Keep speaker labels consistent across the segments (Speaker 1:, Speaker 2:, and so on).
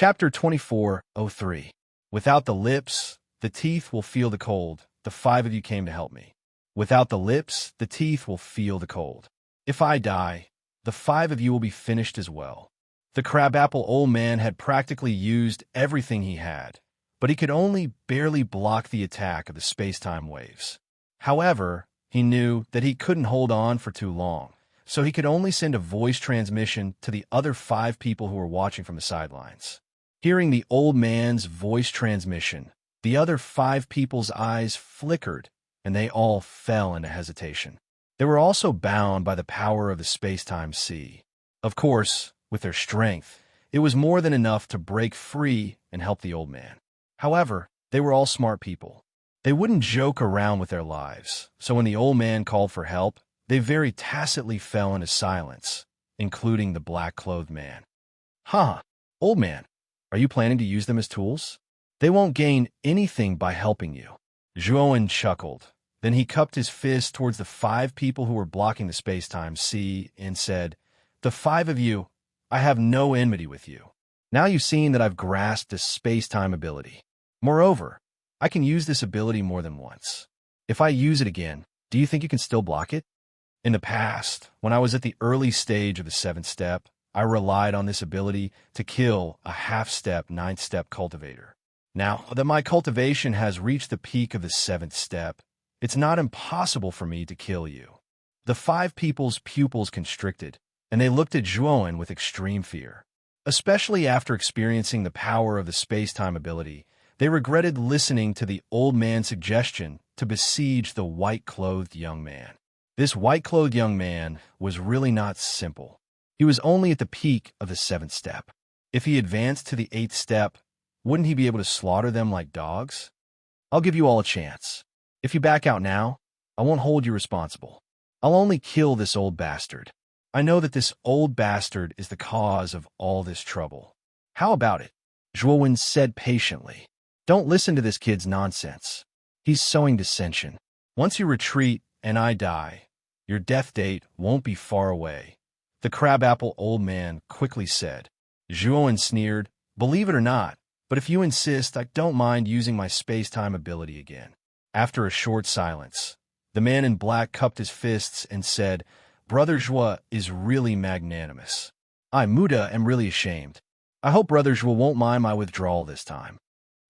Speaker 1: Chapter 24:03. Without the lips, the teeth will feel the cold. The 5 of you came to help me. Without the lips, the teeth will feel the cold. If I die, the 5 of you will be finished as well. The crabapple old man had practically used everything he had, but he could only barely block the attack of the space-time waves. However, he knew that he couldn't hold on for too long, so he could only send a voice transmission to the other 5 people who were watching from the sidelines. Hearing the old man's voice transmission, the other 5 people's eyes flickered, and they all fell into hesitation. They were also bound by the power of the space-time sea. Of course, with their strength, it was more than enough to break free and help the old man. However, they were all smart people. They wouldn't joke around with their lives, so when the old man called for help, they very tacitly fell into silence, including the black-clothed man. Huh, old man, are you planning to use them as tools? They won't gain anything by helping you. Zhuowen chuckled. Then he cupped his fist towards the 5 people who were blocking the space-time sea and said, "The 5 of you, I have no enmity with you. Now you've seen that I've grasped this space-time ability. Moreover, I can use this ability more than once. If I use it again, do you think you can still block it? In the past, when I was at the early stage of the 7th step, I relied on this ability to kill a half-step 9th step cultivator. Now that my cultivation has reached the peak of the 7th step, it's not impossible for me to kill you." The 5 people's pupils constricted, and they looked at Zhuowen with extreme fear. Especially after experiencing the power of the space-time ability, they regretted listening to the old man's suggestion to besiege the white-clothed young man. This white-clothed young man was really not simple. He was only at the peak of the 7th step. If he advanced to the 8th step, wouldn't he be able to slaughter them like dogs? I'll give you all a chance. If you back out now, I won't hold you responsible. I'll only kill this old bastard. I know that this old bastard is the cause of all this trouble. How about it? Zhuowen said patiently. Don't listen to this kid's nonsense. He's sowing dissension. Once you retreat and I die, your death date won't be far away, the crabapple old man quickly said. Zhuowen sneered, "Believe it or not, but if you insist, I don't mind using my space-time ability again." After a short silence, the man in black cupped his fists and said, "Brother Zhuo is really magnanimous. I, Muda, am really ashamed. I hope Brother Zhuo won't mind my withdrawal this time."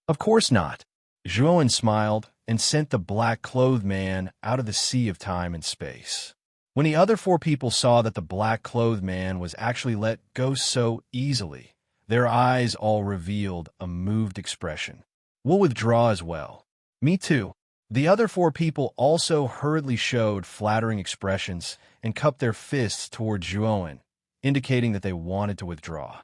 Speaker 1: "Of course not." Zhuowen smiled and sent the black-clothed man out of the sea of time and space. When the other 4 people saw that the black-clothed man was actually let go so easily, their eyes all revealed a moved expression. "We'll withdraw as well." "Me too." The other 4 people also hurriedly showed flattering expressions and cupped their fists toward Zhuowen, indicating that they wanted to withdraw.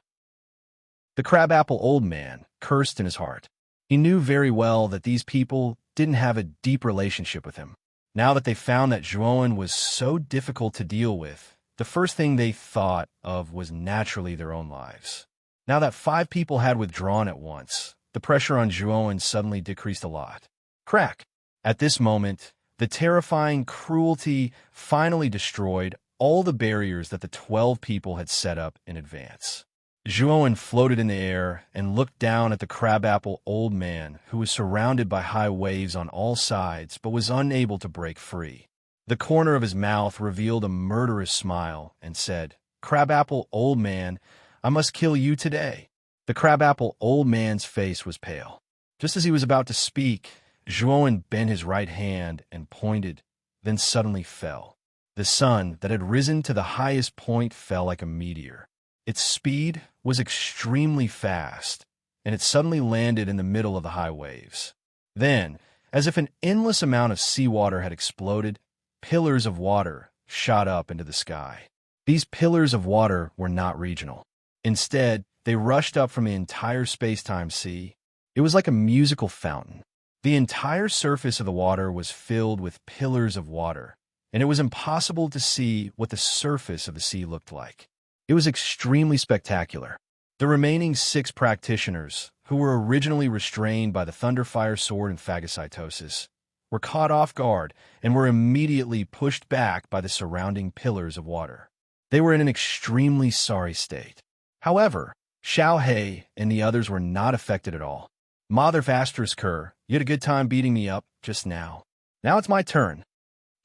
Speaker 1: The crabapple old man cursed in his heart. He knew very well that these people didn't have a deep relationship with him. Now that they found that Zhuowen was so difficult to deal with, the first thing they thought of was naturally their own lives. Now that 5 people had withdrawn at once, the pressure on Zhuowen suddenly decreased a lot. Crack! At this moment, the terrifying cruelty finally destroyed all the barriers that the 12 people had set up in advance. Zhuowen floated in the air and looked down at the crabapple old man, who was surrounded by high waves on all sides but was unable to break free. The corner of his mouth revealed a murderous smile and said, "Crabapple old man, I must kill you today." The crabapple old man's face was pale. Just as he was about to speak, Zhuowen bent his right hand and pointed, then suddenly fell. The sun that had risen to the highest point fell like a meteor. Its speed was extremely fast, and it suddenly landed in the middle of the high waves. Then, as if an endless amount of seawater had exploded, pillars of water shot up into the sky. These pillars of water were not regional. Instead, they rushed up from the entire space-time sea. It was like a musical fountain. The entire surface of the water was filled with pillars of water, and it was impossible to see what the surface of the sea looked like. It was extremely spectacular. The remaining 6 practitioners, who were originally restrained by the Thunderfire Sword and phagocytosis, were caught off guard and were immediately pushed back by the surrounding pillars of water. They were in an extremely sorry state. However, Xiao He and the others were not affected at all. Mother asterisk her, you had a good time beating me up just now. Now it's my turn.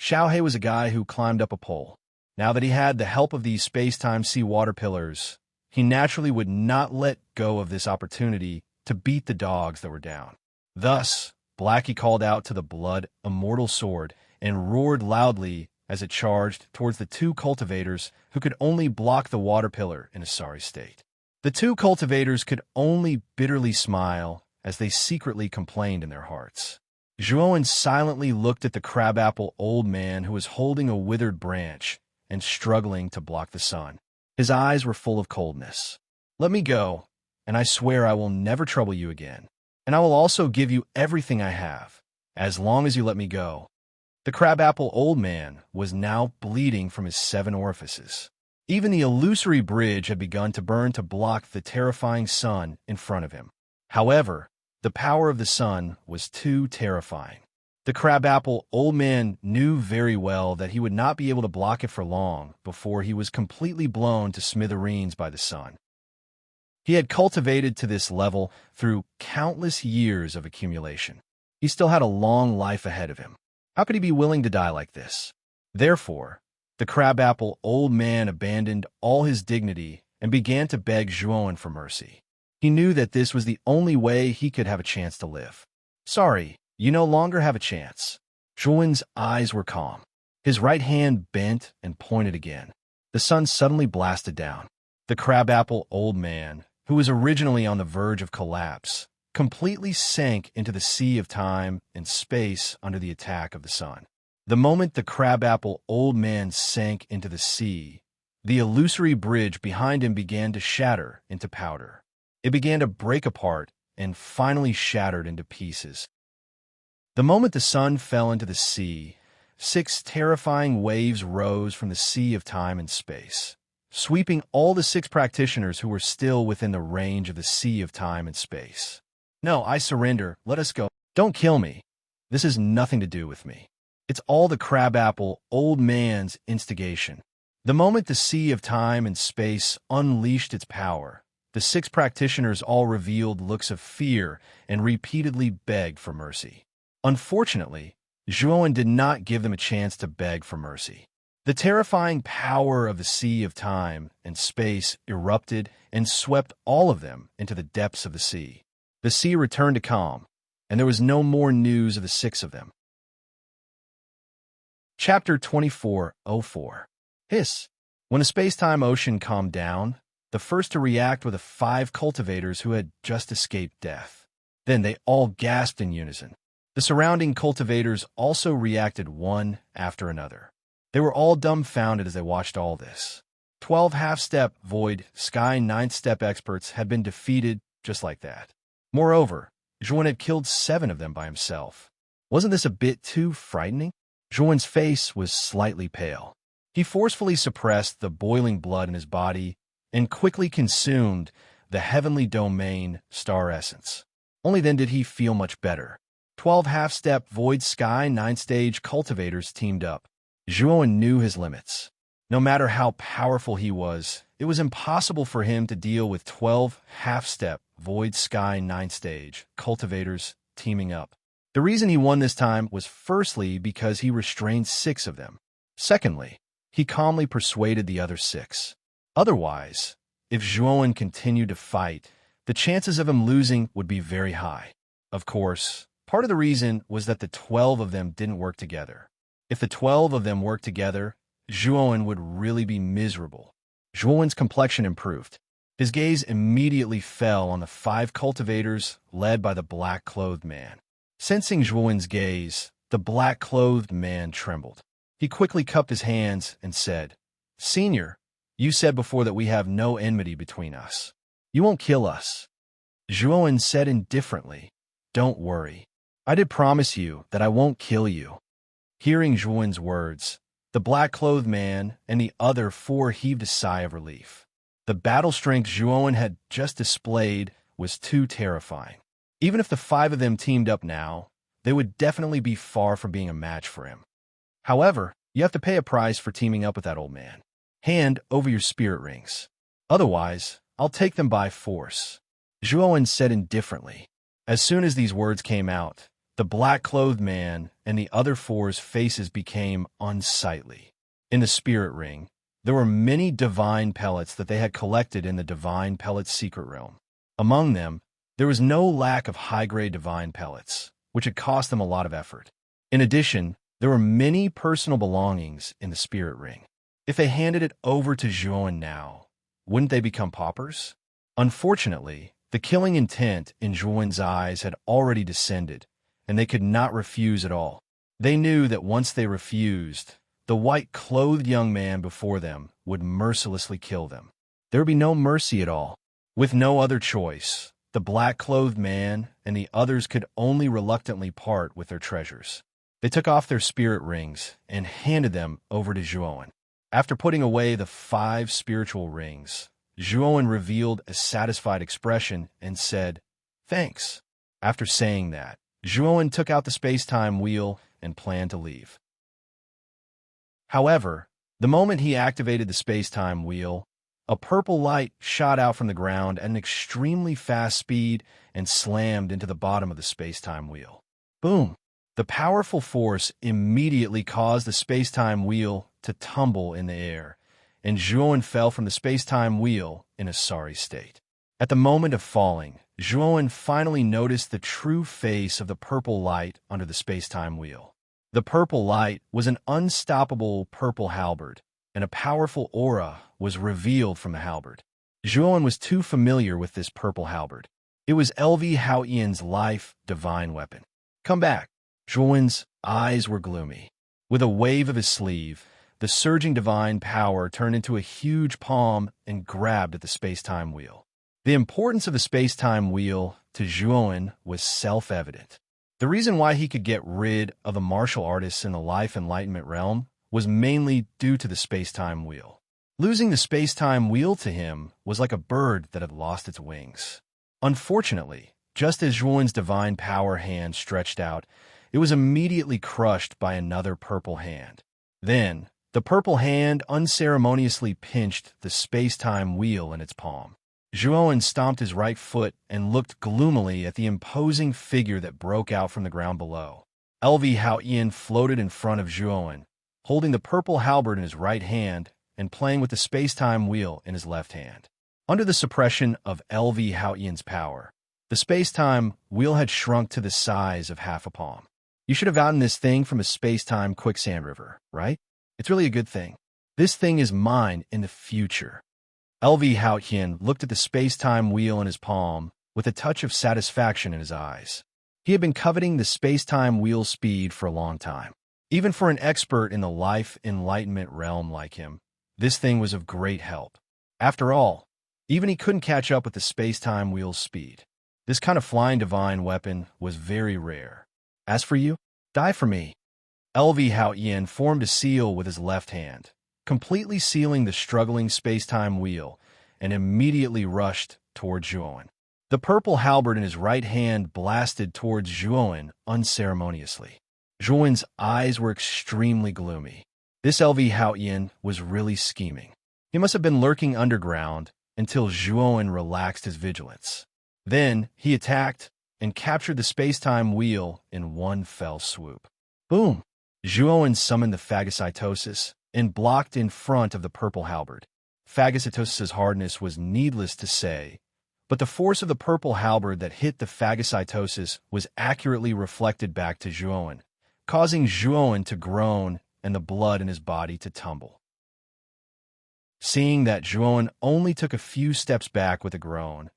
Speaker 1: Xiao He was a guy who climbed up a pole. Now that he had the help of these space-time seawater pillars, he naturally would not let go of this opportunity to beat the dogs that were down. Thus, Blackie called out to the blood immortal sword and roared loudly as it charged towards the two cultivators who could only block the water pillar in a sorry state. The two cultivators could only bitterly smile as they secretly complained in their hearts. Zhuowen silently looked at the crabapple old man who was holding a withered branch and struggling to block the sun. His eyes were full of coldness. Let me go, and I swear I will never trouble you again. And I will also give you everything I have, as long as you let me go. The crabapple old man was now bleeding from his 7 orifices. Even the illusory bridge had begun to burn to block the terrifying sun in front of him. However, the power of the sun was too terrifying. The crabapple old man knew very well that he would not be able to block it for long before he was completely blown to smithereens by the sun. He had cultivated to this level through countless years of accumulation. He still had a long life ahead of him. How could he be willing to die like this? Therefore, the crabapple old man abandoned all his dignity and began to beg Zhuowen for mercy. He knew that this was the only way he could have a chance to live. Sorry, you no longer have a chance. Zhuowen's eyes were calm. His right hand bent and pointed again. The sun suddenly blasted down. The crabapple old man, who was originally on the verge of collapse, completely sank into the sea of time and space under the attack of the sun. The moment the crabapple old man sank into the sea, the illusory bridge behind him began to shatter into powder. It began to break apart and finally shattered into pieces. The moment the sun fell into the sea, 6 terrifying waves rose from the sea of time and space, sweeping all the 6 practitioners who were still within the range of the sea of time and space. No, I surrender. Let us go. Don't kill me. This has nothing to do with me. It's all the crabapple old man's instigation. The moment the sea of time and space unleashed its power, the 6 practitioners all revealed looks of fear and repeatedly begged for mercy. Unfortunately, Zhuowen did not give them a chance to beg for mercy. The terrifying power of the sea of time and space erupted and swept all of them into the depths of the sea. The sea returned to calm, and there was no more news of the 6 of them. Chapter 24:04. Hiss. When the space-time ocean calmed down, the first to react were the 5 cultivators who had just escaped death. Then they all gasped in unison. The surrounding cultivators also reacted one after another. They were all dumbfounded as they watched all this. 12 half-step, void, sky 9th-step experts had been defeated just like that. Moreover, Zhuowen had killed 7 of them by himself. Wasn't this a bit too frightening? Zhuowen's face was slightly pale. He forcefully suppressed the boiling blood in his body and quickly consumed the heavenly domain star essence. Only then did he feel much better. 12 half-step void sky 9th stage cultivators teamed up. Zhuowen knew his limits. No matter how powerful he was, it was impossible for him to deal with 12 half-step void sky 9th stage cultivators teaming up. The reason he won this time was firstly because he restrained 6 of them. Secondly, he calmly persuaded the other 6. Otherwise, if Zhuowen continued to fight, the chances of him losing would be very high. Of course, part of the reason was that the 12 of them didn't work together. If the 12 of them worked together, Zhuowen would really be miserable. Zhuowen's complexion improved. His gaze immediately fell on the 5 cultivators led by the black-clothed man. Sensing Zhuowen's gaze, the black-clothed man trembled. He quickly cupped his hands and said, "Senior, you said before that we have no enmity between us. You won't kill us." Zhuowen said indifferently, "Don't worry. I did promise you that I won't kill you." Hearing Zhuowen's words, the black-clothed man and the other 4 heaved a sigh of relief. The battle strength Zhuowen had just displayed was too terrifying. Even if the 5 of them teamed up now, they would definitely be far from being a match for him. However, you have to pay a price for teaming up with that old man. Hand over your spirit rings. Otherwise, I'll take them by force, Zhuowen said indifferently. As soon as these words came out, the black-clothed man and the other four's faces became unsightly. In the spirit ring, there were many divine pellets that they had collected in the divine pellets secret realm. Among them, there was no lack of high-grade divine pellets, which had cost them a lot of effort. In addition, there were many personal belongings in the spirit ring. If they handed it over to Zhuowen now, wouldn't they become paupers? Unfortunately, the killing intent in Zhuowen's eyes had already descended, and they could not refuse at all. They knew that once they refused, the white-clothed young man before them would mercilessly kill them. There would be no mercy at all. With no other choice, the black-clothed man and the others could only reluctantly part with their treasures. They took off their spirit rings and handed them over to Zhuowen. After putting away the 5 spiritual rings, Zhuowen revealed a satisfied expression and said, "Thanks." After saying that, Zhuowen took out the space-time wheel and planned to leave. However, the moment he activated the space-time wheel, a purple light shot out from the ground at an extremely fast speed and slammed into the bottom of the space-time wheel. Boom! The powerful force immediately caused the space-time wheel to tumble in the air, and Zhuowen fell from the space-time wheel in a sorry state. At the moment of falling, Zhuowen finally noticed the true face of the purple light under the space-time wheel. The purple light was an unstoppable purple halberd, and a powerful aura was revealed from the halberd. Zhuowen was too familiar with this purple halberd. It was LV Haoyan's life divine weapon. "Come back." Zhuowen's eyes were gloomy. With a wave of his sleeve, the surging divine power turned into a huge palm and grabbed at the space-time wheel. The importance of the space-time wheel to Zhuowen was self-evident. The reason why he could get rid of the martial artists in the life enlightenment realm was mainly due to the space-time wheel. Losing the space-time wheel to him was like a bird that had lost its wings. Unfortunately, just as Zhuowen's divine power hand stretched out, it was immediately crushed by another purple hand. Then, the purple hand unceremoniously pinched the space-time wheel in its palm. Zhuowen stomped his right foot and looked gloomily at the imposing figure that broke out from the ground below. LV Haoyan floated in front of Zhuowen, holding the purple halberd in his right hand and playing with the space-time wheel in his left hand. Under the suppression of LV Haoyan's power, the space-time wheel had shrunk to the size of half a palm. You should have gotten this thing from a space-time quicksand river, right? It's really a good thing. This thing is mine in the future. LV Haoyan looked at the space-time wheel in his palm with a touch of satisfaction in his eyes. He had been coveting the space-time wheel speed for a long time. Even for an expert in the life enlightenment realm like him, this thing was of great help. After all, even he couldn't catch up with the space-time wheel's speed. This kind of flying divine weapon was very rare. As for you, die for me. LV Haoyan formed a seal with his left hand, completely sealing the struggling space-time wheel, and immediately rushed toward Zhuowen. The purple halberd in his right hand blasted towards Zhuowen unceremoniously. Zhuowen's eyes were extremely gloomy. This LV Haoyan was really scheming. He must have been lurking underground until Zhuowen relaxed his vigilance. Then he attacked and captured the space-time wheel in one fell swoop. Boom! Zhuowen summoned the phagocytosis and blocked in front of the purple halberd. Phagocytosis's hardness was needless to say, but the force of the purple halberd that hit the phagocytosis was accurately reflected back to Zhuowen, causing Zhuowen to groan and the blood in his body to tumble. Seeing that Zhuowen only took a few steps back with a groan,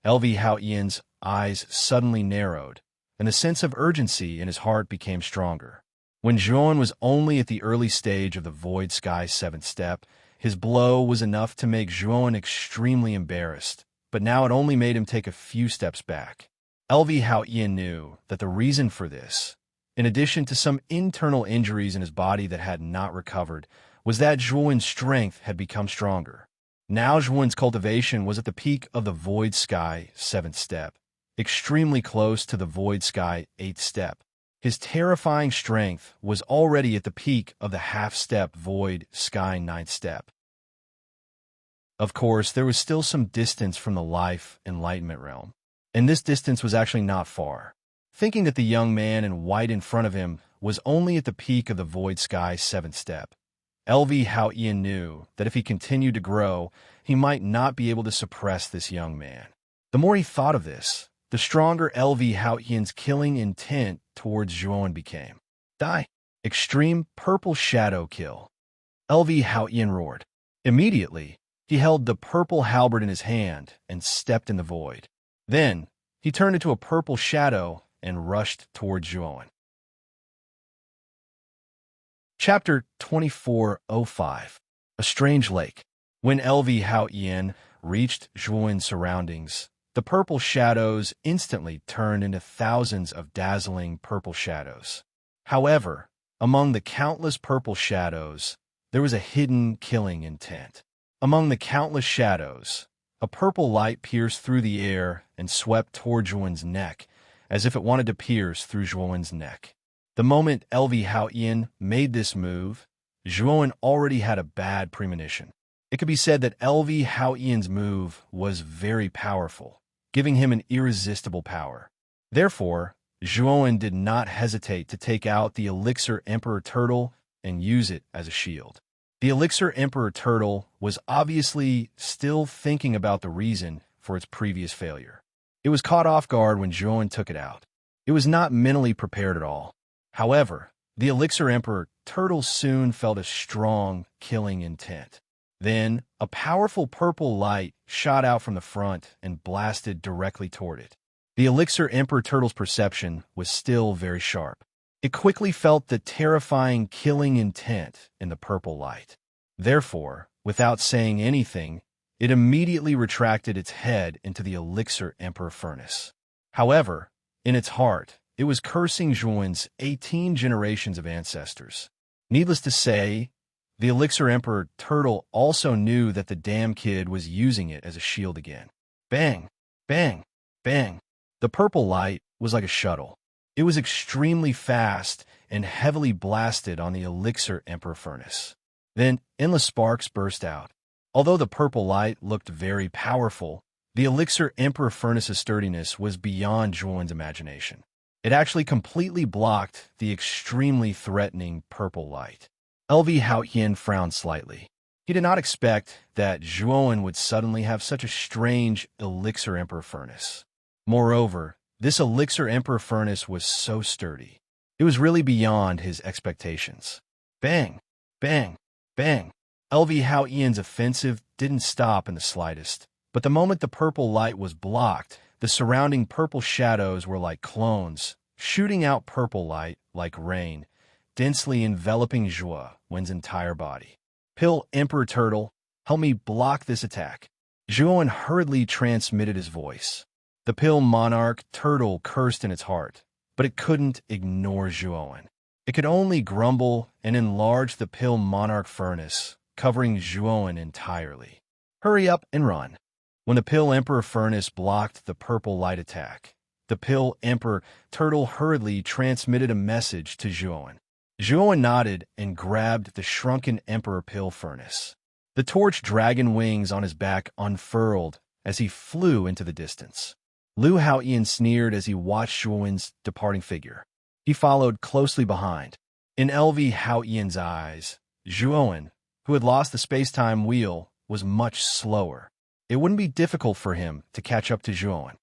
Speaker 1: LV Haoyan's eyes suddenly narrowed, and the sense of urgency in his heart became stronger. When Zhuowen was only at the early stage of the Void Sky 7th step, his blow was enough to make Zhuowen extremely embarrassed, but now it only made him take a few steps back. LV Haoyan knew that the reason for this, in addition to some internal injuries in his body that had not recovered, was that Zhuowen's strength had become stronger. Now Zhuowen's cultivation was at the peak of the Void Sky 7th step, extremely close to the Void Sky 8th step. His terrifying strength was already at the peak of the half-step Void Sky 9th step. Of course, there was still some distance from the life enlightenment realm, and this distance was actually not far. Thinking that the young man in white in front of him was only at the peak of the void sky's seventh step, LV Hao Ian knew that if he continued to grow, he might not be able to suppress this young man. The more he thought of this, the stronger LV Hao Ian's killing intent towards Zhuowen became. Die! Extreme purple shadow kill. LV Hao Ian roared. Immediately, he held the purple halberd in his hand and stepped in the void. Then, he turned into a purple shadow and rushed towards Zhuowen. Chapter 2405. A Strange Lake. When LV Hao Ian reached Zhuowen's surroundings, the purple shadows instantly turned into thousands of dazzling purple shadows. However, among the countless purple shadows, there was a hidden killing intent. Among the countless shadows, a purple light pierced through the air and swept toward Zhuowen's neck, as if it wanted to pierce through Zhuowen's neck. The moment LV Hao Ian made this move, Zhuowen already had a bad premonition. It could be said that LV Hao Ian's move was very powerful, giving him an irresistible power. Therefore, Zhuowen did not hesitate to take out the Elixir Emperor Turtle and use it as a shield. The Elixir Emperor Turtle was obviously still thinking about the reason for its previous failure. It was caught off guard when Zhuowen took it out. It was not mentally prepared at all. However, the Elixir Emperor Turtle soon felt a strong killing intent. Then, a powerful purple light shot out from the front and blasted directly toward it. The Elixir Emperor Turtle's perception was still very sharp. It quickly felt the terrifying killing intent in the purple light. Therefore, without saying anything, it immediately retracted its head into the Elixir Emperor furnace. However, in its heart, it was cursing Zhuowen's 18 generations of ancestors. Needless to say, the Elixir Emperor Turtle also knew that the damn kid was using it as a shield again. Bang! Bang! Bang! The purple light was like a shuttle. It was extremely fast and heavily blasted on the Elixir Emperor furnace. Then endless sparks burst out. Although the purple light looked very powerful, the Elixir Emperor furnace's sturdiness was beyond Zhuowen's imagination. It actually completely blocked the extremely threatening purple light. LV Hao Ian frowned slightly. He did not expect that Zhuowen would suddenly have such a strange Elixir Emperor furnace. Moreover, this Elixir Emperor furnace was so sturdy. It was really beyond his expectations. Bang! Bang! Bang! LV Hao Ian's offensive didn't stop in the slightest, but the moment the purple light was blocked, the surrounding purple shadows were like clones, shooting out purple light like rain, densely enveloping Zhuowen's entire body. Pill Emperor Turtle, help me block this attack. Zhuowen hurriedly transmitted his voice. The Pill Monarch Turtle cursed in its heart, but it couldn't ignore Zhuowen. It could only grumble and enlarge the Pill Monarch furnace, covering Zhuowen entirely. Hurry up and run. When the Pill Emperor furnace blocked the purple light attack, the Pill Emperor Turtle hurriedly transmitted a message to Zhuowen. Zhuowen nodded and grabbed the shrunken Emperor Pill furnace. The torch dragon wings on his back unfurled as he flew into the distance. Lu Hao Ian sneered as he watched Zhuowen's departing figure. He followed closely behind. In LV Hao Ian's eyes, Zhuowen, who had lost the space-time wheel, was much slower. It wouldn't be difficult for him to catch up to Zhuowen.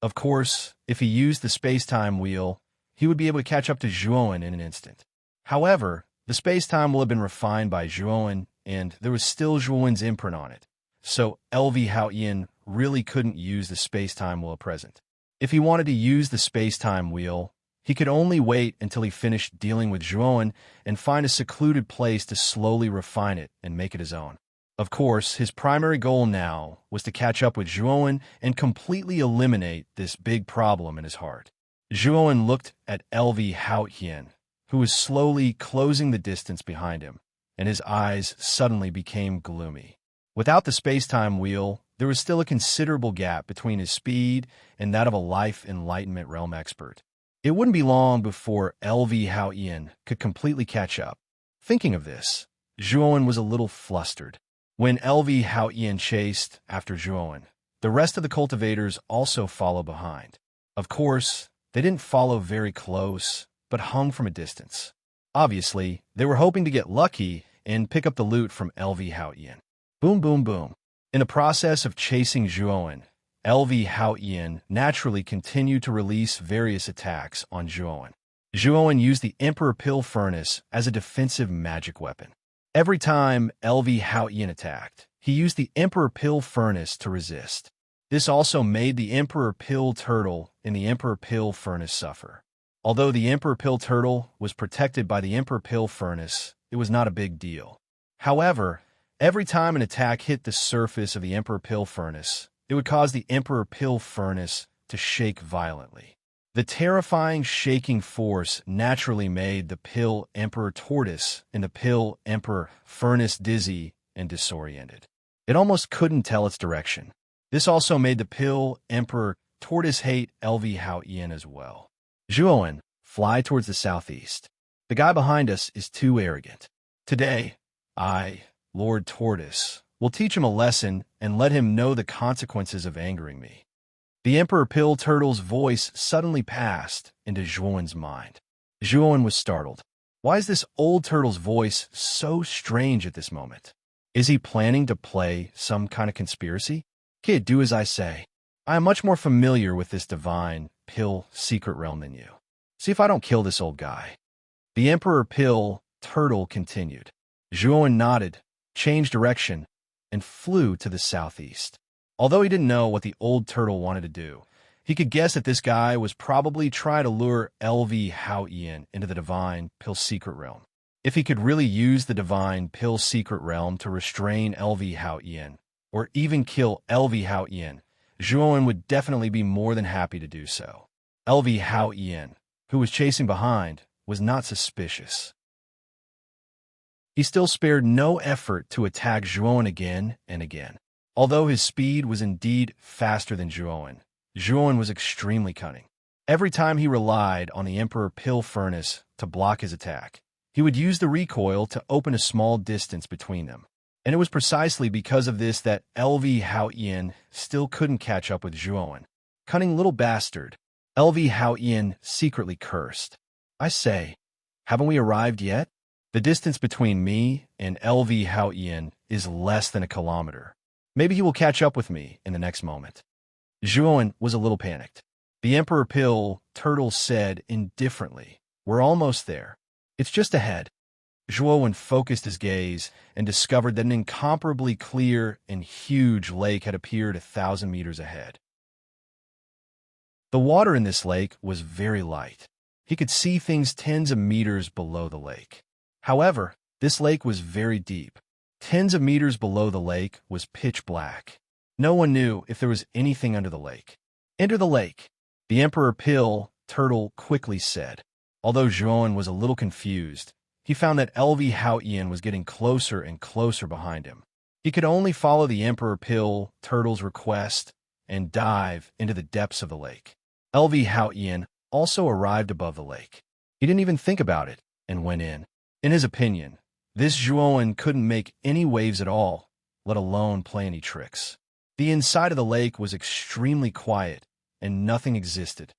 Speaker 1: Of course, if he used the space-time wheel, he would be able to catch up to Zhuowen in an instant. However, the space-time will have been refined by Zhuowen, and there was still Zhuowen's imprint on it, so LV Hao Ian really couldn't use the space-time wheel at present. If he wanted to use the space-time wheel, he could only wait until he finished dealing with Zhuowen and find a secluded place to slowly refine it and make it his own. Of course, his primary goal now was to catch up with Zhuowen and completely eliminate this big problem in his heart. Zhuowen looked at LV Hao Ian, who was slowly closing the distance behind him, and his eyes suddenly became gloomy. Without the space-time wheel, there was still a considerable gap between his speed and that of a life enlightenment realm expert. It wouldn't be long before LV Hao Ian could completely catch up. Thinking of this, Zhuowen was a little flustered. When LV Hao Ian chased after Zhuowen, the rest of the cultivators also followed behind. Of course, they didn't follow very close, but hung from a distance. Obviously, they were hoping to get lucky and pick up the loot from LV Hao Ian. Boom, boom, boom. In the process of chasing Zhuowen, LV Hao Ian naturally continued to release various attacks on Zhuowen. Zhuowen used the Emperor Pill Furnace as a defensive magic weapon. Every time LV Hao Ian attacked, he used the Emperor Pill Furnace to resist. This also made the Emperor Pill Turtle and the Emperor Pill Furnace suffer. Although the Emperor Pill Turtle was protected by the Emperor Pill Furnace, it was not a big deal. However, every time an attack hit the surface of the Emperor Pill Furnace, it would cause the Emperor Pill Furnace to shake violently. The terrifying shaking force naturally made the Pill Emperor Tortoise and the Pill Emperor Furnace dizzy and disoriented. It almost couldn't tell its direction. This also made the Pill Emperor Tortoise hate LV Hao Ian as well. Zhuowen, fly towards the southeast. The guy behind us is too arrogant. Today, I, Lord Tortoise, will teach him a lesson and let him know the consequences of angering me. The Emperor Pill Turtle's voice suddenly passed into Zhuowen's mind. Zhuowen was startled. Why is this old turtle's voice so strange at this moment? Is he planning to play some kind of conspiracy? Kid, do as I say. I am much more familiar with this divine Pill secret realm than you. See if I don't kill this old guy. The Emperor Pill Turtle continued. Zhuowen nodded, changed direction, and flew to the southeast. Although he didn't know what the old turtle wanted to do, he could guess that this guy was probably trying to lure LV Hao Ian into the divine Pill secret realm. If he could really use the divine Pill secret realm to restrain LV Hao Ian, or even kill LV Hao Ian, Zhuowen would definitely be more than happy to do so. LV Hao Ian, who was chasing behind, was not suspicious. He still spared no effort to attack Zhuowen again and again. Although his speed was indeed faster than Zhuowen, Zhuowen was extremely cunning. Every time he relied on the Emperor Pill Furnace to block his attack, he would use the recoil to open a small distance between them. And it was precisely because of this that LV Hao Ian still couldn't catch up with Zhuowen. Cunning little bastard, LV Hao Ian secretly cursed. I say, haven't we arrived yet? The distance between me and LV Hao Ian is less than a kilometer. Maybe he will catch up with me in the next moment. Zhuowen was a little panicked. The Emperor Pill Turtle said indifferently, we're almost there. It's just ahead. Zhuowen focused his gaze and discovered that an incomparably clear and huge lake had appeared 1,000 meters ahead. The water in this lake was very light. He could see things tens of meters below the lake. However, this lake was very deep. Tens of meters below the lake was pitch black. No one knew if there was anything under the lake. Enter the lake, the Emperor Pill Turtle quickly said. Although Zhuowen was a little confused, he found that LV Hao Ian was getting closer and closer behind him. He could only follow the Emperor Pill Turtle's request and dive into the depths of the lake. LV Hao Ian also arrived above the lake. He didn't even think about it and went in. In his opinion, this Zhuowen couldn't make any waves at all, let alone play any tricks. The inside of the lake was extremely quiet, and nothing existed.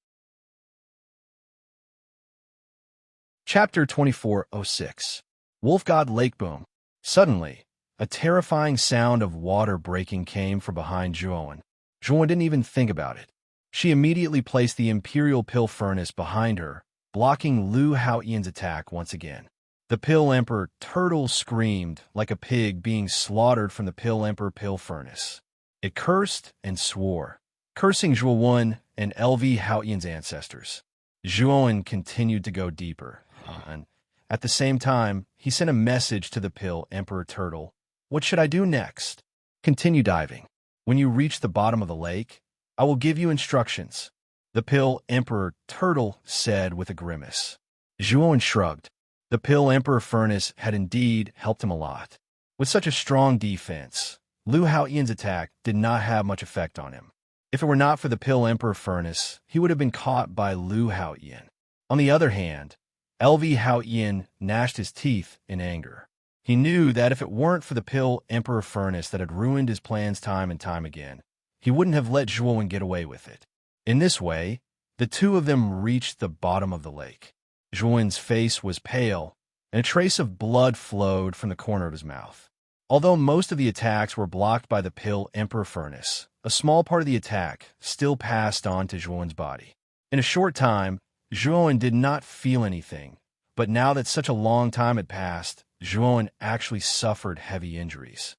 Speaker 1: Chapter 2406 Wolf God Lake Boom. Suddenly, a terrifying sound of water breaking came from behind Zhuowen. Zhuowen didn't even think about it. She immediately placed the Imperial Pill Furnace behind her, blocking Lu Hao Ian's attack once again. The Pill Emperor Turtle screamed like a pig being slaughtered from the Pill Emperor Pill Furnace. It cursed and swore, cursing Zhuowen and LV Hao Ian's ancestors. Zhuowen continued to go deeper, and at the same time, he sent a message to the Pill Emperor Turtle. What should I do next? Continue diving. When you reach the bottom of the lake, I will give you instructions, the Pill Emperor Turtle said with a grimace. Zhuowen shrugged. The Pill Emperor Furnace had indeed helped him a lot. With such a strong defense, Lu Hao Ian's attack did not have much effect on him. If it were not for the Pill Emperor Furnace, he would have been caught by Lu Hao Ian. On the other hand, LV Hao Ian gnashed his teeth in anger. He knew that if it weren't for the pill Emperor Furnace that had ruined his plans time and time again, he wouldn't have let Zhuowen get away with it. In this way, the two of them reached the bottom of the lake. Zhuowen's face was pale, and a trace of blood flowed from the corner of his mouth. Although most of the attacks were blocked by the pill Emperor Furnace, a small part of the attack still passed on to Zhuowen's body. In a short time, Zhuowen did not feel anything, but now that such a long time had passed, Zhuowen actually suffered heavy injuries.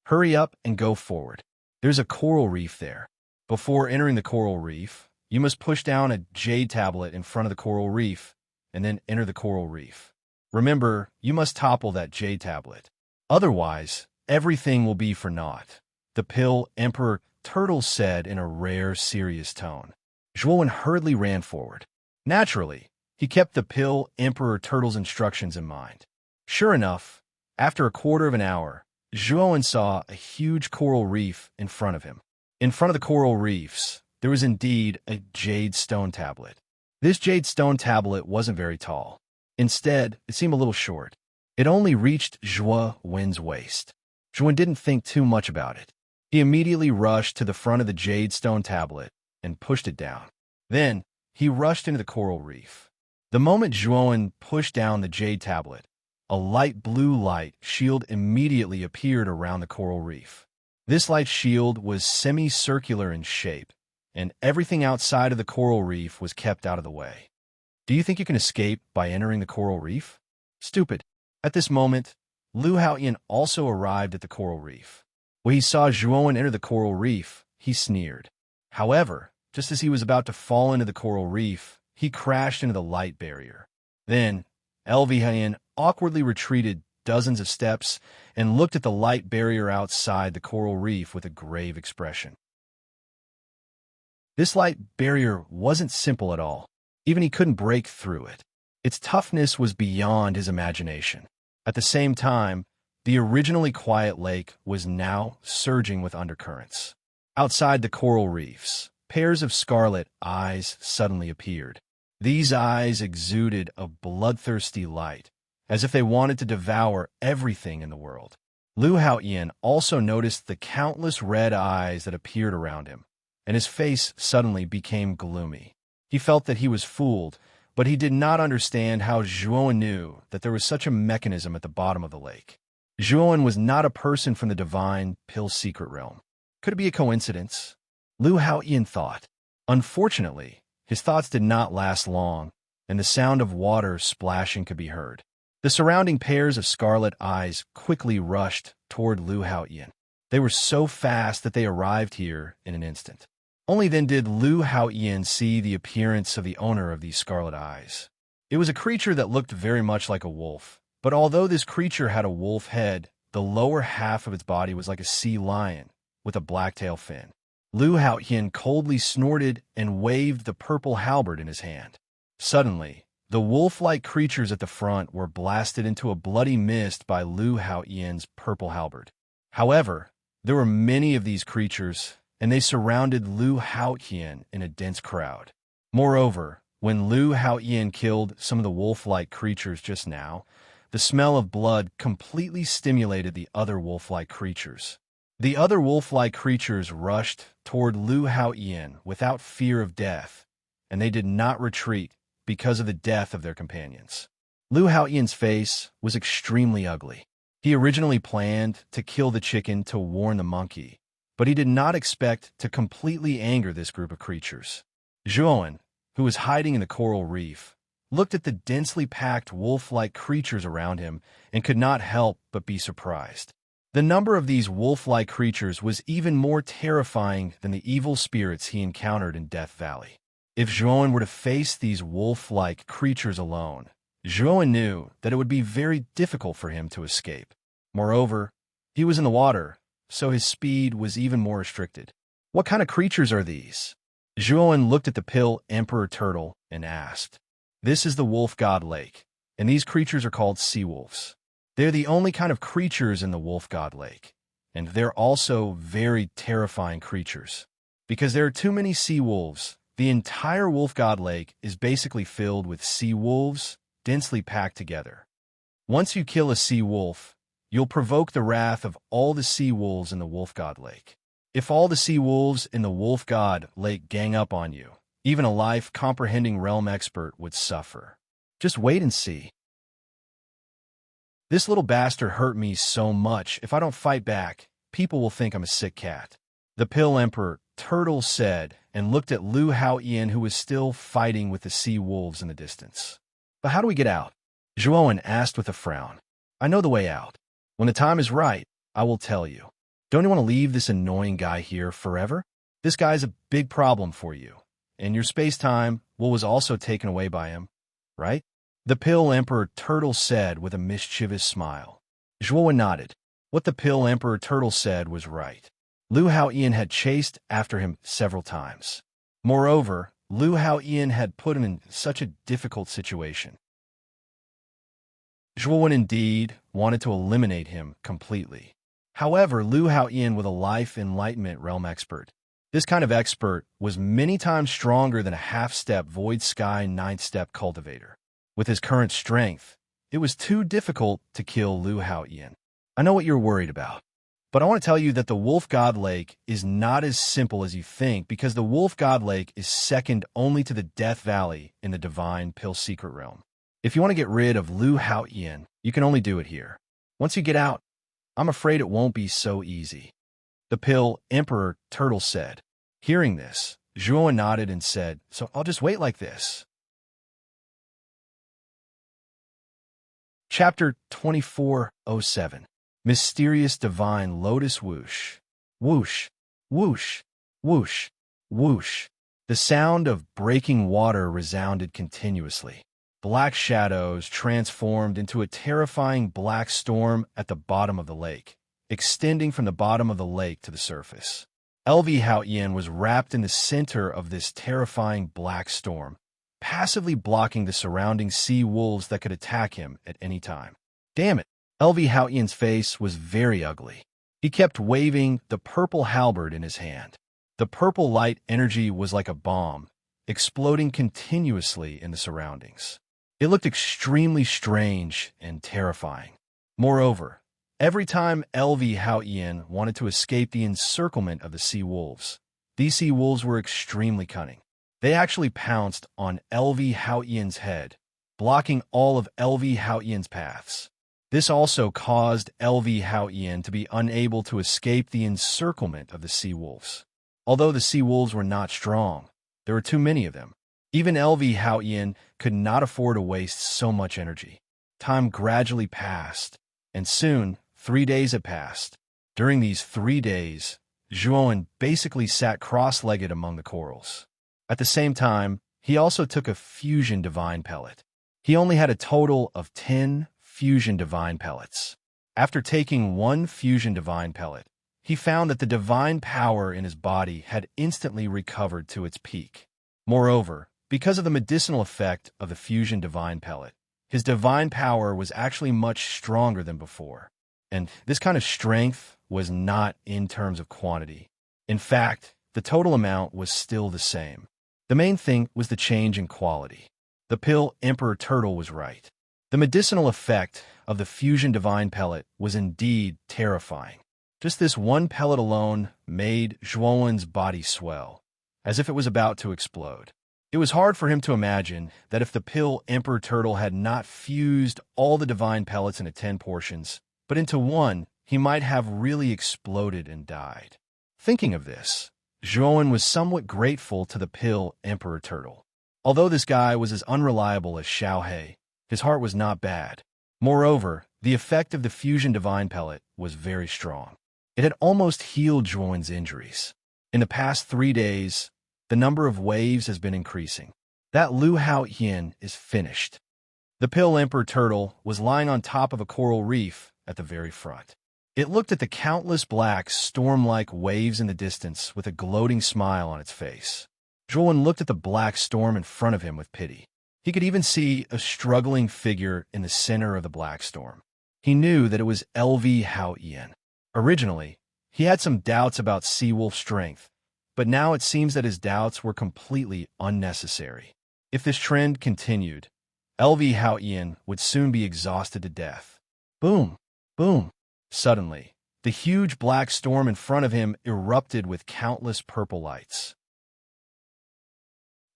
Speaker 1: Hurry up and go forward. There's a coral reef there. Before entering the coral reef, you must push down a jade tablet in front of the coral reef, and then enter the coral reef. Remember, you must topple that jade tablet. Otherwise, everything will be for naught, the pill Emperor Turtle said in a rare, serious tone. Zhuowen hurriedly ran forward. Naturally, he kept the pill Emperor Turtle's instructions in mind. Sure enough, after a quarter of an hour, Zhuowen saw a huge coral reef in front of him. In front of the coral reefs, there was indeed a jade stone tablet. This jade stone tablet wasn't very tall. Instead, it seemed a little short. It only reached Zhuowen's waist. Zhuowen didn't think too much about it. He immediately rushed to the front of the jade stone tablet and pushed it down. Then, he rushed into the coral reef. The moment Zhuowen pushed down the jade tablet, a light blue light shield immediately appeared around the coral reef. This light shield was semicircular in shape, and everything outside of the coral reef was kept out of the way. Do you think you can escape by entering the coral reef? Stupid. At this moment, Lu Haoyan also arrived at the coral reef. When he saw Zhuowen enter the coral reef, he sneered. However, just as he was about to fall into the coral reef, he crashed into the light barrier. Then, Lu Haoyan awkwardly retreated dozens of steps and looked at the light barrier outside the coral reef with a grave expression. This light barrier wasn't simple at all. Even he couldn't break through it. Its toughness was beyond his imagination. At the same time, the originally quiet lake was now surging with undercurrents. Outside the coral reefs, pairs of scarlet eyes suddenly appeared. These eyes exuded a bloodthirsty light, as if they wanted to devour everything in the world. Lu Haoyan also noticed the countless red eyes that appeared around him, and his face suddenly became gloomy. He felt that he was fooled, but he did not understand how Zhuowen knew that there was such a mechanism at the bottom of the lake. Zhuowen was not a person from the divine pill secret realm. Could it be a coincidence? Lu Haoyan thought. Unfortunately, his thoughts did not last long, and the sound of water splashing could be heard. The surrounding pairs of scarlet eyes quickly rushed toward Lu Haoyan. They were so fast that they arrived here in an instant. Only then did Lu Haoyan see the appearance of the owner of these scarlet eyes. It was a creature that looked very much like a wolf, but although this creature had a wolf head, the lower half of its body was like a sea lion with a black-tail fin. Lu Haoyan coldly snorted and waved the purple halberd in his hand. Suddenly, the wolf-like creatures at the front were blasted into a bloody mist by Lu Haoyan's purple halberd. However, there were many of these creatures, and they surrounded Lu Haoyan in a dense crowd. Moreover, when Lu Haoyan killed some of the wolf-like creatures just now, the smell of blood completely stimulated the other wolf-like creatures. The other wolf-like creatures rushed toward Lu Haoyan without fear of death, and they did not retreat because of the death of their companions. Lu Haoyan's face was extremely ugly. He originally planned to kill the chicken to warn the monkey, but he did not expect to completely anger this group of creatures. Zhuowen, who was hiding in the coral reef, looked at the densely packed wolf-like creatures around him and could not help but be surprised. The number of these wolf-like creatures was even more terrifying than the evil spirits he encountered in Death Valley. If Zhuowen were to face these wolf-like creatures alone, Zhuowen knew that it would be very difficult for him to escape. Moreover, he was in the water, so his speed was even more restricted. What kind of creatures are these? Zhuowen looked at the pill Emperor Turtle and asked. This is the Wolf God Lake, and these creatures are called sea wolves. They're the only kind of creatures in the Wolf God Lake, and they're also very terrifying creatures. Because there are too many sea wolves, the entire Wolf God Lake is basically filled with sea wolves, densely packed together. Once you kill a sea wolf, you'll provoke the wrath of all the sea wolves in the Wolf God Lake. If all the sea wolves in the Wolf God Lake gang up on you, even a life-comprehending realm expert would suffer. Just wait and see. This little bastard hurt me so much, if I don't fight back, people will think I'm a sick cat. The Pill Emperor Turtle said, and looked at Lu Hao Ian, who was still fighting with the sea wolves in the distance. But how do we get out? Zhuowen asked with a frown. I know the way out. When the time is right, I will tell you. Don't you want to leave this annoying guy here forever? This guy's a big problem for you. And your space-time was also taken away by him, right? The Pill Emperor Turtle said with a mischievous smile. Zhuowen nodded. What the Pill Emperor Turtle said was right. Lu Hao Ian had chased after him several times. Moreover, Lu Hao Ian had put him in such a difficult situation. Zhuowen indeed wanted to eliminate him completely. However, Lu Hao Ian was a life enlightenment realm expert. This kind of expert was many times stronger than a half-step Void Sky ninth-step cultivator. With his current strength, it was too difficult to kill Lu Hao Ian. I know what you're worried about. But I want to tell you that the Wolf God Lake is not as simple as you think, because the Wolf God Lake is second only to the Death Valley in the Divine Pill Secret Realm. If you want to get rid of Lu Hao Ian, you can only do it here. Once you get out, I'm afraid it won't be so easy. The Pill Emperor Turtle said. Hearing this, Zhuowen nodded and said, so I'll just wait like this. Chapter 2407. Mysterious Divine Lotus Whoosh. Whoosh, whoosh, whoosh, whoosh. The sound of breaking water resounded continuously. Black shadows transformed into a terrifying black storm at the bottom of the lake, extending from the bottom of the lake to the surface. LV Hao Ian was wrapped in the center of this terrifying black storm, passively blocking the surrounding sea wolves that could attack him at any time. Damn it! LV Hao Ian's face was very ugly. He kept waving the purple halberd in his hand. The purple light energy was like a bomb, exploding continuously in the surroundings. It looked extremely strange and terrifying. Moreover, every time LV Hao Ian wanted to escape the encirclement of the sea wolves, these sea wolves were extremely cunning. They actually pounced on LV Hao Ian's head, blocking all of LV Hao Ian's paths. This also caused LV Hao Ian to be unable to escape the encirclement of the sea wolves. Although the sea wolves were not strong, there were too many of them. Even LV Hao Ian could not afford to waste so much energy. Time gradually passed, and soon 3 days had passed. During these 3 days, Zhuowen basically sat cross-legged among the corals. At the same time, he also took a fusion divine pellet. He only had a total of 10 fusion divine pellets. After taking 1 fusion divine pellet, he found that the divine power in his body had instantly recovered to its peak. Moreover, because of the medicinal effect of the fusion divine pellet, his divine power was actually much stronger than before. And this kind of strength was not in terms of quantity. In fact, the total amount was still the same. The main thing was the change in quality. The Pill Emperor Turtle was right. The medicinal effect of the fusion divine pellet was indeed terrifying. Just this 1 pellet alone made Zhuowen's body swell, as if it was about to explode. It was hard for him to imagine that if the Pill Emperor Turtle had not fused all the divine pellets into 10 portions, but into 1, he might have really exploded and died. Thinking of this, Zhuowen was somewhat grateful to the Pill Emperor Turtle. Although this guy was as unreliable as Xiaohe, his heart was not bad. Moreover, the effect of the fusion divine pellet was very strong. It had almost healed Zhuowen's injuries. In the past 3 days, the number of waves has been increasing. That Lu Hao Ian is finished. The Pill Emperor Turtle was lying on top of a coral reef at the very front. It looked at the countless black, storm-like waves in the distance with a gloating smile on its face. Zhuowen looked at the black storm in front of him with pity. He could even see a struggling figure in the center of the black storm. He knew that it was LV Hao Ian. Originally, he had some doubts about Seawolf's strength, but now it seems that his doubts were completely unnecessary. If this trend continued, LV Hao Ian would soon be exhausted to death. Boom! Boom! Suddenly, the huge black storm in front of him erupted with countless purple lights.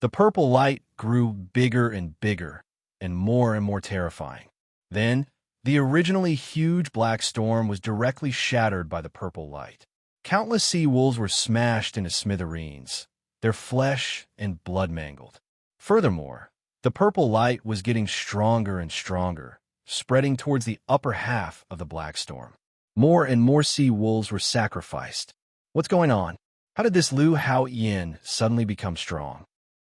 Speaker 1: The purple light grew bigger and bigger, and more terrifying. Then, the originally huge black storm was directly shattered by the purple light. Countless sea wolves were smashed into smithereens, their flesh and blood mangled. Furthermore, the purple light was getting stronger and stronger, spreading towards the upper half of the black storm. More and more sea wolves were sacrificed. What's going on? How did this Lu Hao Yin suddenly become strong?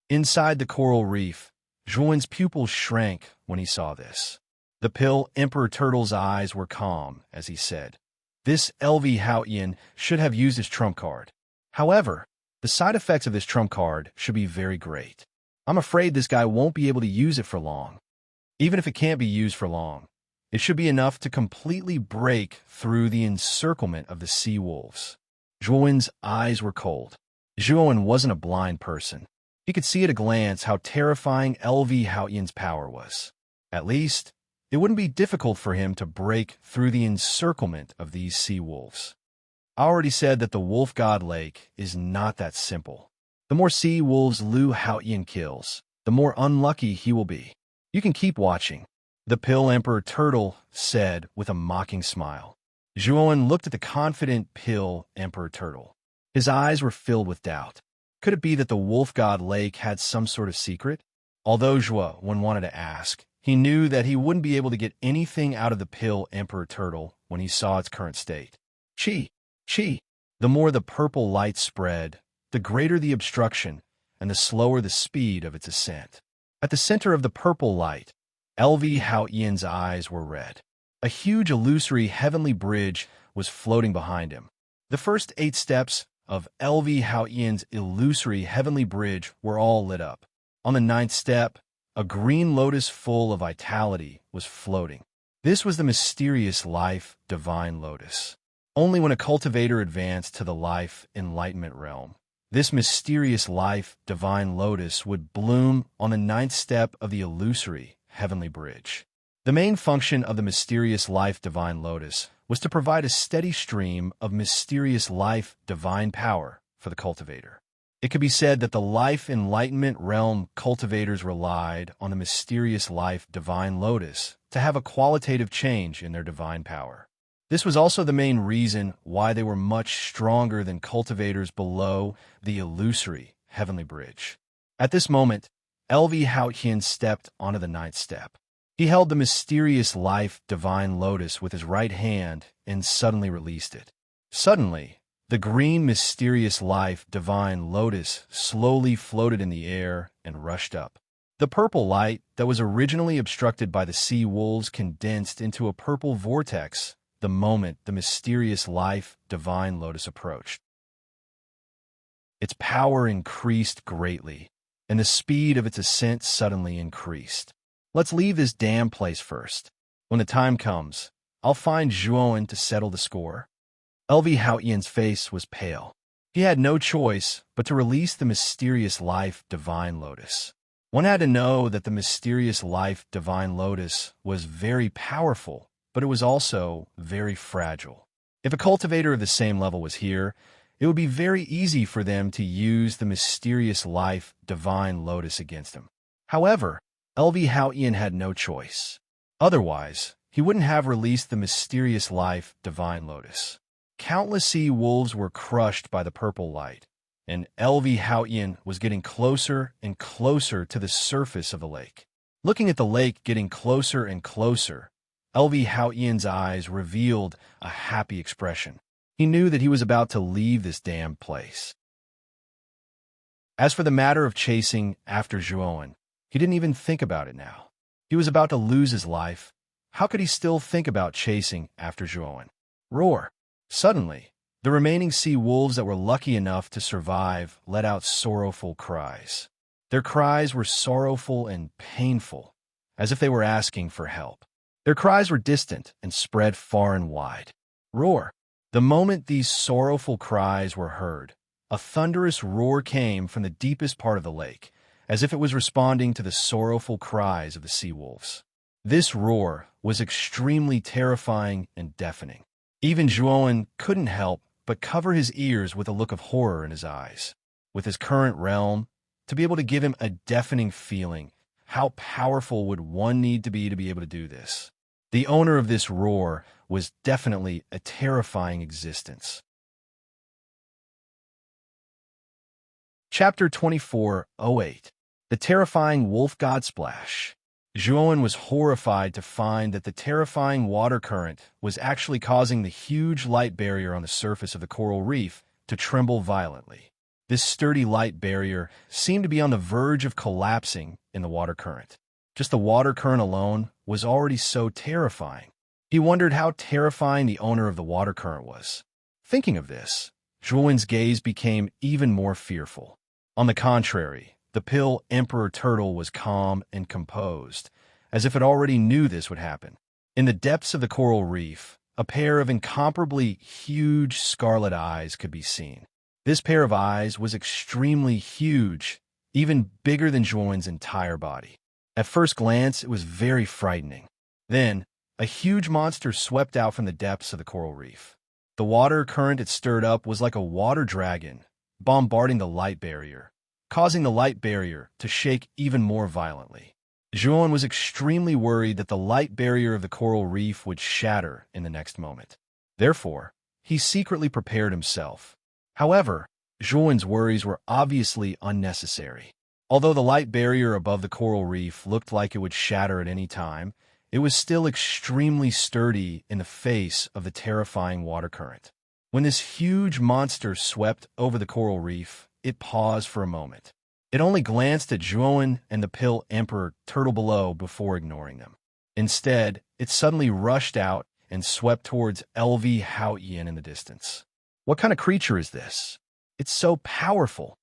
Speaker 1: Inside the coral reef, Zhuan's pupils shrank when he saw this. The pill Emperor Turtle's eyes were calm as he said, "This LV Haoyin should have used his trump card. However, the side effects of this trump card should be very great. I'm afraid this guy won't be able to use it for long. Even if it can't be used for long, it should be enough to completely break through the encirclement of the sea wolves." Zhuan's eyes were cold. Zhuan wasn't a blind person. He could see at a glance how terrifying LV Haoyin's power was. At least, it wouldn't be difficult for him to break through the encirclement of these sea wolves. I already said that the Wolf God Lake is not that simple. The more sea wolves Lu Haoyin kills, the more unlucky he will be. You can keep watching, the Pill Emperor Turtle said with a mocking smile. Zhuan looked at the confident Pill Emperor Turtle. His eyes were filled with doubt. Could it be that the Wolf God Lake had some sort of secret? Although Zhuan wanted to ask, he knew that he wouldn't be able to get anything out of the Pill Emperor Turtle when he saw its current state. Chi! The more the purple light spread, the greater the obstruction, and the slower the speed of its ascent. At the center of the purple light, LV Haoyin's eyes were red. A huge illusory heavenly bridge was floating behind him. The first 8 steps of LV Haoyin's illusory heavenly bridge were all lit up. On the 9th step, a green lotus full of vitality was floating. This was the mysterious life divine lotus. Only when a cultivator advanced to the life enlightenment realm, this mysterious life divine lotus would bloom on the 9th step of the illusory heavenly bridge. The main function of the mysterious life divine lotus was to provide a steady stream of mysterious life divine power for the cultivator. It could be said that the life enlightenment realm cultivators relied on the mysterious life divine lotus to have a qualitative change in their divine power. This was also the main reason why they were much stronger than cultivators below the illusory heavenly bridge. At this moment, LV Haoyin stepped onto the 9th step. He held the mysterious life divine lotus with his right hand and suddenly released it. Suddenly, the green mysterious life divine lotus slowly floated in the air and rushed up. The purple light that was originally obstructed by the sea wolves condensed into a purple vortex the moment the mysterious life divine lotus approached. Its power increased greatly, and the speed of its ascent suddenly increased. Let's leave this damn place first. When the time comes, I'll find Zhuan to settle the score. LV Haoyin's face was pale. He had no choice but to release the mysterious life divine lotus. One had to know that the mysterious life divine lotus was very powerful, but it was also very fragile. If a cultivator of the same level was here, it would be very easy for them to use the mysterious life divine lotus against him. However, LV Haoyin had no choice. Otherwise, he wouldn't have released the mysterious life divine lotus. Countless sea wolves were crushed by the purple light, and LV Haoyin was getting closer and closer to the surface of the lake. Looking at the lake getting closer and closer, LV Haoyin's eyes revealed a happy expression. He knew that he was about to leave this damn place. As for the matter of chasing after Zhuan, he didn't even think about it now. He was about to lose his life. How could he still think about chasing after Zhuan? Roar! Suddenly, the remaining sea wolves that were lucky enough to survive let out sorrowful cries. Their cries were sorrowful and painful, as if they were asking for help. Their cries were distant and spread far and wide. Roar! The moment these sorrowful cries were heard, a thunderous roar came from the deepest part of the lake, as if it was responding to the sorrowful cries of the sea wolves. This roar was extremely terrifying and deafening. Even Zhuowen couldn't help but cover his ears with a look of horror in his eyes. With his current realm, to be able to give him a deafening feeling, how powerful would one need to be able to do this? The owner of this roar was definitely a terrifying existence. Chapter 24:08. The Terrifying Wolf God Splash. Zhuowen was horrified to find that the terrifying water current was actually causing the huge light barrier on the surface of the coral reef to tremble violently. This sturdy light barrier seemed to be on the verge of collapsing in the water current. Just the water current alone was already so terrifying. He wondered how terrifying the owner of the water current was. Thinking of this, Zhuowen's gaze became even more fearful. On the contrary, the pill Emperor Turtle was calm and composed, as if it already knew this would happen. In the depths of the coral reef, a pair of incomparably huge scarlet eyes could be seen. This pair of eyes was extremely huge, even bigger than Zhuowen's entire body. At first glance, it was very frightening. Then, a huge monster swept out from the depths of the coral reef. The water current it stirred up was like a water dragon, bombarding the light barrier, causing the light barrier to shake even more violently. Zhuowen was extremely worried that the light barrier of the coral reef would shatter in the next moment. Therefore, he secretly prepared himself. However, Zhuowen's worries were obviously unnecessary. Although the light barrier above the coral reef looked like it would shatter at any time, it was still extremely sturdy in the face of the terrifying water current. When this huge monster swept over the coral reef, it paused for a moment. It only glanced at Zhuowen and the pill Emperor Turtle below before ignoring them. Instead, it suddenly rushed out and swept towards LV Haoyan in the distance. What kind of creature is this? It's so powerful.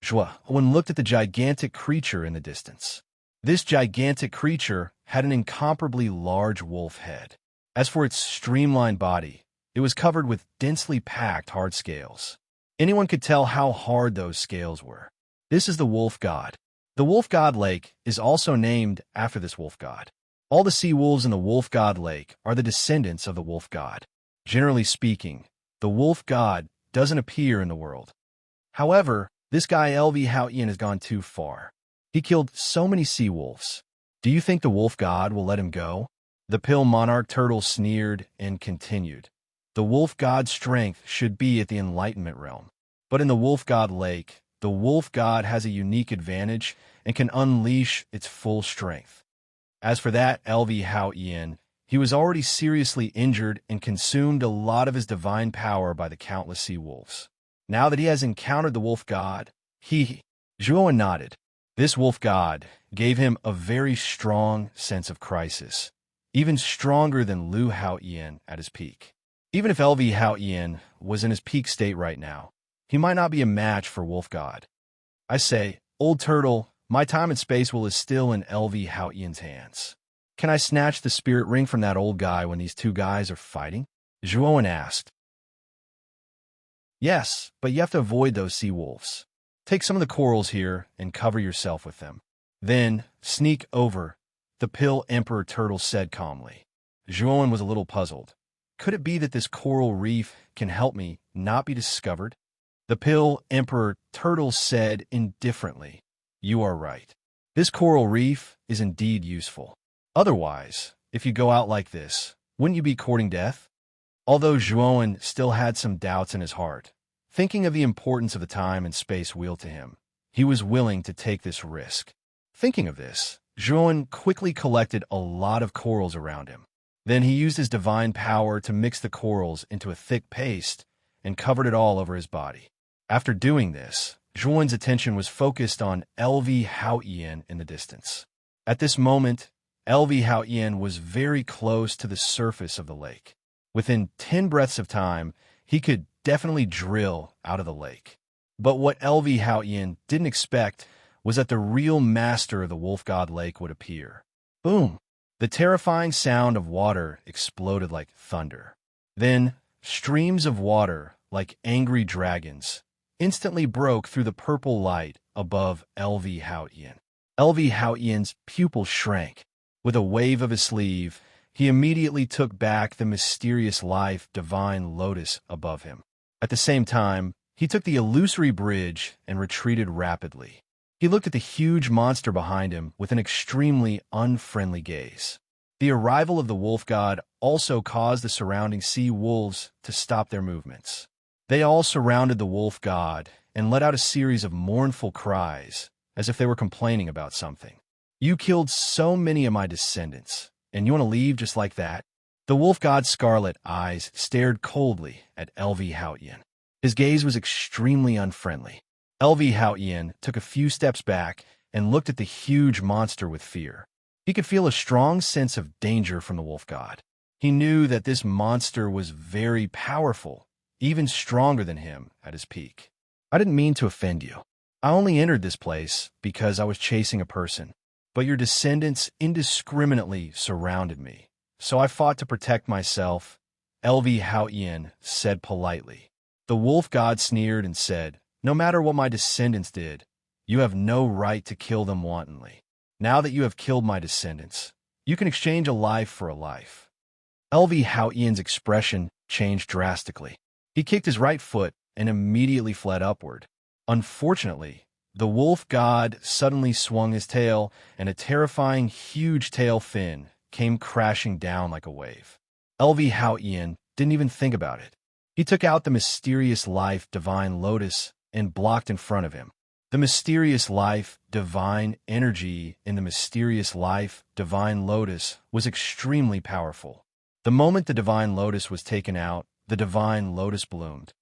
Speaker 1: Zhuowen looked at the gigantic creature in the distance. This gigantic creature had an incomparably large wolf head. As for its streamlined body, it was covered with densely packed hard scales. Anyone could tell how hard those scales were. This is the wolf god. The wolf god lake is also named after this wolf god. All the sea wolves in the wolf god lake are the descendants of the wolf god. Generally speaking, the wolf god doesn't appear in the world. However, this guy LV Haoyan has gone too far. He killed so many sea wolves. Do you think the wolf god will let him go? The pill monarch turtle sneered and continued. The wolf god's strength should be at the enlightenment realm. But in the wolf god lake, the wolf god has a unique advantage and can unleash its full strength. As for that LV Haoyan, he was already seriously injured and consumed a lot of his divine power by the countless sea wolves. Now that he has encountered the wolf god, Zhuowen nodded. This wolf god gave him a very strong sense of crisis, even stronger than Lu Haoyan at his peak. Even if LV Haoyan was in his peak state right now, he might not be a match for wolf god. I say, old turtle, my time and space will is still in LV Haoyan's hands. Can I snatch the spirit ring from that old guy when these two guys are fighting? Zhuowen asked. Yes, but you have to avoid those sea wolves. Take some of the corals here and cover yourself with them. Then sneak over, the pill Emperor Turtle said calmly. Zhuowen was a little puzzled. Could it be that this coral reef can help me not be discovered? The pill Emperor Turtle said indifferently. You are right. This coral reef is indeed useful. Otherwise, if you go out like this, wouldn't you be courting death? Although Zhuowen still had some doubts in his heart, thinking of the importance of the time and space wheel to him, he was willing to take this risk. Thinking of this, Zhuowen quickly collected a lot of corals around him. Then he used his divine power to mix the corals into a thick paste and covered it all over his body. After doing this, Zhuowen's attention was focused on LV Haoyan in the distance. At this moment, LV Haoyan was very close to the surface of the lake. Within 10 breaths of time, he could definitely drill out of the lake. But what LV Haoyan didn't expect was that the real master of the wolf god lake would appear. Boom! The terrifying sound of water exploded like thunder. Then, streams of water, like angry dragons, instantly broke through the purple light above LV Haoyan. LV Haoyan's pupil shrank. With a wave of his sleeve, he immediately took back the mysterious life divine lotus above him. At the same time, he took the illusory bridge and retreated rapidly. He looked at the huge monster behind him with an extremely unfriendly gaze. The arrival of the wolf god also caused the surrounding sea wolves to stop their movements. They all surrounded the wolf god and let out a series of mournful cries, as if they were complaining about something. "You killed so many of my descendants, and you want to leave just like that?" The wolf god's scarlet eyes stared coldly at LV Haotian. His gaze was extremely unfriendly. LV Haotian took a few steps back and looked at the huge monster with fear. He could feel a strong sense of danger from the wolf god. He knew that this monster was very powerful, even stronger than him at his peak. "I didn't mean to offend you. I only entered this place because I was chasing a person. But your descendants indiscriminately surrounded me, so I fought to protect myself," LV Haotian said politely. The wolf god sneered and said, "No matter what my descendants did, you have no right to kill them wantonly. Now that you have killed my descendants, you can exchange a life for a life." LV Haotian's expression changed drastically. He kicked his right foot and immediately fled upward. Unfortunately, the wolf god suddenly swung his tail, and a terrifying huge tail fin came crashing down like a wave. LV Haotian didn't even think about it. He took out the mysterious life divine lotus and blocked in front of him. The mysterious life divine energy in the mysterious life divine lotus was extremely powerful. The moment the divine lotus was taken out, the divine lotus bloomed.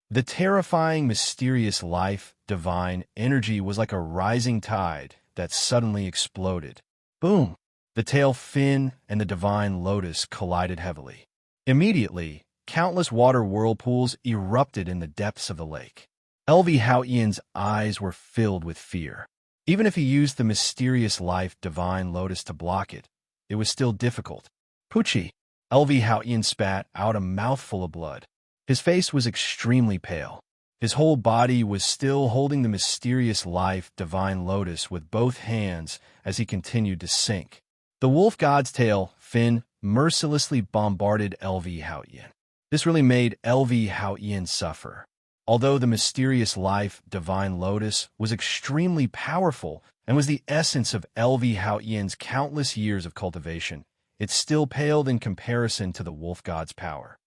Speaker 1: The terrifying mysterious life divine energy was like a rising tide that suddenly exploded. Boom! The tail fin and the divine lotus collided heavily. Immediately, countless water whirlpools erupted in the depths of the lake. LV Haotian's eyes were filled with fear. Even if he used the mysterious life divine lotus to block it, it was still difficult. "Poochie!" LV Haotian spat out a mouthful of blood. His face was extremely pale. His whole body was still holding the mysterious life divine lotus with both hands as he continued to sink. The wolf god's tail fin mercilessly bombarded LV Haotian. This really made LV Haotian suffer. Although the mysterious life divine lotus was extremely powerful and was the essence of LV Haotian's countless years of cultivation, it still paled in comparison to the wolf god's power.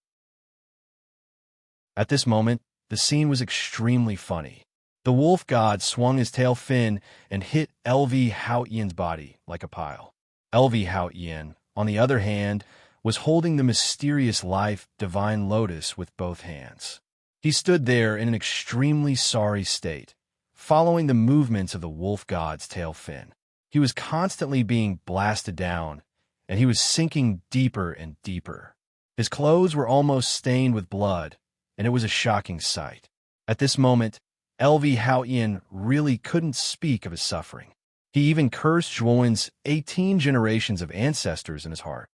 Speaker 1: At this moment, the scene was extremely funny. The wolf god swung his tail fin and hit LV Haotian's body like a pile. LV Haotian, on the other hand, was holding the mysterious life divine lotus with both hands. He stood there in an extremely sorry state, following the movements of the wolf god's tail fin. He was constantly being blasted down, and he was sinking deeper and deeper. His clothes were almost stained with blood, and it was a shocking sight. At this moment, LV Haotian really couldn't speak of his suffering. He even cursed Zhuowen's 18 generations of ancestors in his heart.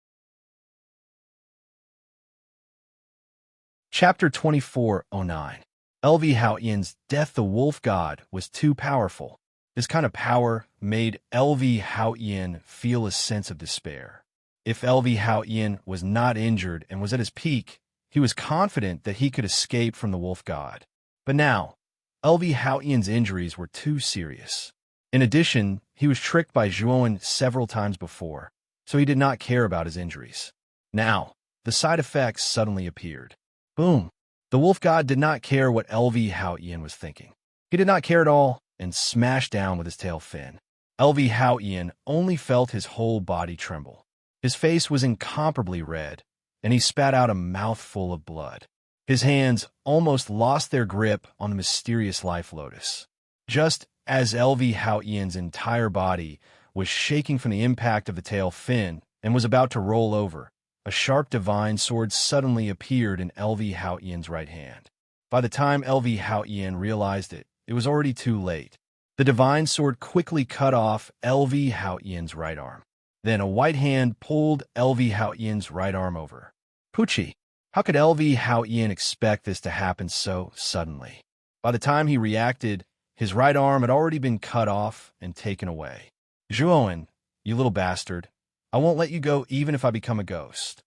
Speaker 1: Chapter 2409. LV Haotian's Death the Wolf God was too powerful. This kind of power made LV Haotian feel a sense of despair. If LV Haotian was not injured and was at his peak, he was confident that he could escape from the wolf god. But now, LV Haotian's injuries were too serious. In addition, he was tricked by Zhuowen several times before, so he did not care about his injuries. Now, the side effects suddenly appeared. Boom! The wolf god did not care what LV Haotian was thinking. He did not care at all and smashed down with his tail fin. LV Haotian only felt his whole body tremble. His face was incomparably red, and he spat out a mouthful of blood. His hands almost lost their grip on the mysterious life lotus. Just as LV Haotian's entire body was shaking from the impact of the tail fin and was about to roll over, a sharp divine sword suddenly appeared in LV Haotian's right hand. By the time LV Haotian realized it, it was already too late. The divine sword quickly cut off LV Haotian's right arm. Then a white hand pulled LV Haotian's right arm over. Poochie! How could LV Haotian expect this to happen so suddenly? By the time he reacted, his right arm had already been cut off and taken away. Zhuowen, you little bastard, I won't let you go even if I become a ghost.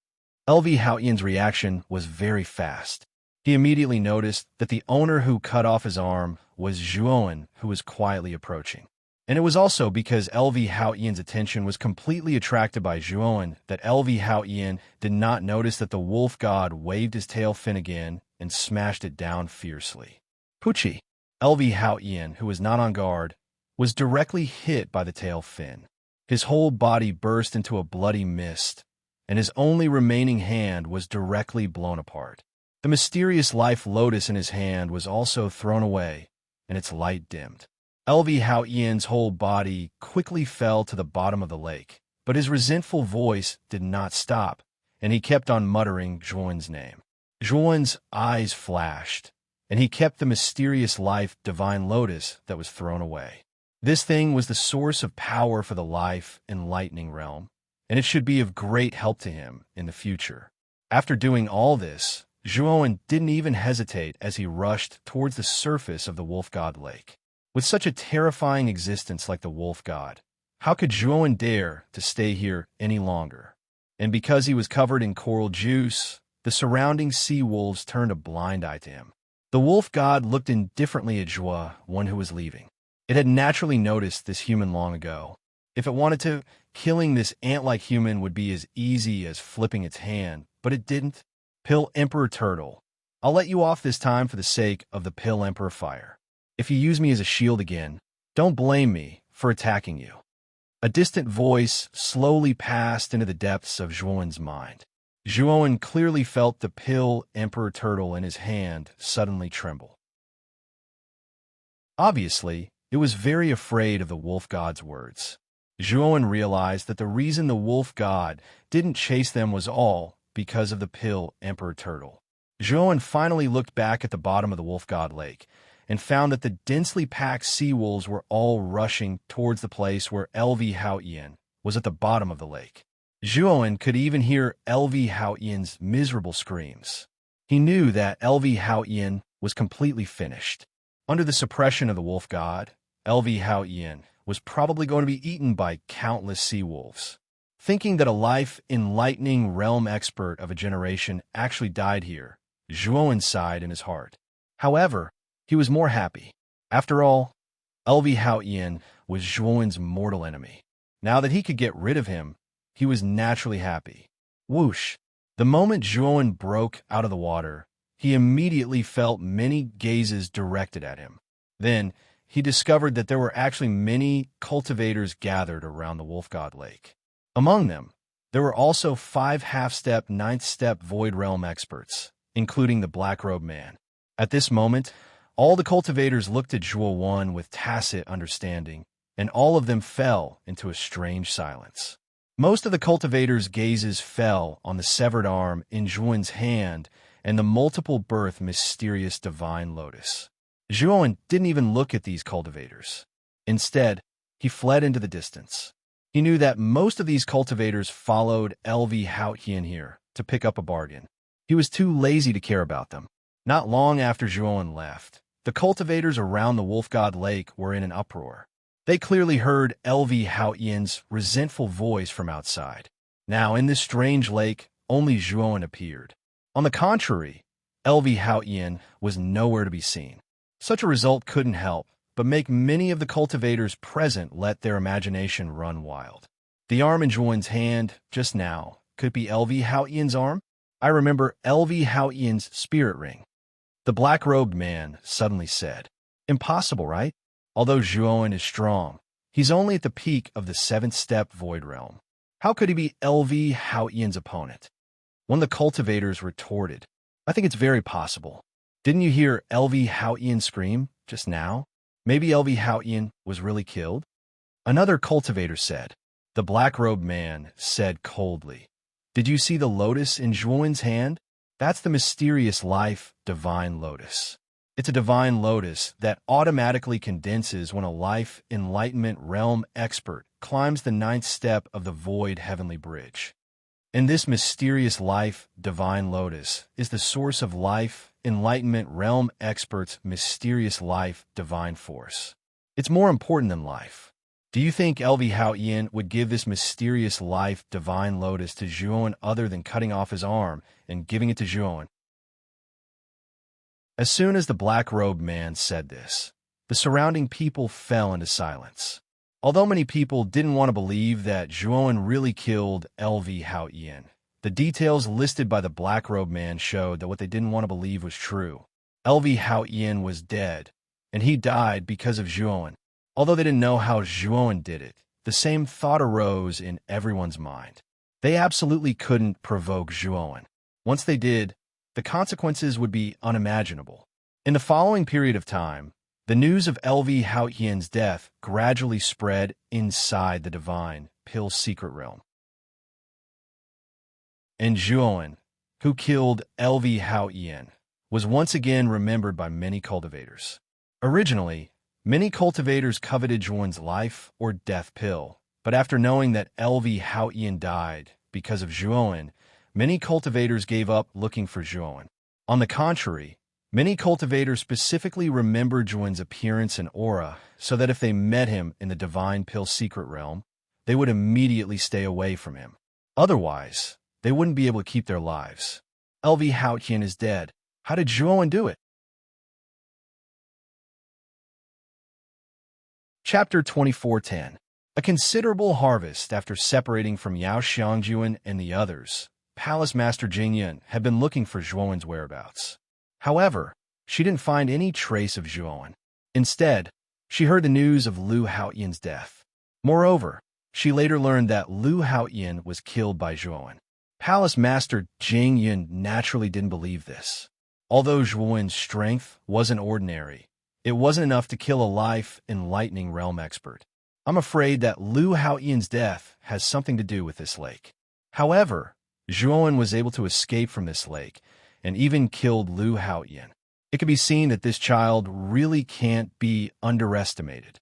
Speaker 1: LV Haotian's reaction was very fast. He immediately noticed that the owner who cut off his arm was Zhuoan, who was quietly approaching. And it was also because LV Haotian's attention was completely attracted by Zhuoan that LV Haotian did not notice that the wolf god waved his tail fin again and smashed it down fiercely. Pucci, LV Haotian, who was not on guard, was directly hit by the tail fin. His whole body burst into a bloody mist, and his only remaining hand was directly blown apart. The mysterious life lotus in his hand was also thrown away, and its light dimmed. LV Haotian's whole body quickly fell to the bottom of the lake, but his resentful voice did not stop, and he kept on muttering Zhuoan's name. Zhuoan's eyes flashed, and he kept the mysterious life divine lotus that was thrown away. This thing was the source of power for the life and lightning realm, and it should be of great help to him in the future. After doing all this, Zhuoan didn't even hesitate as he rushed towards the surface of the wolf god lake. With such a terrifying existence like the wolf god, how could Zhuoan dare to stay here any longer? And because he was covered in coral juice, the surrounding sea wolves turned a blind eye to him. The wolf god looked indifferently at Zhuoan, one who was leaving. It had naturally noticed this human long ago. If it wanted to, killing this ant-like human would be as easy as flipping its hand, but it didn't. Pill Emperor Turtle, I'll let you off this time for the sake of the Pill Emperor Fire. If you use me as a shield again, don't blame me for attacking you. A distant voice slowly passed into the depths of Zhuoan's mind. Zhuoan clearly felt the Pill Emperor Turtle in his hand suddenly tremble. Obviously, it was very afraid of the wolf god's words. Zhuoan realized that the reason the wolf god didn't chase them was all because of the Pill Emperor Turtle. Zhuoan finally looked back at the bottom of the wolf god lake and found that the densely packed sea wolves were all rushing towards the place where LV Haotian was at the bottom of the lake. Zhuoan could even hear LV Haotian's miserable screams. He knew that LV Haotian was completely finished. Under the suppression of the wolf god, LV Haotian was probably going to be eaten by countless sea wolves. Thinking that a life-enlightening realm expert of a generation actually died here, Zhuoan sighed in his heart. However, he was more happy. After all, LV Haotian was Zhuoan's mortal enemy. Now that he could get rid of him, he was naturally happy. Whoosh! The moment Zhuoan broke out of the water, he immediately felt many gazes directed at him. Then, he discovered that there were actually many cultivators gathered around the wolf god lake. Among them, there were also 5 half-step, 9th-step Void Realm experts, including the Black-Robed Man. At this moment, all the cultivators looked at Zhuoan with tacit understanding, and all of them fell into a strange silence. Most of the cultivators' gazes fell on the severed arm in Zhuoan's hand and the multiple-birth mysterious divine lotus. Zhuoan didn't even look at these cultivators. Instead, he fled into the distance. He knew that most of these cultivators followed LV Haotian here to pick up a bargain. He was too lazy to care about them. Not long after Zhuoan left, the cultivators around the wolf god lake were in an uproar. They clearly heard LV Haotian's resentful voice from outside. Now, in this strange lake, only Zhuoan appeared. On the contrary, LV Haotian was nowhere to be seen. Such a result couldn't help but make many of the cultivators present let their imagination run wild. The arm in Zhuoan's hand just now could be LV Haotian's arm. I remember LV Haotian's spirit ring. The black-robed man suddenly said, "Impossible, right? Although Zhuoan is strong, he's only at the peak of the 7th-step Void Realm. How could he be LV Haotian's opponent?" One of the cultivators retorted, "I think it's very possible. Didn't you hear LV Haotian scream just now? Maybe LV Haotian was really killed?" Another cultivator said. The black-robed man said coldly, "Did you see the lotus in Zhuoan's hand? That's the mysterious life divine lotus. It's a divine lotus that automatically condenses when a life enlightenment realm expert climbs the 9th step of the void heavenly bridge. And this mysterious life divine lotus is the source of life enlightenment realm expert's mysterious life divine force. It's more important than life. Do you think LV Hao Yin would give this mysterious life divine lotus to Zhuan other than cutting off his arm and giving it to Zhuan? As soon as the black-robed man said this, the surrounding people fell into silence. Although many people didn't want to believe that Zhuan really killed LV Hao Yin, the details listed by the black-robed man showed that what they didn't want to believe was true. LV Hao Yin was dead, and he died because of Zhuan. Although they didn't know how Zhuan did it, the same thought arose in everyone's mind. They absolutely couldn't provoke Zhuan. Once they did, the consequences would be unimaginable. In the following period of time, the news of LV Hao Yin's death gradually spread inside the divine Pill's secret realm. And Zhuan, who killed LV Hao Yin, was once again remembered by many cultivators. Originally, many cultivators coveted Zhuan's life or death pill, but after knowing that LV Hao Yin died because of Zhuan, many cultivators gave up looking for Zhuan. On the contrary, many cultivators specifically remembered Zhuan's appearance and aura so that if they met him in the divine pill secret realm, they would immediately stay away from him. Otherwise, they wouldn't be able to keep their lives. LV Hao Yin is dead. How did Zhuan do it? Chapter 24:10. A considerable harvest after separating from Yao Xiangjuan and the others, Palace Master Jingyan had been looking for Zhuan's whereabouts. However, she didn't find any trace of Zhuan. Instead, she heard the news of Lu Haoyin's death. Moreover, she later learned that Lu Haoyin was killed by Zhuan. Palace Master Jingyan naturally didn't believe this. Although Zhuan's strength wasn't ordinary, it wasn't enough to kill a life enlightening realm expert. I'm afraid that Lu Haoyin's death has something to do with this lake. However, Zhuan was able to escape from this lake and even killed Lu Haoyin. It can be seen that this child really can't be underestimated.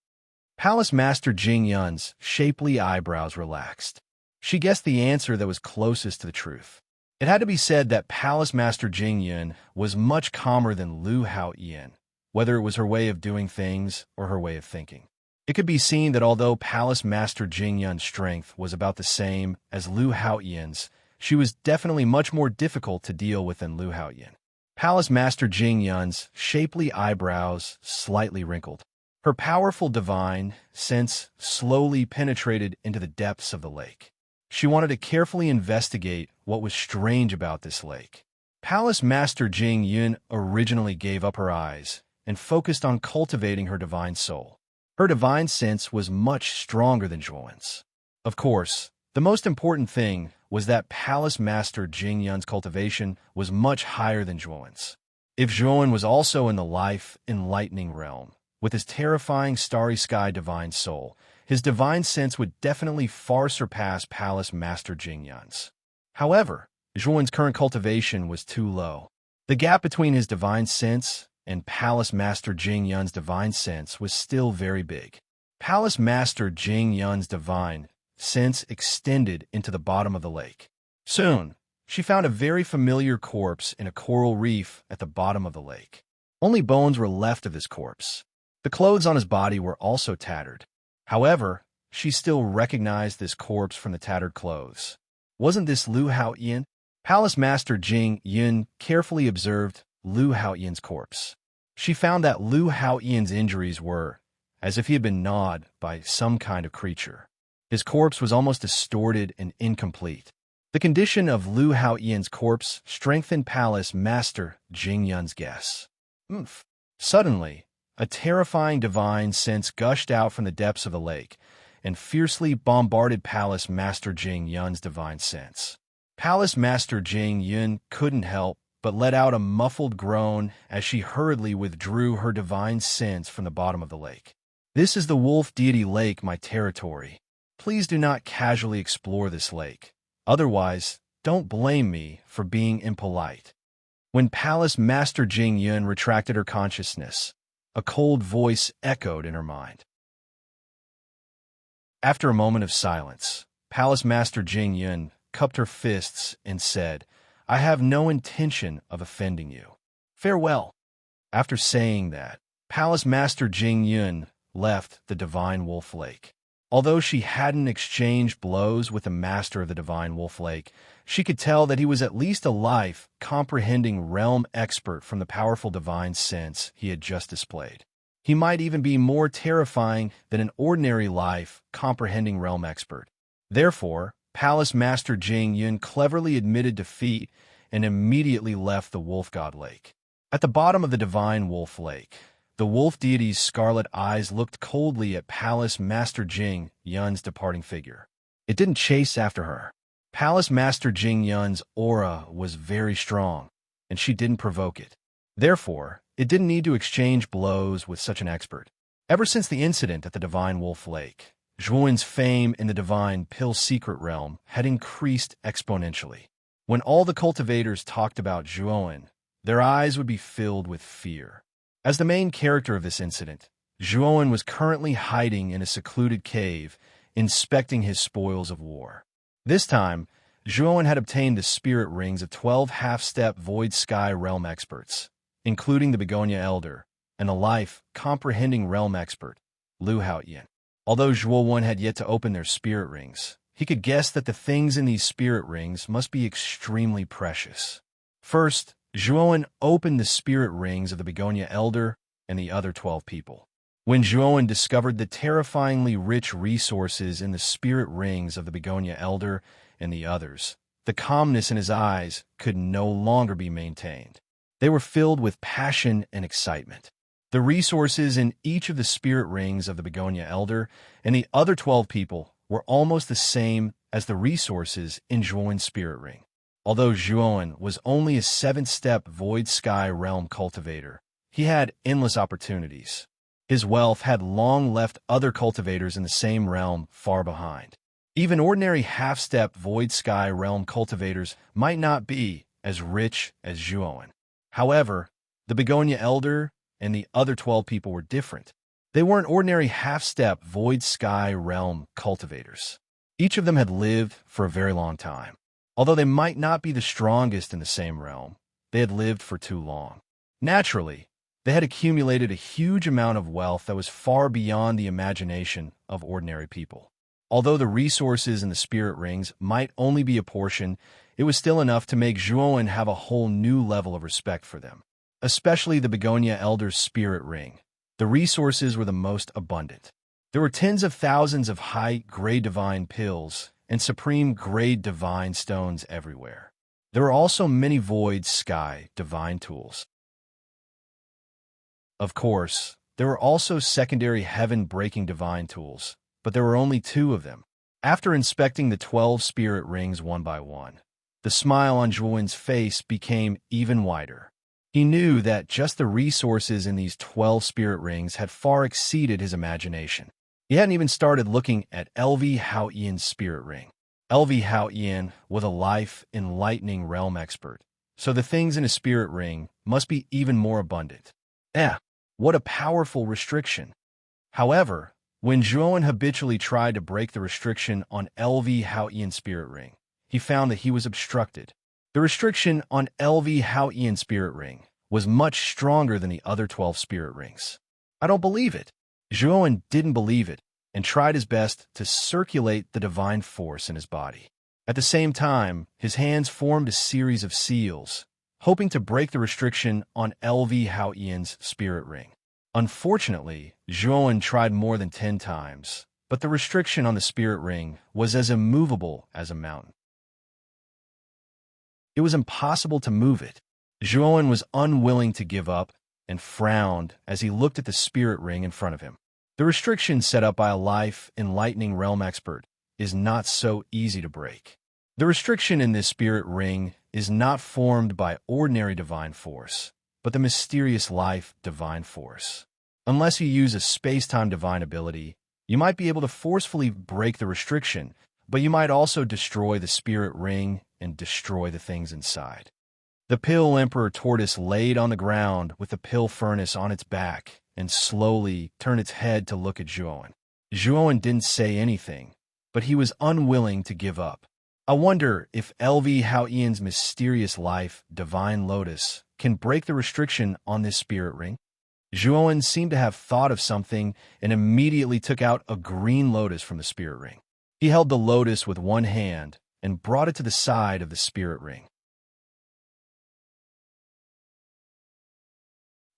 Speaker 1: Palace Master Jingyan's shapely eyebrows relaxed. She guessed the answer that was closest to the truth. It had to be said that Palace Master Jingyan was much calmer than Lu Haoyin, whether it was her way of doing things or her way of thinking. It could be seen that although Palace Master Jingyan's strength was about the same as Lu Haoyin's, she was definitely much more difficult to deal with than Lu Haoyin. Palace Master Jingyan's shapely eyebrows slightly wrinkled. Her powerful divine sense slowly penetrated into the depths of the lake. She wanted to carefully investigate what was strange about this lake. Palace Master Jingyan originally gave up her eyes and focused on cultivating her divine soul. Her divine sense was much stronger than Zhuan's. Of course, the most important thing was that Palace Master Jingyan's cultivation was much higher than Zhuan's. If Zhuan was also in the life-enlightening realm, with his terrifying starry sky divine soul, his divine sense would definitely far surpass Palace Master Jingyan's. However, Zhuan's current cultivation was too low. The gap between his divine sense and Palace Master Jingyan's divine sense was still very big. Palace Master Jingyan's divine sense extended into the bottom of the lake. Soon, she found a very familiar corpse in a coral reef at the bottom of the lake. Only bones were left of this corpse. The clothes on his body were also tattered. However, she still recognized this corpse from the tattered clothes. Wasn't this Lu Haoyin? Palace Master Jingyan carefully observed Lu Haoyin's corpse. She found that Lu Haoyin's injuries were as if he had been gnawed by some kind of creature. His corpse was almost distorted and incomplete. The condition of Lu Haoyin's corpse strengthened Palace Master Jingyan's guess. Suddenly, a terrifying divine sense gushed out from the depths of the lake and fiercely bombarded Palace Master Jingyan's divine sense. Palace Master Jingyan couldn't help but let out a muffled groan as she hurriedly withdrew her divine sense from the bottom of the lake. This is the wolf deity lake, my territory. Please do not casually explore this lake. Otherwise, don't blame me for being impolite. When Palace Master Jingyan retracted her consciousness, a cold voice echoed in her mind. After a moment of silence, Palace Master Jingyan cupped her fists and said, I have no intention of offending you. Farewell. After saying that, Palace Master Jingyan left the Divine Wolf Lake. Although she hadn't exchanged blows with the master of the divine wolf lake, she could tell that he was at least a life comprehending realm expert from the powerful divine sense he had just displayed. He might even be more terrifying than an ordinary life comprehending realm expert. Therefore, Palace Master Jing Yun cleverly admitted defeat and immediately left the wolf god lake. At the bottom of the divine wolf lake, the wolf deity's scarlet eyes looked coldly at Palace Master Jing Yun's departing figure. It didn't chase after her. Palace Master Jing Yun's aura was very strong, and she didn't provoke it. Therefore, it didn't need to exchange blows with such an expert. Ever since the incident at the divine wolf lake, Zhuowen's fame in the divine pill secret realm had increased exponentially. When all the cultivators talked about Zhuowen, their eyes would be filled with fear. As the main character of this incident, Zhuowen was currently hiding in a secluded cave, inspecting his spoils of war. This time, Zhuowen had obtained the spirit rings of 12 half-step void sky realm experts, including the Begonia Elder and a life-comprehending realm expert, Lu Haoyan. Although Zhuowen had yet to open their spirit rings, he could guess that the things in these spirit rings must be extremely precious. First, Zhuowen opened the spirit rings of the Begonia Elder and the other 12 people. When Zhuowen discovered the terrifyingly rich resources in the spirit rings of the Begonia Elder and the others, the calmness in his eyes could no longer be maintained. They were filled with passion and excitement. The resources in each of the spirit rings of the Begonia Elder and the other 12 people were almost the same as the resources in Zhuowen's spirit ring. Although Zhuowen was only a 7th-step void sky realm cultivator, he had endless opportunities. His wealth had long left other cultivators in the same realm far behind. Even ordinary half-step void sky realm cultivators might not be as rich as Zhuowen. However, the Begonia Elder and the other 12 people were different. They weren't ordinary half-step void sky realm cultivators. Each of them had lived for a very long time. Although they might not be the strongest in the same realm, they had lived for too long. Naturally, they had accumulated a huge amount of wealth that was far beyond the imagination of ordinary people. Although the resources in the spirit rings might only be a portion, it was still enough to make Zhuowen have a whole new level of respect for them. Especially the Begonia Elder's spirit ring. The resources were the most abundant. There were tens of thousands of high-grade divine pills and supreme-grade divine stones everywhere. There were also many void sky divine tools. Of course, there were also secondary heaven-breaking divine tools, but there were only 2 of them. After inspecting the 12 spirit rings one by one, the smile on Zhuowen's face became even wider. He knew that just the resources in these 12 spirit rings had far exceeded his imagination. He hadn't even started looking at LV Haoyan's spirit ring. LV Haoyan was a life-enlightening realm expert, so the things in his spirit ring must be even more abundant. What a powerful restriction. However, when Zhuowen habitually tried to break the restriction on LV Haoyan's spirit ring, he found that he was obstructed. The restriction on LV Haoyan's spirit ring was much stronger than the other 12 spirit rings. I don't believe it. Zhuowen didn't believe it and tried his best to circulate the divine force in his body. At the same time, his hands formed a series of seals, hoping to break the restriction on LV Haoyan's spirit ring. Unfortunately, Zhuowen tried more than 10 times, but the restriction on the spirit ring was as immovable as a mountain. It was impossible to move it. Zhuowen was unwilling to give up and frowned as he looked at the spirit ring in front of him. The restriction set up by a life-enlightening realm expert is not so easy to break. The restriction in this spirit ring is not formed by ordinary divine force, but the mysterious life divine force. Unless you use a space-time divine ability, you might be able to forcefully break the restriction, but you might also destroy the spirit ring and destroy the things inside. The Pill Emperor Tortoise laid on the ground with the pill furnace on its back and slowly turned its head to look at Zhuowen. Zhuowen didn't say anything, but he was unwilling to give up. I wonder if LV Haoyan's mysterious life, Divine Lotus, can break the restriction on this spirit ring? Zhuowen seemed to have thought of something and immediately took out a green lotus from the spirit ring. He held the lotus with one hand and brought it to the side of the spirit ring.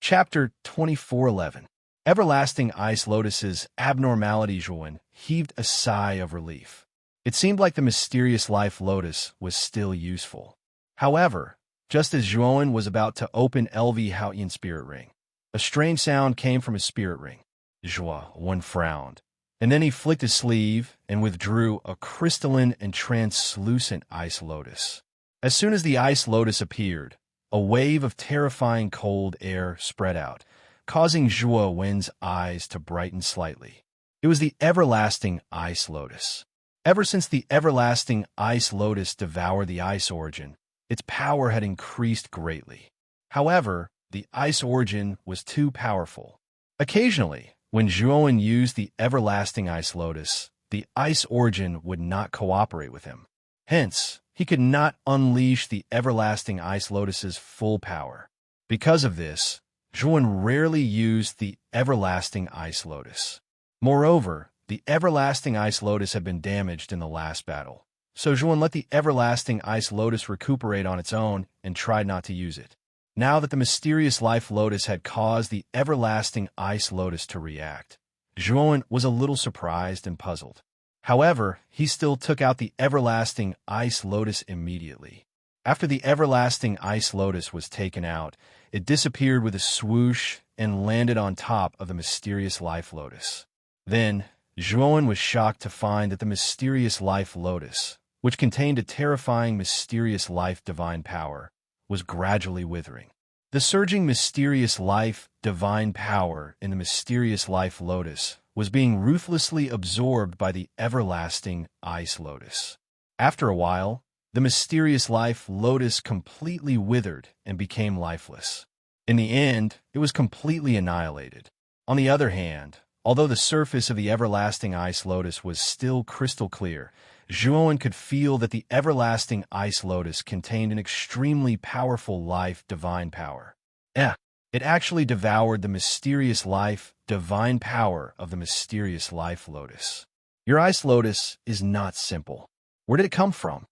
Speaker 1: Chapter 24:11. Everlasting Ice Lotus's abnormality. Zhuowen heaved a sigh of relief. It seemed like the mysterious life lotus was still useful. However, just as Zhuowen was about to open LV Haotian spirit ring, a strange sound came from his spirit ring. Zhuowen frowned, and then he flicked his sleeve and withdrew a crystalline and translucent ice lotus. As soon as the ice lotus appeared, a wave of terrifying cold air spread out, causing Zhuowen's eyes to brighten slightly. It was the everlasting ice lotus. Ever since the everlasting ice lotus devoured the ice origin, its power had increased greatly. However, the ice origin was too powerful. Occasionally, when Zhuowen used the everlasting ice lotus, the ice origin would not cooperate with him. Hence, he could not unleash the everlasting ice lotus's full power. Because of this, Zhuowen rarely used the everlasting ice lotus. Moreover, the everlasting ice lotus had been damaged in the last battle, so Zhuowen let the everlasting ice lotus recuperate on its own and tried not to use it. Now that the mysterious life lotus had caused the everlasting ice lotus to react, Zhuowen was a little surprised and puzzled. However, he still took out the everlasting ice lotus immediately. After the everlasting ice lotus was taken out, it disappeared with a swoosh and landed on top of the mysterious life lotus. Then, Zhuowen was shocked to find that the mysterious life lotus, which contained a terrifying mysterious life divine power, was gradually withering. The surging mysterious life divine power in the mysterious life lotus was being ruthlessly absorbed by the everlasting ice lotus. After a while, the mysterious life lotus completely withered and became lifeless. In the end, it was completely annihilated. On the other hand, although the surface of the everlasting ice lotus was still crystal clear, Zhuowen could feel that the everlasting ice lotus contained an extremely powerful life divine power. It actually devoured the mysterious life divine power of the mysterious life lotus. Your ice lotus is not simple. Where did it come from?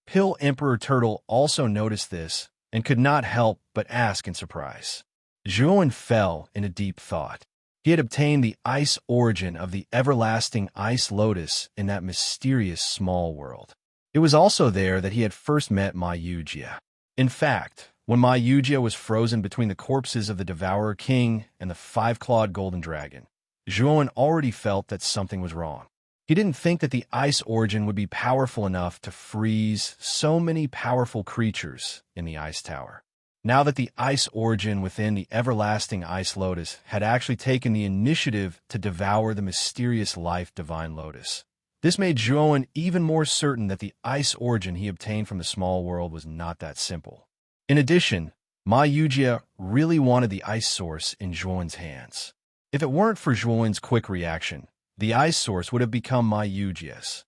Speaker 1: Pill Emperor Turtle also noticed this and could not help but ask in surprise. Zhuowen fell in a deep thought. He had obtained the ice origin of the everlasting ice lotus in that mysterious small world. It was also there that he had first met Ma Yujia. In fact, when Ma Yujia was frozen between the corpses of the Devourer King and the five-clawed golden dragon, Zhuowen already felt that something was wrong. He didn't think that the ice origin would be powerful enough to freeze so many powerful creatures in the ice tower. Now that the ice origin within the everlasting ice lotus had actually taken the initiative to devour the mysterious life divine lotus, this made Zhuowen even more certain that the ice origin he obtained from the small world was not that simple. In addition, Ma Yujia really wanted the ice source in Zhuowen's hands. If it weren't for Zhuowen's quick reaction, the ice source would have become Ma Yujia's.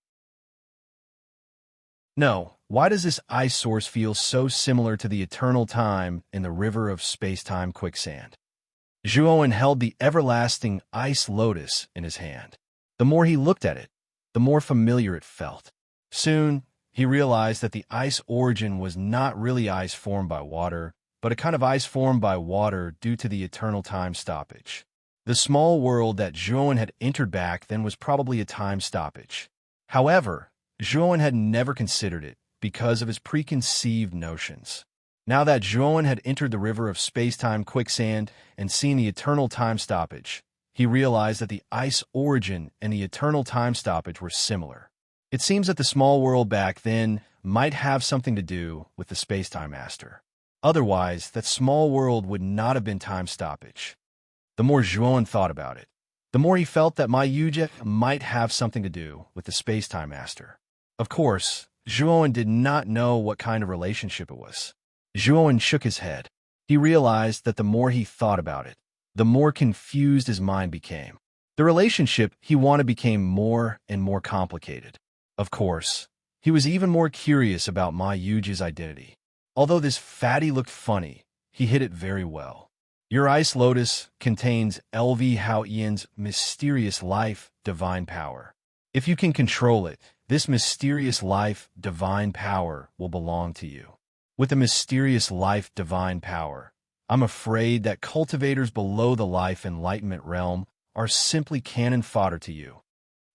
Speaker 1: No, why does this ice source feel so similar to the eternal time in the river of space-time quicksand? Zhuowen held the everlasting ice lotus in his hand. The more he looked at it, the more familiar it felt. Soon, he realized that the ice origin was not really ice formed by water, but a kind of ice formed by water due to the eternal time stoppage. The small world that Zhuowen had entered back then was probably a time stoppage. However, Zhuowen had never considered it because of his preconceived notions. Now that Zhuowen had entered the river of space-time quicksand and seen the eternal time stoppage, he realized that the ice origin and the eternal time stoppage were similar. It seems that the small world back then might have something to do with the space-time master. Otherwise, that small world would not have been time stoppage. The more Zhuowen thought about it, the more he felt that Ma Yujia might have something to do with the space-time master. Of course, Zhuowen did not know what kind of relationship it was. Zhuowen shook his head. He realized that the more he thought about it, the more confused his mind became. The relationship he wanted became more and more complicated. Of course, he was even more curious about Ma Yujia's identity. Although this fatty looked funny, he hid it very well. Your ice lotus contains LV Haotian's mysterious life, divine power. If you can control it, this mysterious life, divine power will belong to you. With the mysterious life, divine power, I'm afraid that cultivators below the life enlightenment realm are simply cannon fodder to you.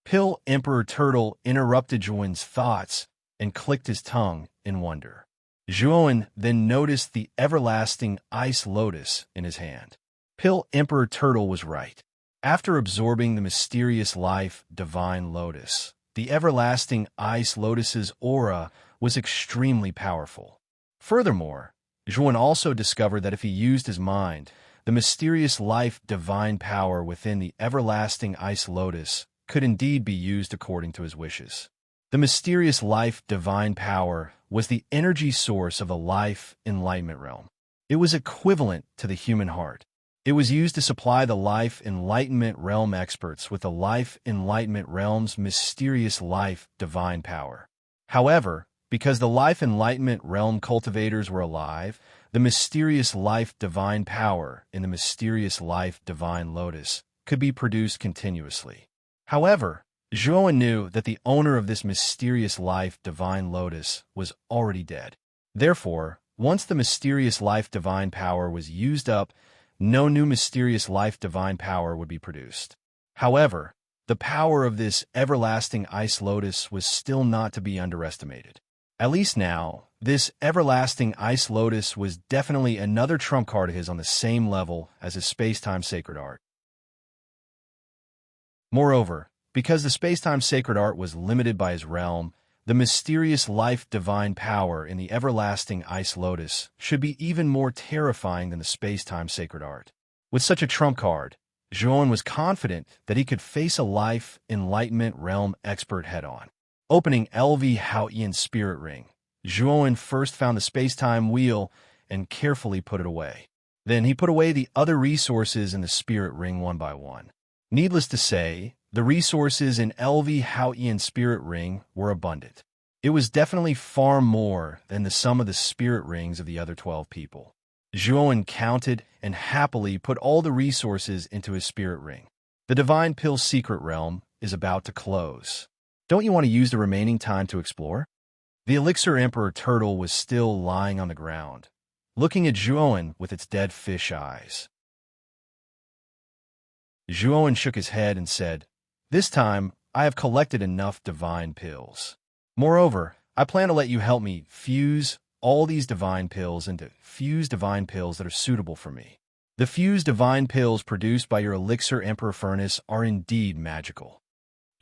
Speaker 1: Pill Emperor Turtle interrupted Zhuan's thoughts and clicked his tongue in wonder. Zhuan then noticed the everlasting ice lotus in his hand. Pill Emperor Turtle was right. After absorbing the mysterious life, divine lotus, the everlasting ice lotus's aura was extremely powerful. Furthermore, Zhuan also discovered that if he used his mind, the mysterious life, divine power within the everlasting ice lotus could indeed be used according to his wishes. The mysterious life, divine power, was the energy source of the life enlightenment realm. It was equivalent to the human heart. It was used to supply the life enlightenment realm experts with the life enlightenment realm's mysterious life, divine power. However, because the life enlightenment realm cultivators were alive, the mysterious life, divine power in the mysterious life, divine lotus could be produced continuously. However, Zhuan knew that the owner of this mysterious life, divine lotus, was already dead. Therefore, once the mysterious life, divine power was used up, no new mysterious life, divine power would be produced. However, the power of this everlasting ice lotus was still not to be underestimated. At least now, this everlasting ice lotus was definitely another trump card of his on the same level as his space-time sacred art. Moreover, because the space-time sacred art was limited by his realm, the mysterious life, divine power in the everlasting ice lotus should be even more terrifying than the space-time sacred art. With such a trump card, Zhuan was confident that he could face a life enlightenment realm expert head-on. Opening LV Haotian's spirit ring, Zhuan first found the space-time wheel and carefully put it away. Then he put away the other resources in the spirit ring one by one. Needless to say, the resources in LV Haotian's spirit ring were abundant. It was definitely far more than the sum of the spirit rings of the other 12 people. Zhuan counted and happily put all the resources into his spirit ring. The divine pill's secret realm is about to close. Don't you want to use the remaining time to explore? The elixir emperor turtle was still lying on the ground, looking at Zhuan with its dead fish eyes. Zhuan shook his head and said, "This time, I have collected enough divine pills. Moreover, I plan to let you help me fuse all these divine pills into fused divine pills that are suitable for me. The fused divine pills produced by your elixir emperor furnace are indeed magical."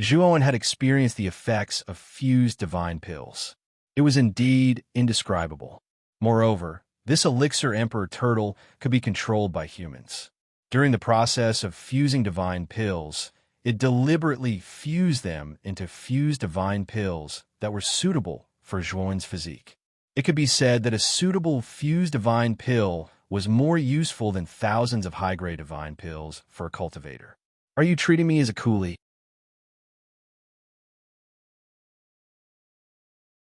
Speaker 1: Zhuan had experienced the effects of fused divine pills. It was indeed indescribable. Moreover, this elixir emperor turtle could be controlled by humans. During the process of fusing divine pills, it deliberately fused them into fused divine pills that were suitable for Zhuan's physique. It could be said that a suitable fused divine pill was more useful than thousands of high-grade divine pills for a cultivator. Are you treating me as a coolie?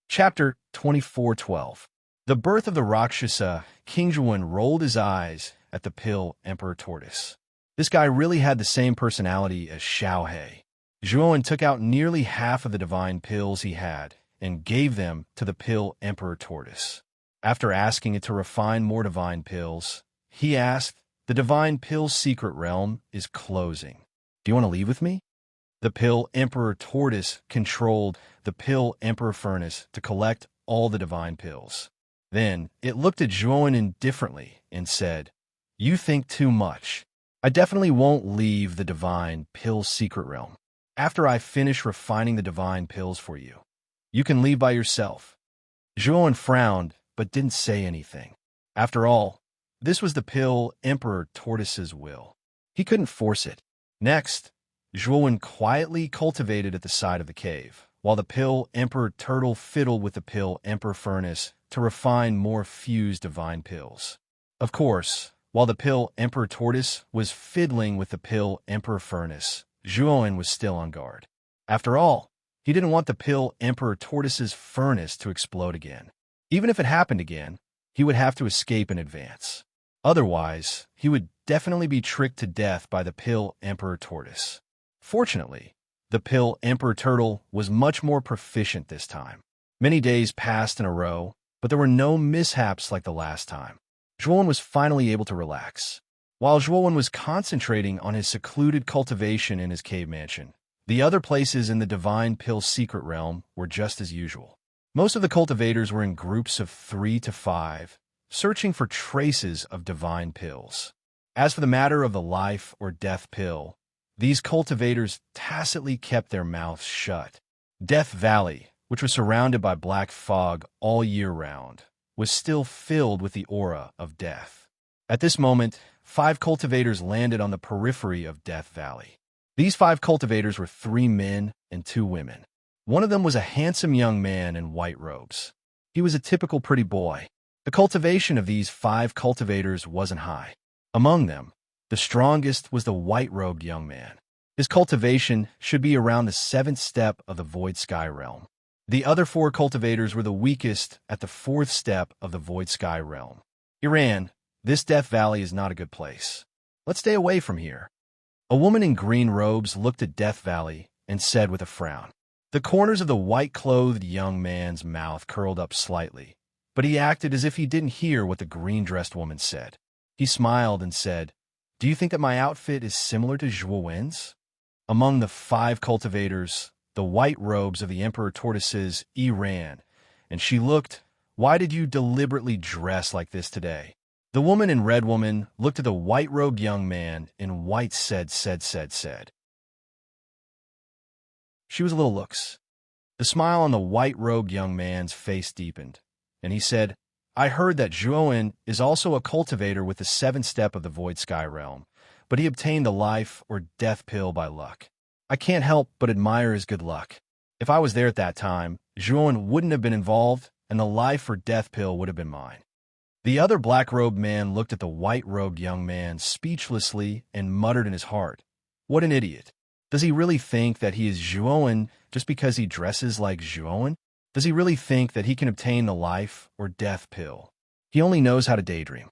Speaker 1: Chapter 24:12. The birth of the Rakshasa. King Zhuan rolled his eyes at the pill Emperor Tortoise. This guy really had the same personality as Xiao He. Zhuan took out nearly half of the divine pills he had and gave them to the pill Emperor Tortoise. After asking it to refine more divine pills, he asked, "The divine pill's secret realm is closing. Do you want to leave with me?" The pill Emperor Tortoise controlled the pill Emperor Furnace to collect all the divine pills. Then it looked at Zhuan indifferently and said, "You think too much. I definitely won't leave the divine pill's secret realm. After I finish refining the divine pills for you, you can leave by yourself." Zhuan frowned but didn't say anything. After all, this was the pill Emperor Tortoise's will. He couldn't force it. Next, Zhuan quietly cultivated at the side of the cave, while the pill Emperor Turtle fiddled with the pill Emperor Furnace to refine more fused divine pills. Of course, while the pill Emperor Tortoise was fiddling with the pill Emperor Furnace, Zhuan was still on guard. After all, he didn't want the pill Emperor Tortoise's furnace to explode again. Even if it happened again, he would have to escape in advance. Otherwise, he would definitely be tricked to death by the pill Emperor Tortoise. Fortunately, the pill Emperor Turtle was much more proficient this time. Many days passed in a row, but there were no mishaps like the last time. Zhuowen was finally able to relax. While Zhuowen was concentrating on his secluded cultivation in his cave mansion, the other places in the Divine Pill's secret realm were just as usual. Most of the cultivators were in groups of 3 to 5, searching for traces of divine pills. As for the matter of the life or death pill, these cultivators tacitly kept their mouths shut. Death Valley, which was surrounded by black fog all year round, was still filled with the aura of death. At this moment, 5 cultivators landed on the periphery of Death Valley. These 5 cultivators were 3 men and 2 women. One of them was a handsome young man in white robes. He was a typical pretty boy. The cultivation of these 5 cultivators wasn't high. Among them, the strongest was the white-robed young man. His cultivation should be around the 7th step of the Void Sky Realm. The other 4 cultivators were the weakest at the 4th step of the Void Sky Realm. Iran, this Death Valley is not a good place. Let's stay away from here. A woman in green robes looked at Death Valley and said with a frown. The corners of the white-clothed young man's mouth curled up slightly, but he acted as if he didn't hear what the green-dressed woman said. He smiled and said, "Do you think that my outfit is similar to Zhuowen's?" Among the 5 cultivators, the white robes of the Emperor Tortoises ran, and she looked, "Why did you deliberately dress like this today?" The woman in red woman looked at the white-robed young man in white said. She was a little looks. The smile on the white-robed young man's face deepened, and he said, "I heard that Zhuowen is also a cultivator with the 7th step of the Void Sky Realm, but he obtained the life or death pill by luck. I can't help but admire his good luck. If I was there at that time, Zhuowen wouldn't have been involved, and the life or death pill would have been mine." The other black-robed man looked at the white-robed young man speechlessly and muttered in his heart, "What an idiot. Does he really think that he is Zhuowen just because he dresses like Zhuowen? Does he really think that he can obtain the life or death pill? He only knows how to daydream.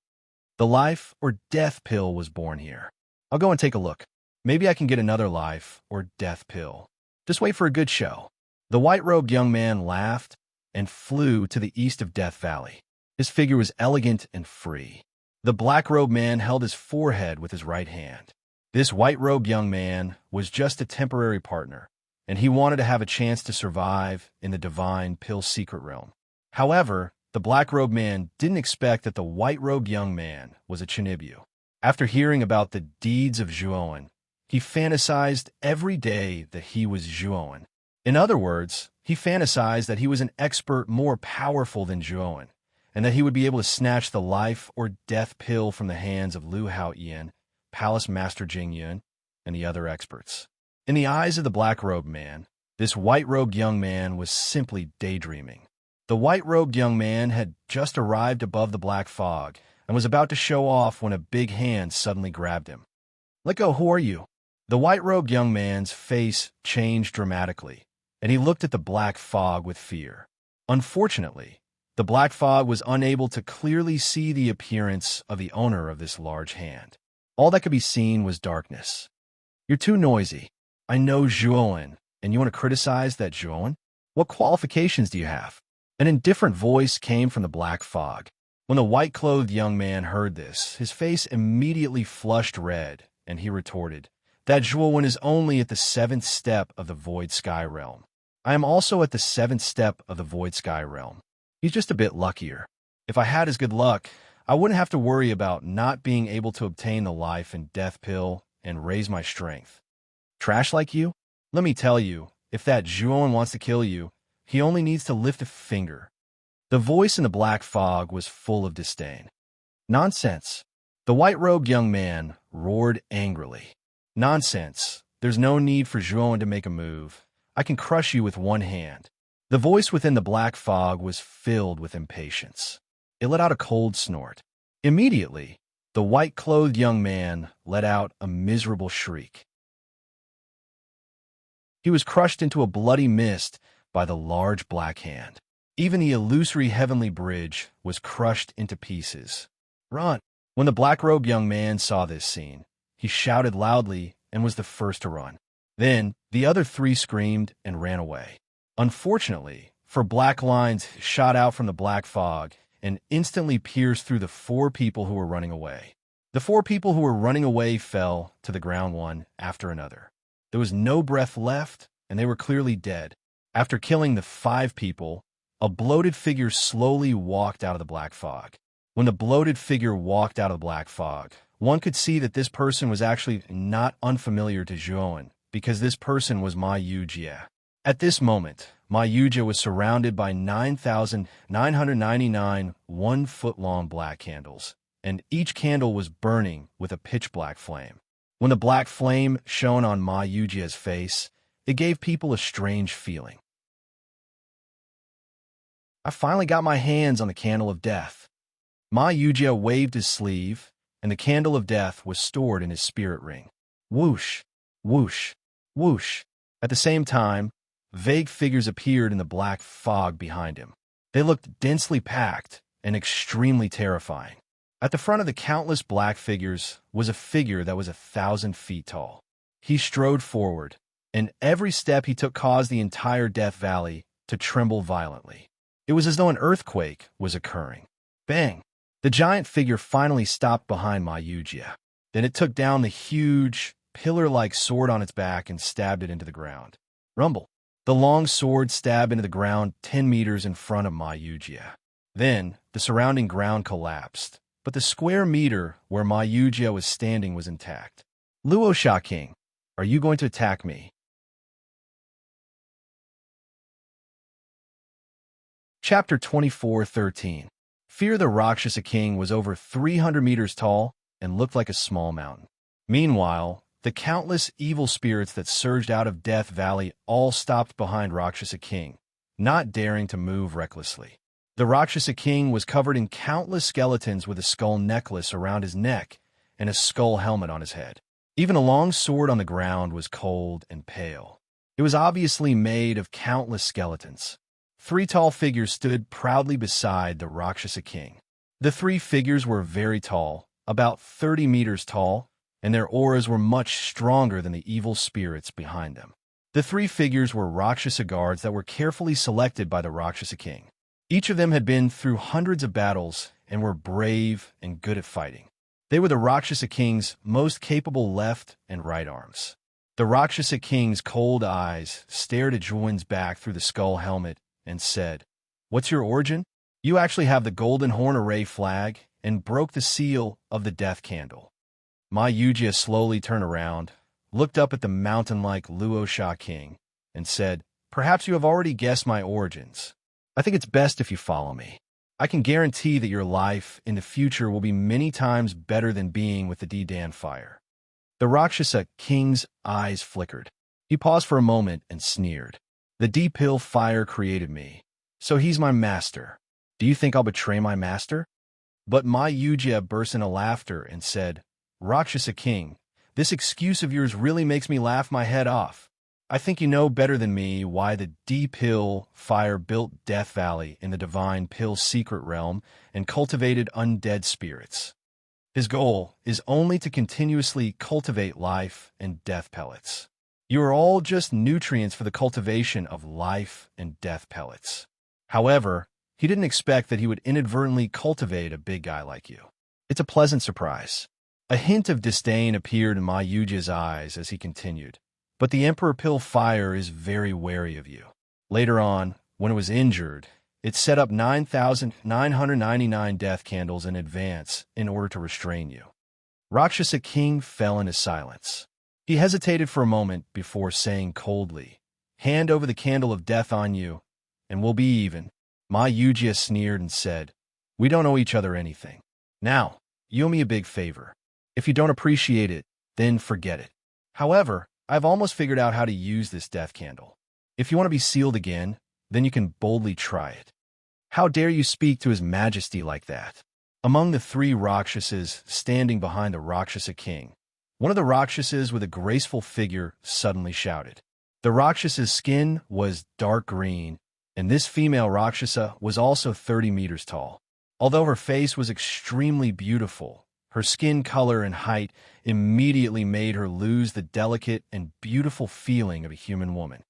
Speaker 1: The life or death pill was born here. I'll go and take a look. Maybe I can get another life or death pill. Just wait for a good show." The white-robed young man laughed and flew to the east of Death Valley. His figure was elegant and free. The black-robed man held his forehead with his right hand. This white-robed young man was just a temporary partner, and he wanted to have a chance to survive in the Divine Pill secret realm. However, the black-robed man didn't expect that the white-robed young man was a Chinibyu. After hearing about the deeds of Zhuowen, he fantasized every day that he was Zhuowen. In other words, he fantasized that he was an expert more powerful than Zhuowen, and that he would be able to snatch the life or death pill from the hands of Lu Hao-Ian, Palace Master Jingyun, and the other experts. In the eyes of the black-robed man, this white-robed young man was simply daydreaming. The white-robed young man had just arrived above the black fog and was about to show off when a big hand suddenly grabbed him. "Let go, who are you?" The white-robed young man's face changed dramatically, and he looked at the black fog with fear. Unfortunately, the black fog was unable to clearly see the appearance of the owner of this large hand. All that could be seen was darkness. "You're too noisy. I know Zhuowen, and you want to criticize that Zhuowen? What qualifications do you have?" An indifferent voice came from the black fog. When the white-clothed young man heard this, his face immediately flushed red, and he retorted, "That Zhuowen is only at the 7th step of the Void Sky Realm. I am also at the 7th step of the Void Sky Realm. He's just a bit luckier. If I had his good luck, I wouldn't have to worry about not being able to obtain the life and death pill and raise my strength. Trash like you? Let me tell you, if that Zhuowen wants to kill you, he only needs to lift a finger." The voice in the black fog was full of disdain. "Nonsense." The white-robed young man roared angrily. "Nonsense. There's no need for Zhuowen to make a move. I can crush you with one hand." The voice within the black fog was filled with impatience. It let out a cold snort. Immediately, the white-clothed young man let out a miserable shriek. He was crushed into a bloody mist by the large black hand. Even the illusory heavenly bridge was crushed into pieces. "Run! When the black-robed young man saw this scene, he shouted loudly and was the first to run. Then, the other three screamed and ran away. Unfortunately, for black lines shot out from the black fog and instantly pierced through the four people who were running away. The four people who were running away fell to the ground one after another. There was no breath left, and they were clearly dead. After killing the 5 people, a bloated figure slowly walked out of the black fog. When the bloated figure walked out of the black fog, one could see that this person was actually not unfamiliar to Zhuan, because this person was Ma Yujie. At this moment, Ma Yujie was surrounded by 9,999 1-foot-long black candles, and each candle was burning with a pitch-black flame. When the black flame shone on Ma Yujie's face, it gave people a strange feeling. I finally got my hands on the candle of death. Ma Yujie waved his sleeve, and the candle of death was stored in his spirit ring. Whoosh, whoosh, whoosh. At the same time, vague figures appeared in the black fog behind him. They looked densely packed and extremely terrifying. At the front of the countless black figures was a figure that was 1,000 feet tall. He strode forward, and every step he took caused the entire Death Valley to tremble violently. It was as though an earthquake was occurring. Bang! The giant figure finally stopped behind Ma Yujie. Then it took down the huge, pillar-like sword on its back and stabbed it into the ground. Rumble! The long sword stabbed into the ground 10 meters in front of Ma Yujie. Then, the surrounding ground collapsed, but the square meter where Ma Yujie was standing was intact. Luo Sha King, are you going to attack me? Chapter 24:13. Fear the Rakshasa King was over 300 meters tall and looked like a small mountain. Meanwhile, the countless evil spirits that surged out of Death Valley all stopped behind Rakshasa King, not daring to move recklessly. The Rakshasa King was covered in countless skeletons with a skull necklace around his neck and a skull helmet on his head. Even a long sword on the ground was cold and pale. It was obviously made of countless skeletons. 3 tall figures stood proudly beside the Rakshasa King. The 3 figures were very tall, about 30 meters tall, and their auras were much stronger than the evil spirits behind them. The 3 figures were Rakshasa guards that were carefully selected by the Rakshasa King. Each of them had been through hundreds of battles and were brave and good at fighting. They were the Rakshasa King's most capable left and right arms. The Rakshasa King's cold eyes stared at Zhuan's back through the skull helmet and said, "What's your origin? You actually have the Golden Horn Array flag and broke the seal of the Death Candle." Ma Yujie slowly turned around, looked up at the mountain-like Luo Sha King, and said, "Perhaps you have already guessed my origins. I think it's best if you follow me. I can guarantee that your life in the future will be many times better than being with the D-Dan fire." The Rakshasa King's eyes flickered. He paused for a moment and sneered. "The Deep Hill fire created me, so he's my master. Do you think I'll betray my master?" But Ma Yujie burst into laughter and said, "Rakshasa King, this excuse of yours really makes me laugh my head off. I think you know better than me why the Deep Hill fire built Death Valley in the divine Pill secret realm and cultivated undead spirits. His goal is only to continuously cultivate life and death pellets. You are all just nutrients for the cultivation of life and death pellets. However, he didn't expect that he would inadvertently cultivate a big guy like you. It's a pleasant surprise." A hint of disdain appeared in Ma Yujie's eyes as he continued. "But the Emperor Pill Fire is very wary of you. Later on, when it was injured, it set up 9,999 death candles in advance in order to restrain you." Rakshasa King fell into silence. He hesitated for a moment before saying coldly, "Hand over the candle of death on you, and we'll be even." Ma Yujie sneered and said, "We don't owe each other anything. Now, you owe me a big favor. If you don't appreciate it, then forget it. However, I've almost figured out how to use this death candle. If you want to be sealed again, then you can boldly try it." "How dare you speak to His Majesty like that?" Among the 3 Rakshasas standing behind the Rakshasa King, one of the Rakshasas with a graceful figure suddenly shouted. The Rakshas's skin was dark green, and this female Rakshasa was also 30 meters tall. Although her face was extremely beautiful, Her skin color and height immediately made her lose the delicate and beautiful feeling of a human woman.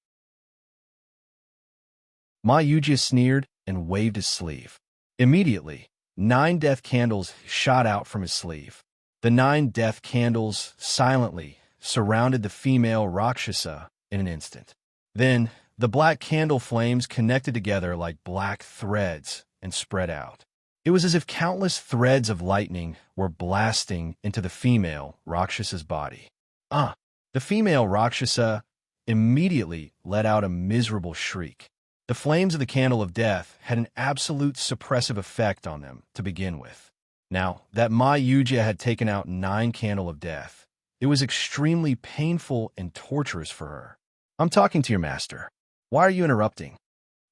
Speaker 1: Mayuja sneered and waved his sleeve. Immediately, 9 death candles shot out from his sleeve. The 9 death candles silently surrounded the female Rakshasa in an instant. Then, the black candle flames connected together like black threads and spread out. It was as if countless threads of lightning were blasting into the female Rakshasa's body. The female Rakshasa immediately let out a miserable shriek. The flames of the candle of death had an absolute suppressive effect on them to begin with. Now that Mayuja had taken out 9 candle of death, it was extremely painful and torturous for her. "I'm talking to your master. Why are you interrupting?"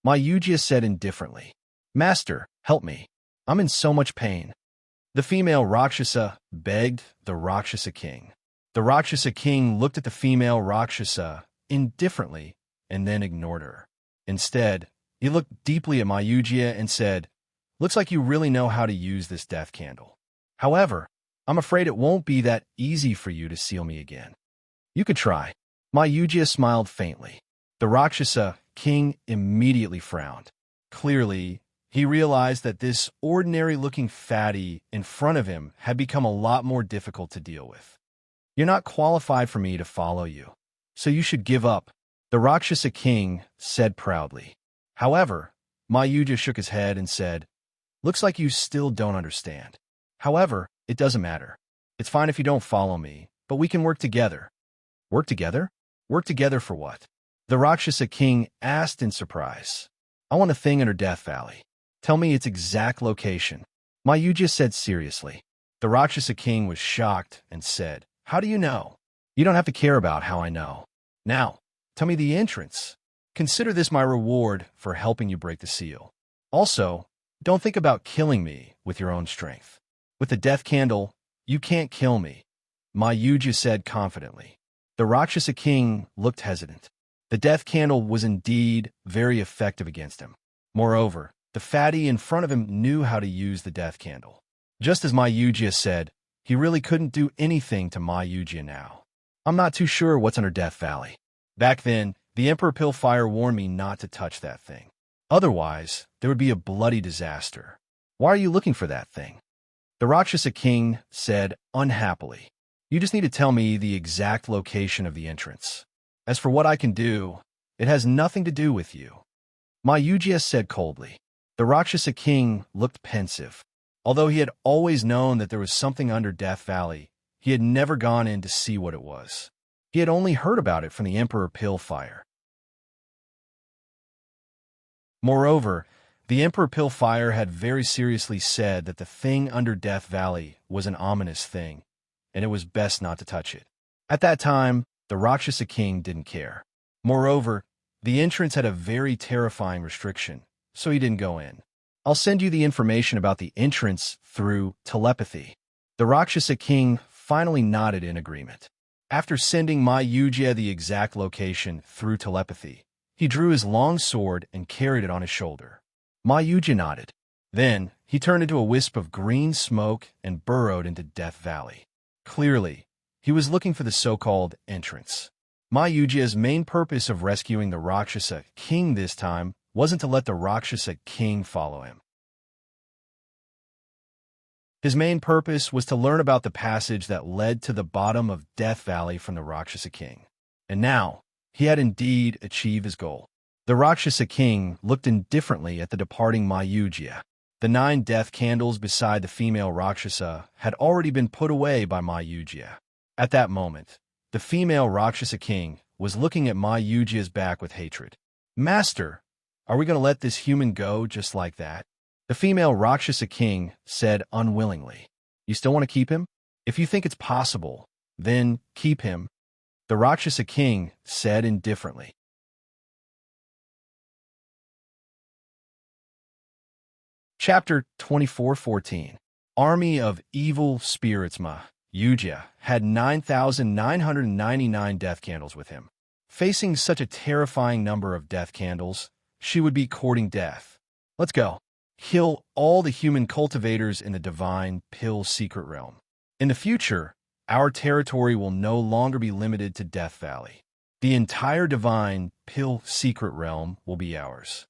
Speaker 1: Mayuja said indifferently. "Master, help me. I'm in so much pain." The female Rakshasa begged the Rakshasa king. The Rakshasa king looked at the female Rakshasa indifferently and then ignored her. Instead, he looked deeply at Mayuja and said, "Looks like you really know how to use this death candle. However, I'm afraid it won't be that easy for you to seal me again." "You could try." Mayuja smiled faintly. The Rakshasa king immediately frowned. Clearly, he realized that this ordinary-looking fatty in front of him had become a lot more difficult to deal with. "You're not qualified for me to follow you, so you should give up," the Rakshasa king said proudly. However, Mayuja shook his head and said, "Looks like you still don't understand. However, it doesn't matter. It's fine if you don't follow me, but we can work together." "Work together? Work together for what?" the Rakshasa king asked in surprise. "I want a thing under Death Valley. Tell me its exact location," Mayuja said seriously. The Rakshasa king was shocked and said, "How do you know? You don't have to care about how I know. Now, tell me the entrance. Consider this my reward for helping you break the seal. Also, don't think about killing me with your own strength. With the death candle, you can't kill me," Mayuja said confidently. The Rakshasa king looked hesitant. The death candle was indeed very effective against him. Moreover, the fatty in front of him knew how to use the death candle. Just as Mayuja said, he really couldn't do anything to Mayuja now. "I'm not too sure what's under Death Valley. Back then, the Emperor Pillfire warned me not to touch that thing. Otherwise, there would be a bloody disaster. Why are you looking for that thing?" The Rakshasa king said unhappily. "You just need to tell me the exact location of the entrance. As for what I can do, it has nothing to do with you," Mayuja said coldly. The Rakshasa king looked pensive. Although he had always known that there was something under Death Valley, he had never gone in to see what it was. He had only heard about it from the Emperor Pillfire. Moreover, the Emperor Pillfire had very seriously said that the thing under Death Valley was an ominous thing, and it was best not to touch it. At that time, the Rakshasa king didn't care. Moreover, the entrance had a very terrifying restriction, so he didn't go in. "I'll send you the information about the entrance through telepathy." The Rakshasa king finally nodded in agreement. After sending Mayuja the exact location through telepathy, he drew his long sword and carried it on his shoulder. Mayuja nodded. Then, he turned into a wisp of green smoke and burrowed into Death Valley. Clearly, he was looking for the so-called entrance. Mayuja's main purpose of rescuing the Rakshasa king this time wasn't to let the Rakshasa king follow him. His main purpose was to learn about the passage that led to the bottom of Death Valley from the Rakshasa king. And now, he had indeed achieved his goal. The Rakshasa king looked indifferently at the departing Mayuja. The 9 death candles beside the female Rakshasa had already been put away by Mayuja. At that moment, the female Rakshasa king was looking at Mayuja's back with hatred. "Master, are we going to let this human go just like that?" The female Rakshasa king said unwillingly. "You still want to keep him? If you think it's possible, then keep him," the Rakshasa king said indifferently. Chapter 24:14. Army of Evil Spirits. Mayuja had 9,999 death candles with him. Facing such a terrifying number of death candles, she would be courting death. "Let's go. Kill all the human cultivators in the divine pill secret realm." In the future, our territory will no longer be limited to Death Valley. The entire divine Pill secret realm will be ours.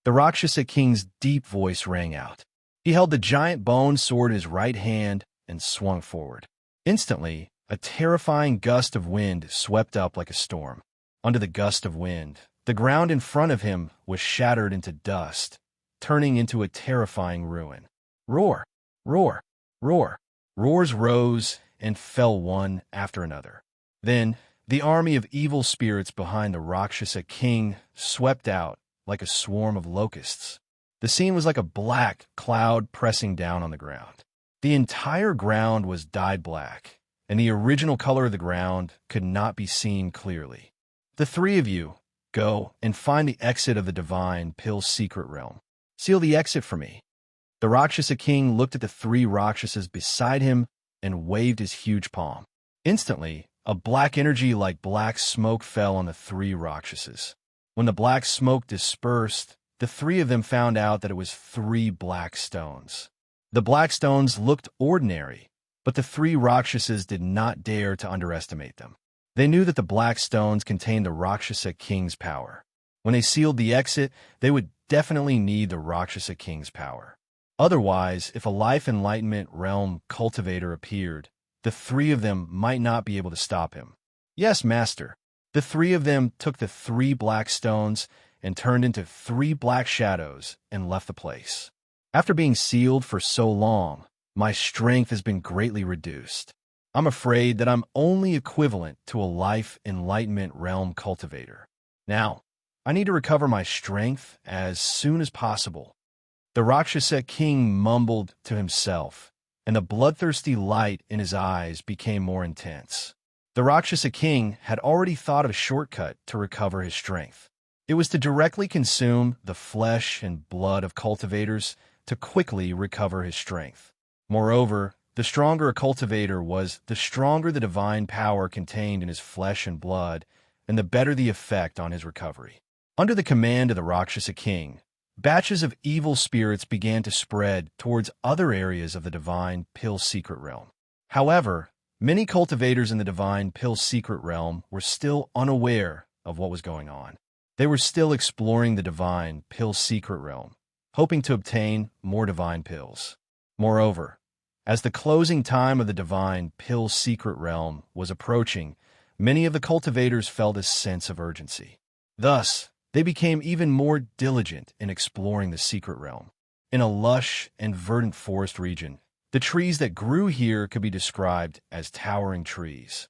Speaker 1: The Rakshasa King's deep voice rang out. He held the giant bone sword in his right hand and swung forward. Instantly, a terrifying gust of wind swept up like a storm. Under the gust of wind, the ground in front of him was shattered into dust, turning into a terrifying ruin. Roar! Roar! Roar! Roars rose and fell one after another. Then, the army of evil spirits behind the Rakshasa King swept out like a swarm of locusts. The scene was like a black cloud pressing down on the ground. The entire ground was dyed black, and the original color of the ground could not be seen clearly. The three of you, go and find the exit of the divine Pill secret realm. Seal the exit for me. The Rakshasa King looked at the three Rakshasas beside him and waved his huge palm. Instantly, a black energy like black smoke fell on the three Rakshasas. When the black smoke dispersed, the three of them found out that it was 3 black stones. The black stones looked ordinary, but the three Rakshasas did not dare to underestimate them. They knew that the black stones contained the Rakshasa King's power. When they sealed the exit, they would definitely need the Rakshasa King's power. Otherwise, if a life enlightenment realm cultivator appeared, the three of them might not be able to stop him. Yes, Master. The three of them took the 3 black stones and turned into 3 black shadows and left the place. After being sealed for so long, my strength has been greatly reduced. I'm afraid that I'm only equivalent to a life enlightenment realm cultivator. Now, I need to recover my strength as soon as possible. The Rakshasa King mumbled to himself, and the bloodthirsty light in his eyes became more intense. The Rakshasa King had already thought of a shortcut to recover his strength. It was to directly consume the flesh and blood of cultivators to quickly recover his strength. Moreover, the stronger a cultivator was, the stronger the divine power contained in his flesh and blood, and the better the effect on his recovery. Under the command of the Rakshasa King, batches of evil spirits began to spread towards other areas of the divine Pill secret realm. However, many cultivators in the divine Pill secret realm were still unaware of what was going on. They were still exploring the divine Pill secret realm, hoping to obtain more divine pills. Moreover, as the closing time of the divine Pill secret realm was approaching, many of the cultivators felt a sense of urgency. Thus, they became even more diligent in exploring the secret realm. In a lush and verdant forest region, the trees that grew here could be described as towering trees.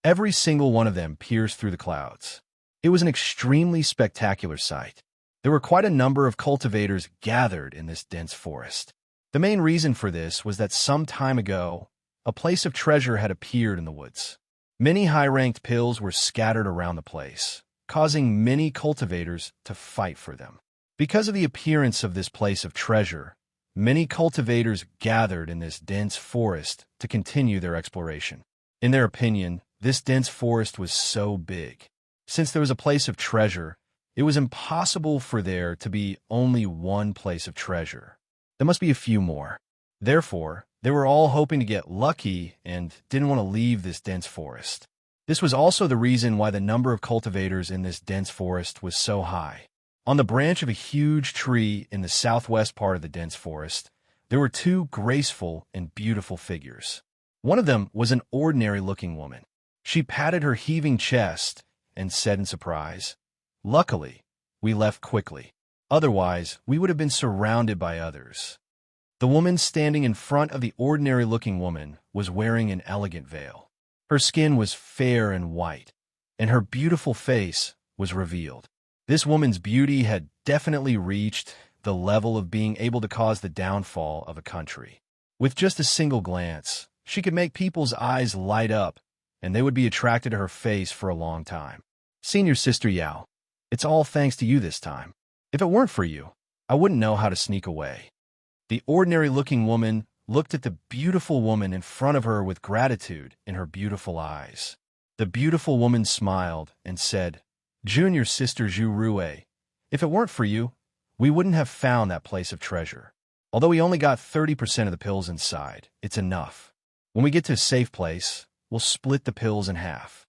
Speaker 1: Every single one of them pierced through the clouds. It was an extremely spectacular sight. There were quite a number of cultivators gathered in this dense forest. The main reason for this was that some time ago, a place of treasure had appeared in the woods. Many high-ranked pills were scattered around the place, causing many cultivators to fight for them. Because of the appearance of this place of treasure, many cultivators gathered in this dense forest to continue their exploration. In their opinion, this dense forest was so big. Since there was a place of treasure, it was impossible for there to be only one place of treasure. There must be a few more. Therefore, they were all hoping to get lucky and didn't want to leave this dense forest. This was also the reason why the number of cultivators in this dense forest was so high. On the branch of a huge tree in the southwest part of the dense forest, there were 2 graceful and beautiful figures. One of them was an ordinary-looking woman. She patted her heaving chest and said in surprise, "Luckily, we left quickly. Otherwise, we would have been surrounded by others." The woman standing in front of the ordinary-looking woman was wearing an elegant veil. Her skin was fair and white, and her beautiful face was revealed. This woman's beauty had definitely reached the level of being able to cause the downfall of a country. With just a single glance, she could make people's eyes light up, and they would be attracted to her face for a long time. "Senior Sister Yao, it's all thanks to you this time. If it weren't for you, I wouldn't know how to sneak away." The ordinary-looking woman looked at the beautiful woman in front of her with gratitude in her beautiful eyes. The beautiful woman smiled and said, "Junior Sister Zhu Rue, if it weren't for you, we wouldn't have found that place of treasure. Although he only got 30% of the pills inside, it's enough. When we get to a safe place, we'll split the pills in half.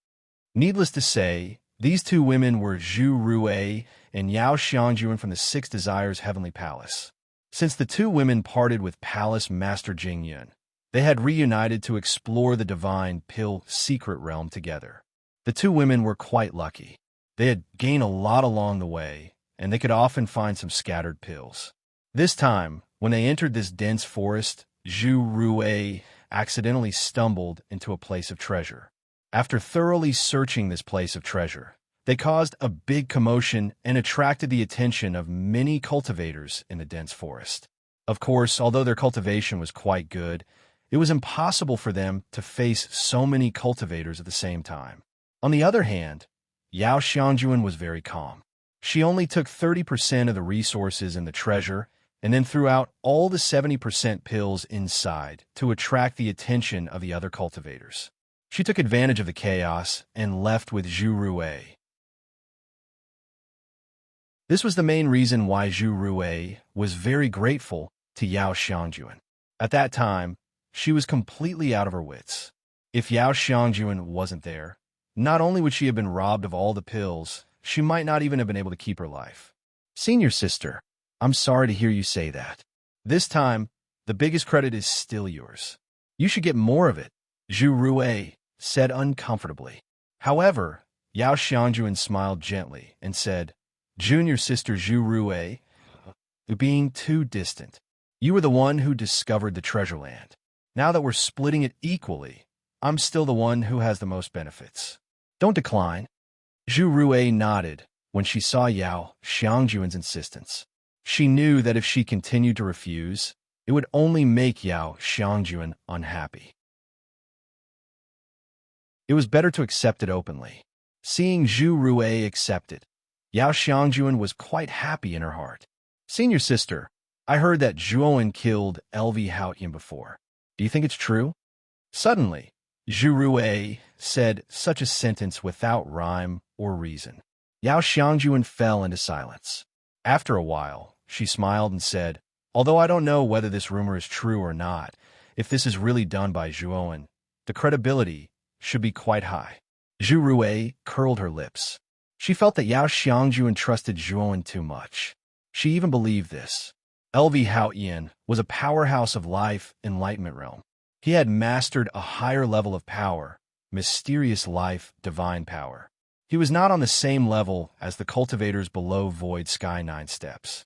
Speaker 1: Needless to say, these two women were Zhu Ruwei and Yao Xiangjuan from the Six Desires Heavenly Palace. Since the two women parted with Palace Master Jingyun, they had reunited to explore the divine pill secret realm together. The two women were quite lucky. They had gained a lot along the way, and they could often find some scattered pills. This time, when they entered this dense forest, Zhu Ruwei accidentally stumbled into a place of treasure. After thoroughly searching this place of treasure, they caused a big commotion and attracted the attention of many cultivators in the dense forest. Of course, although their cultivation was quite good, it was impossible for them to face so many cultivators at the same time. On the other hand, Yao Xiangjuan was very calm. She only took 30% of the resources in the treasure and then threw out all the 70% pills inside to attract the attention of the other cultivators. She took advantage of the chaos and left with Zhu Ruwei. This was the main reason why Zhu Ruwei was very grateful to Yao Xiangjuan. At that time, she was completely out of her wits. If Yao Xiangjuan wasn't there, not only would she have been robbed of all the pills, she might not even have been able to keep her life. Senior sister, I'm sorry to hear you say that. This time, the biggest credit is still yours. You should get more of it, Zhu Ruwei said uncomfortably. However, Yao Xiangjuan smiled gently and said, Junior sister Zhu Ruwei, being too distant. You were the one who discovered the treasure land. Now that we're splitting it equally, I'm still the one who has the most benefits. Don't decline. Zhu Ruwei nodded when she saw Yao Xiangjuan's insistence. She knew that if she continued to refuse, it would only make Yao Xiangjuan unhappy. It was better to accept it openly. Seeing Zhu Ruwei accept it, Yao Xiangjuan was quite happy in her heart. Senior sister, I heard that Zhuowen killed LV Haotian before. Do you think it's true? Suddenly, Zhu Ruwei said such a sentence without rhyme or reason. Yao Xiangjuan fell into silence. After a while, she smiled and said, Although I don't know whether this rumor is true or not, if this is really done by Zhuowen, the credibility should be quite high. Zhu Ruwei curled her lips. She felt that Yao Xiangjuan trusted Zhuowen too much. She even believed this. LV Haotian was a powerhouse of life enlightenment realm. He had mastered a higher level of power, mysterious life, divine power. He was not on the same level as the cultivators below Void Sky 9 steps.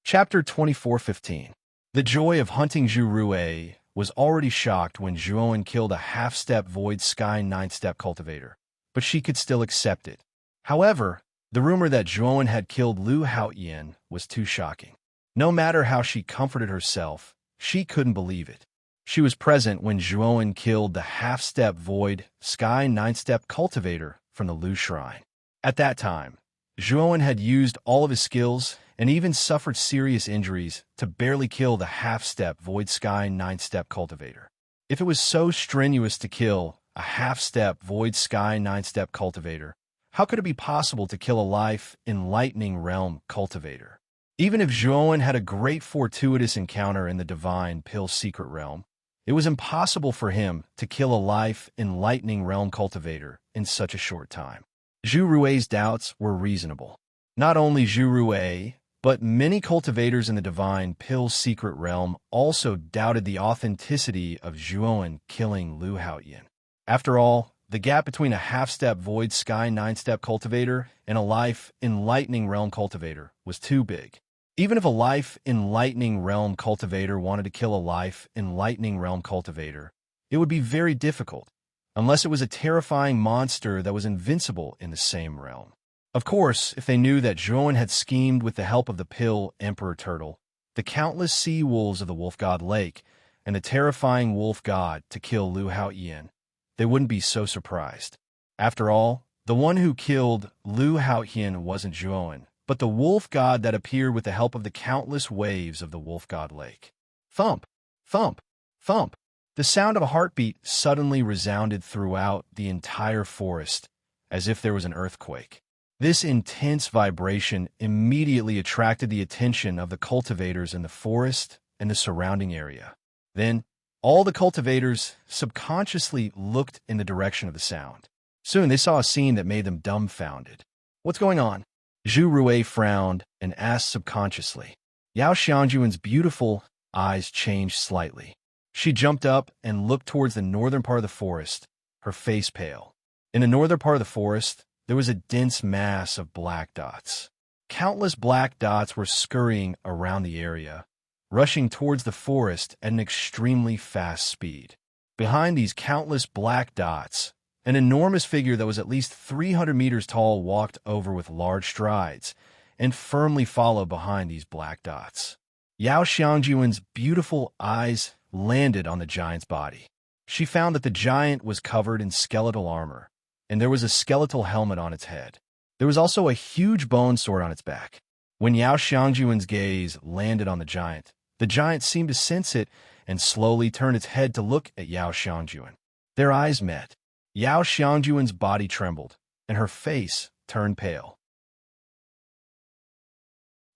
Speaker 1: Chapter 24:15. The joy of hunting Zhu Ruwei was already shocked when Zhuowen killed a half-step Void Sky 9-step cultivator, but she could still accept it. However, the rumor that Zhuowen had killed Lu Haotian was too shocking. No matter how she comforted herself, she couldn't believe it. She was present when Zhuowen killed the half-step Void Sky 9-step cultivator from the Lu Shrine. At that time, Zhuowen had used all of his skills and even suffered serious injuries to barely kill the half-step Void Sky 9-step cultivator. If it was so strenuous to kill a half-step Void Sky 9-step cultivator, how could it be possible to kill a life enlightening realm cultivator? Even if Zhuowen had a great fortuitous encounter in the divine pill secret realm, it was impossible for him to kill a life enlightening realm cultivator in such a short time. Zhu Ruwei's doubts were reasonable. Not only Zhu Ruwei, but many cultivators in the divine pill secret realm also doubted the authenticity of Zhuowen killing Lu Haotian. After all, the gap between a half-step Void Sky 9-step cultivator and a life enlightening realm cultivator was too big. Even if a life enlightening realm cultivator wanted to kill a life enlightening realm cultivator, it would be very difficult, unless it was a terrifying monster that was invincible in the same realm. Of course, if they knew that Zhuowen had schemed with the help of the Pill Emperor Turtle, the countless sea wolves of the Wolf God Lake, and the terrifying Wolf God to kill Lu Haotian, they wouldn't be so surprised. After all, the one who killed Lu Haotian wasn't Zhuowen, but the Wolf God that appeared with the help of the countless waves of the Wolf God Lake. Thump, thump, thump. The sound of a heartbeat suddenly resounded throughout the entire forest, as if there was an earthquake. This intense vibration immediately attracted the attention of the cultivators in the forest and the surrounding area. Then, all the cultivators subconsciously looked in the direction of the sound. Soon they saw a scene that made them dumbfounded. "What's going on?" Zhu Rui frowned and asked subconsciously. Yao Xiangjuan's beautiful eyes changed slightly. She jumped up and looked towards the northern part of the forest, her face pale. In the northern part of the forest, there was a dense mass of black dots. Countless black dots were scurrying around the area, rushing towards the forest at an extremely fast speed. Behind these countless black dots, an enormous figure that was at least 300 meters tall walked over with large strides and firmly followed behind these black dots. Yao Xiangjuan's beautiful eyes landed on the giant's body. She found that the giant was covered in skeletal armor, and there was a skeletal helmet on its head. There was also a huge bone sword on its back. When Yao Xiangjuan's gaze landed on the giant seemed to sense it and slowly turned its head to look at Yao Xiangjuan. Their eyes met. Yao Xiangjuan's body trembled, and her face turned pale.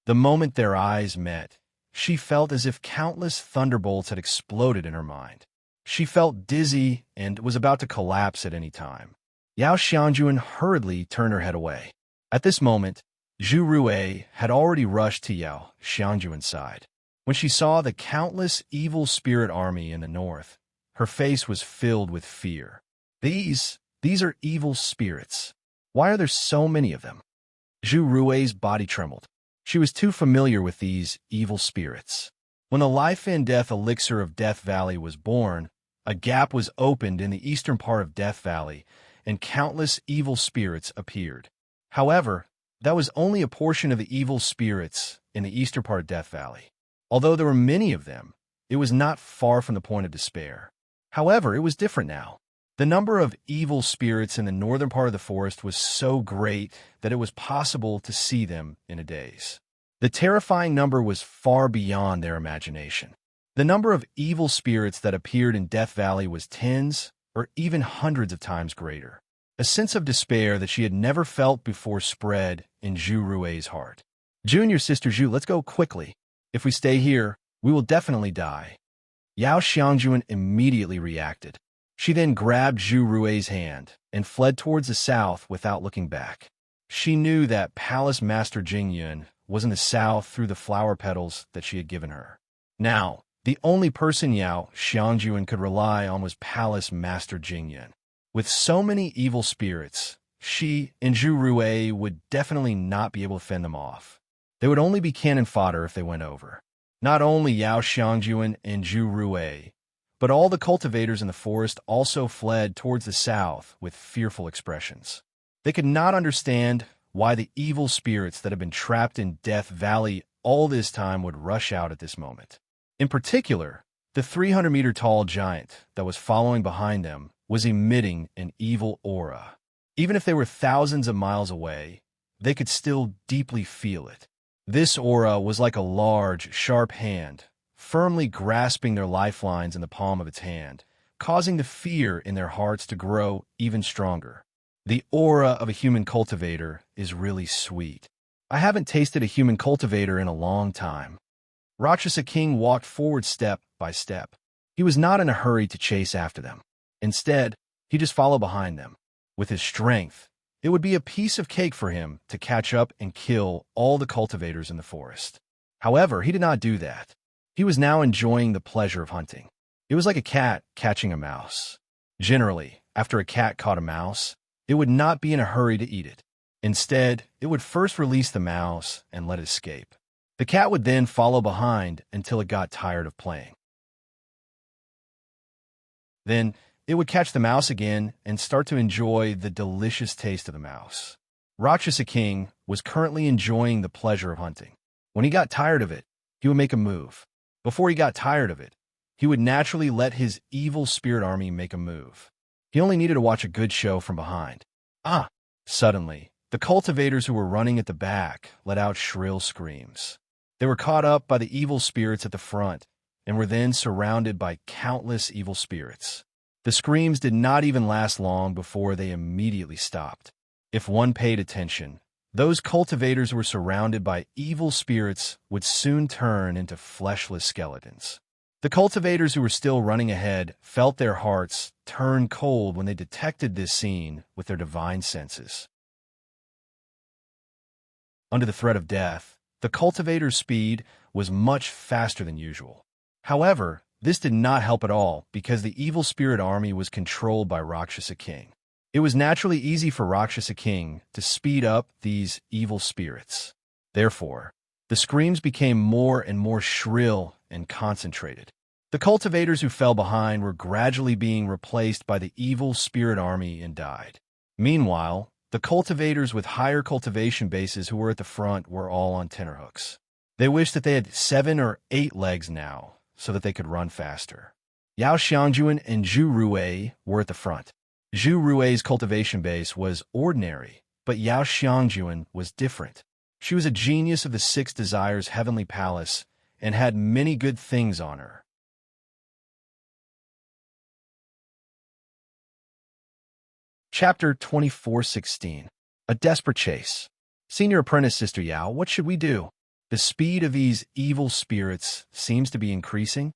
Speaker 1: The moment their eyes met, she felt as if countless thunderbolts had exploded in her mind. She felt dizzy and was about to collapse at any time. Yao Xiangjuan hurriedly turned her head away. At this moment, Zhu Rui had already rushed to Yao Xiangjuan's side. When she saw the countless evil spirit army in the north, her face was filled with fear. These are evil spirits. Why are there so many of them? Zhu Rui's body trembled. She was too familiar with these evil spirits. When the life and death elixir of Death Valley was born, a gap was opened in the eastern part of Death Valley, and countless evil spirits appeared. However, that was only a portion of the evil spirits in the eastern part of Death Valley. Although there were many of them, it was not far from the point of despair. However, it was different now. The number of evil spirits in the northern part of the forest was so great that it was possible to see them in a daze. The terrifying number was far beyond their imagination. The number of evil spirits that appeared in Death Valley was tens or even hundreds of times greater. A sense of despair that she had never felt before spread in Zhu Rui's heart. "Junior Sister Zhu, let's go quickly. If we stay here, we will definitely die." Yao Xiangjuan immediately reacted. She then grabbed Zhu Rui's hand and fled towards the south without looking back. She knew that Palace Master Jingyun was in the south through the flower petals that she had given her. Now, the only person Yao Xiangjuan could rely on was Palace Master Jingyun. With so many evil spirits, she and Zhu Rui would definitely not be able to fend them off. They would only be cannon fodder if they went over. Not only Yao Xiangjuan and Zhu Rui, but all the cultivators in the forest also fled towards the south with fearful expressions. They could not understand why the evil spirits that had been trapped in Death Valley all this time would rush out at this moment. In particular, the 300-meter-tall giant that was following behind them was emitting an evil aura. Even if they were thousands of miles away, they could still deeply feel it. This aura was like a large, sharp hand, firmly grasping their lifelines in the palm of its hand, causing the fear in their hearts to grow even stronger. The aura of a human cultivator is really sweet. I haven't tasted a human cultivator in a long time. Rakshasa King walked forward step by step. He was not in a hurry to chase after them. Instead, he just followed behind them. With his strength, it would be a piece of cake for him to catch up and kill all the cultivators in the forest. However, he did not do that. He was now enjoying the pleasure of hunting. It was like a cat catching a mouse. Generally, after a cat caught a mouse, it would not be in a hurry to eat it. Instead, it would first release the mouse and let it escape. The cat would then follow behind until it got tired of playing. Then, it would catch the mouse again and start to enjoy the delicious taste of the mouse. Rakshasa King was currently enjoying the pleasure of hunting. When he got tired of it, he would make a move. Before he got tired of it, he would naturally let his evil spirit army make a move. He only needed to watch a good show from behind. Suddenly, the cultivators who were running at the back let out shrill screams. They were caught up by the evil spirits at the front and were then surrounded by countless evil spirits. The screams did not even last long before they immediately stopped. If one paid attention, Those cultivators were surrounded by evil spirits would soon turn into fleshless skeletons. The cultivators who were still running ahead felt their hearts turn cold when they detected this scene with their divine senses. Under the threat of death, the cultivators' speed was much faster than usual. However, this did not help at all because the evil spirit army was controlled by Rakshasa King. It was naturally easy for Rakshasa King to speed up these evil spirits. Therefore, the screams became more and more shrill and concentrated. The cultivators who fell behind were gradually being replaced by the evil spirit army and died. Meanwhile, the cultivators with higher cultivation bases who were at the front were all on tenterhooks. They wished that they had 7 or 8 legs now, so that they could run faster. Yao Xiangjuan and Zhu Ruwei were at the front. Zhu Ruwei's cultivation base was ordinary, but Yao Xiangjuan was different. She was a genius of the 6 Desires Heavenly Palace and had many good things on her. Chapter 24:16. A Desperate Chase. Senior Apprentice Sister Yao, what should we do? The speed of these evil spirits seems to be increasing.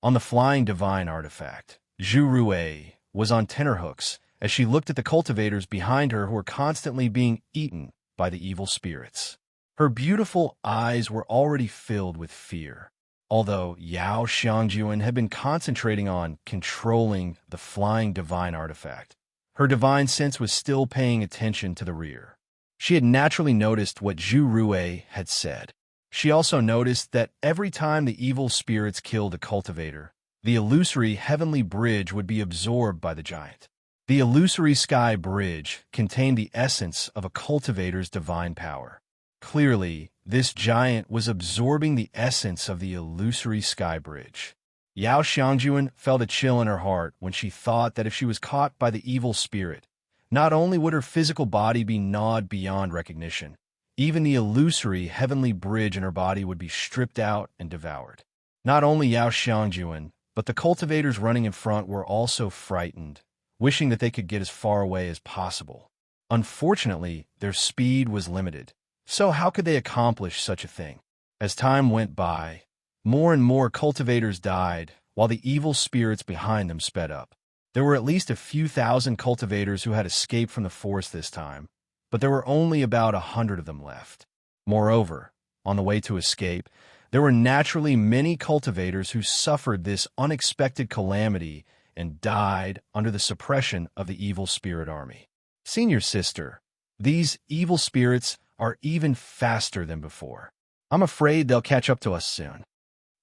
Speaker 1: On the flying divine artifact, Zhu Ruwei was on tenterhooks as she looked at the cultivators behind her who were constantly being eaten by the evil spirits. Her beautiful eyes were already filled with fear. Although Yao Xiangjuan had been concentrating on controlling the flying divine artifact, her divine sense was still paying attention to the rear. She had naturally noticed what Zhu Ruwei had said. She also noticed that every time the evil spirits killed a cultivator, the illusory heavenly bridge would be absorbed by the giant. The illusory sky bridge contained the essence of a cultivator's divine power. Clearly, this giant was absorbing the essence of the illusory sky bridge. Yao Xiangjuan felt a chill in her heart when she thought that if she was caught by the evil spirit, not only would her physical body be gnawed beyond recognition, even the illusory heavenly bridge in her body would be stripped out and devoured. Not only Yao Xiangjuan, but the cultivators running in front were also frightened, wishing that they could get as far away as possible. Unfortunately, their speed was limited. So how could they accomplish such a thing? As time went by, more and more cultivators died, while the evil spirits behind them sped up. There were at least a few thousand cultivators who had escaped from the forest this time, but there were only about 100 of them left. Moreover, on the way to escape, there were naturally many cultivators who suffered this unexpected calamity and died under the suppression of the evil spirit army. Senior sister, these evil spirits are even faster than before. I'm afraid they'll catch up to us soon.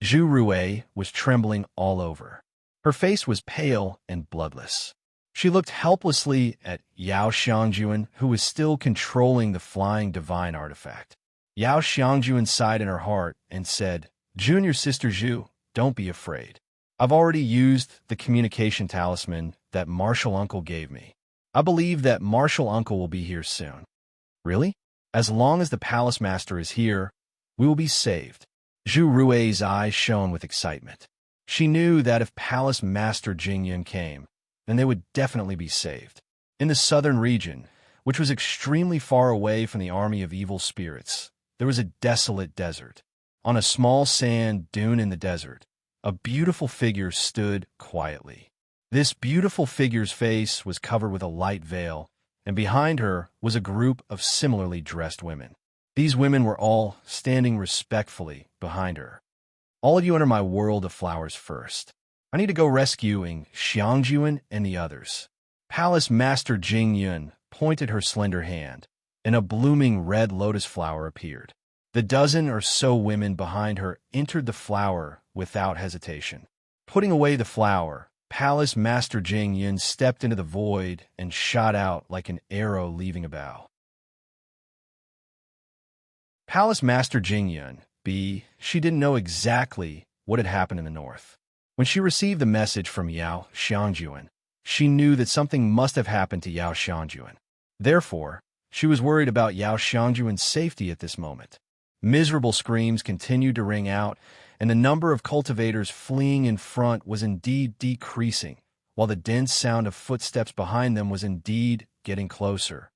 Speaker 1: Zhu Ruwei was trembling all over. Her face was pale and bloodless. She looked helplessly at Yao Xiangjuan, who was still controlling the flying divine artifact. Yao Xiangjuan sighed in her heart and said, "Junior Sister Zhu, don't be afraid. I've already used the communication talisman that Martial Uncle gave me. I believe that Martial Uncle will be here soon." "Really? As long as the Palace Master is here, we will be saved." Zhu Ruwei's eyes shone with excitement. She knew that if Palace Master Jingyun came, then they would definitely be saved. In the southern region, which was extremely far away from the army of evil spirits, there was a desolate desert. On a small sand dune in the desert, a beautiful figure stood quietly. This beautiful figure's face was covered with a light veil, and behind her was a group of similarly dressed women. These women were all standing respectfully behind her. "All of you enter my world of flowers first. I need to go rescuing Xiangjuan and the others." Palace Master Jingyun pointed her slender hand, and a blooming red lotus flower appeared. The dozen or so women behind her entered the flower without hesitation. Putting away the flower, Palace Master Jingyun stepped into the void and shot out like an arrow leaving a bow. Palace Master Jingyun, she didn't know exactly what had happened in the north. When she received the message from Yao Xiangjuan, she knew that something must have happened to Yao Xiangjuan. Therefore, she was worried about Yao Xiangjuan's safety at this moment. Miserable screams continued to ring out, and the number of cultivators fleeing in front was indeed decreasing, while the dense sound of footsteps behind them was indeed getting closer.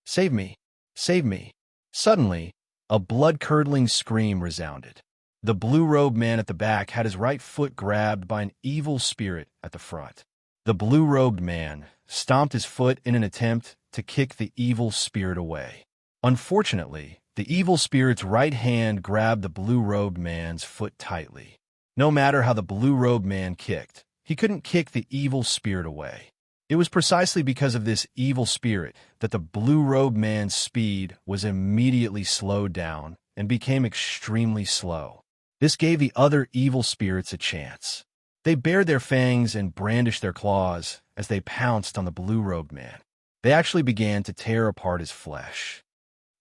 Speaker 1: "Save me! Save me. Suddenly, a blood-curdling scream resounded. The blue-robed man at the back had his right foot grabbed by an evil spirit at the front. The blue-robed man stomped his foot in an attempt to kick the evil spirit away. Unfortunately, the evil spirit's right hand grabbed the blue-robed man's foot tightly. No matter how the blue-robed man kicked, he couldn't kick the evil spirit away. It was precisely because of this evil spirit that the blue-robed man's speed was immediately slowed down and became extremely slow. This gave the other evil spirits a chance. They bared their fangs and brandished their claws as they pounced on the blue-robed man. They actually began to tear apart his flesh.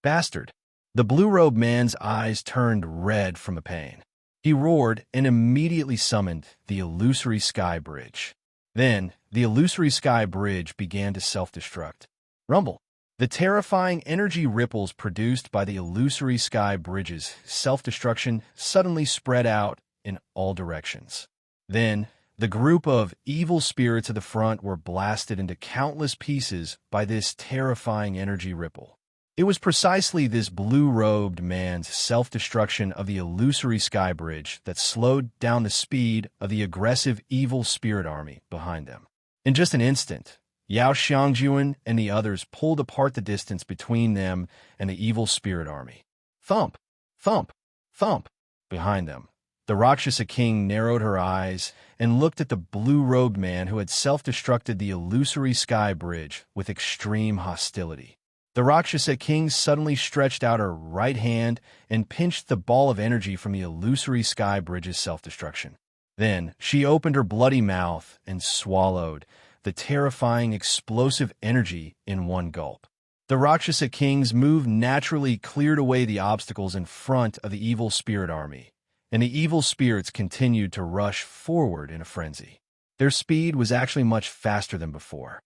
Speaker 1: Bastard! The blue-robed man's eyes turned red from the pain. He roared and immediately summoned the illusory sky bridge. Then, the illusory sky bridge began to self-destruct. Rumble! The terrifying energy ripples produced by the illusory sky bridge's self-destruction suddenly spread out in all directions. Then, the group of evil spirits at the front were blasted into countless pieces by this terrifying energy ripple. It was precisely this blue-robed man's self-destruction of the illusory sky bridge that slowed down the speed of the aggressive evil spirit army behind them. In just an instant, Yao Xiangjuan and the others pulled apart the distance between them and the evil spirit army. Thump! Thump! Thump! Behind them, the Rakshasa king narrowed her eyes and looked at the blue-robed man who had self-destructed the illusory sky bridge with extreme hostility. The Rakshasa king suddenly stretched out her right hand and pinched the ball of energy from the illusory sky bridge's self-destruction. Then, she opened her bloody mouth and swallowed the terrifying explosive energy in one gulp. The Rakshasa king's move naturally cleared away the obstacles in front of the evil spirit army, and the evil spirits continued to rush forward in a frenzy. Their speed was actually much faster than before.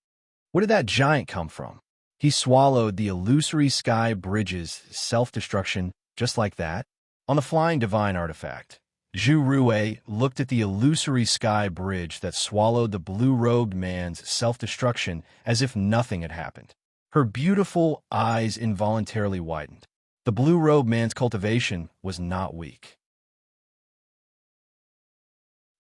Speaker 1: Where did that giant come from? He swallowed the illusory sky bridge's self-destruction just like that. On the flying divine artifact, Zhu Rui looked at the illusory sky bridge that swallowed the blue-robed man's self-destruction as if nothing had happened. Her beautiful eyes involuntarily widened. The blue-robed man's cultivation was not weak.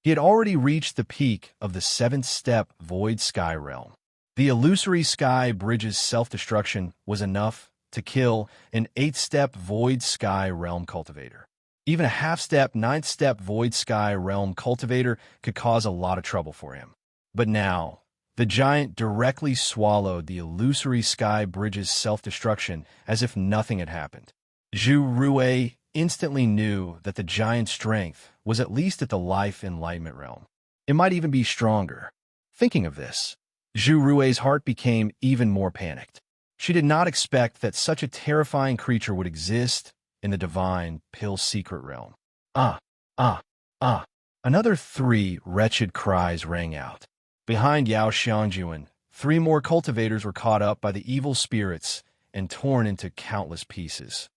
Speaker 1: He had already reached the peak of the 7th-step Void Sky Realm. The illusory sky bridge's self-destruction was enough to kill an 8th-step Void Sky Realm cultivator. Even a half-step, 9th-step Void Sky Realm cultivator could cause a lot of trouble for him. But now, the giant directly swallowed the illusory sky bridge's self-destruction as if nothing had happened. Zhu Rui instantly knew that the giant's strength was at least at the life enlightenment realm. It might even be stronger. Thinking of this, Zhu Rui's heart became even more panicked. She did not expect that such a terrifying creature would exist in the divine pill secret realm. Ah, ah, ah. Another 3 wretched cries rang out. Behind Yao Xiangjuan, 3 more cultivators were caught up by the evil spirits and torn into countless pieces.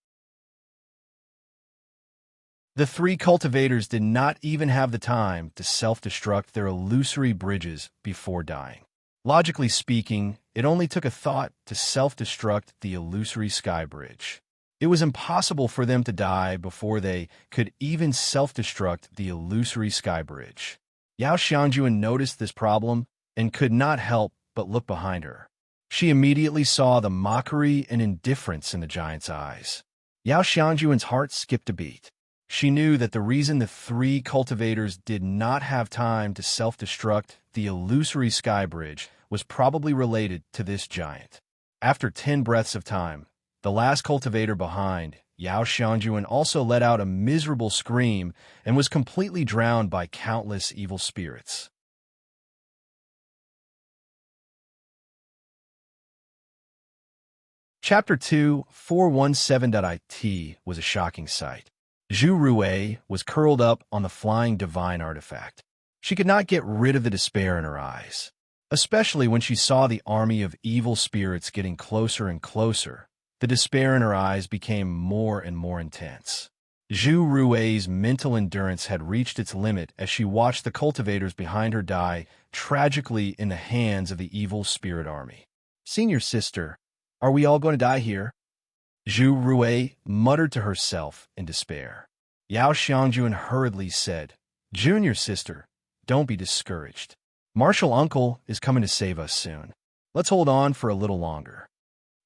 Speaker 1: The 3 cultivators did not even have the time to self-destruct their illusory bridges before dying. Logically speaking, it only took a thought to self-destruct the illusory sky bridge. It was impossible for them to die before they could even self-destruct the illusory sky bridge. Yao Xiangjuan noticed this problem and could not help but look behind her. She immediately saw the mockery and indifference in the giant's eyes. Yao Xiangjuan's heart skipped a beat. She knew that the reason the 3 cultivators did not have time to self-destruct the illusory sky bridge was probably related to this giant. After 10 breaths of time, the last cultivator behind, Yao Xiangjuan, also let out a miserable scream and was completely drowned by countless evil spirits. Chapter 2, 417.it was a shocking sight. Zhu Rui was curled up on the flying divine artifact. She could not get rid of the despair in her eyes, especially when she saw the army of evil spirits getting closer and closer. The despair in her eyes became more and more intense. Zhu Rui's mental endurance had reached its limit as she watched the cultivators behind her die tragically in the hands of the evil spirit army. "Senior sister, are we all going to die here?" Zhu Rui muttered to herself in despair. Yao Xiangjun hurriedly said, Junior sister, don't be discouraged. Martial uncle is coming to save us soon. Let's hold on for a little longer.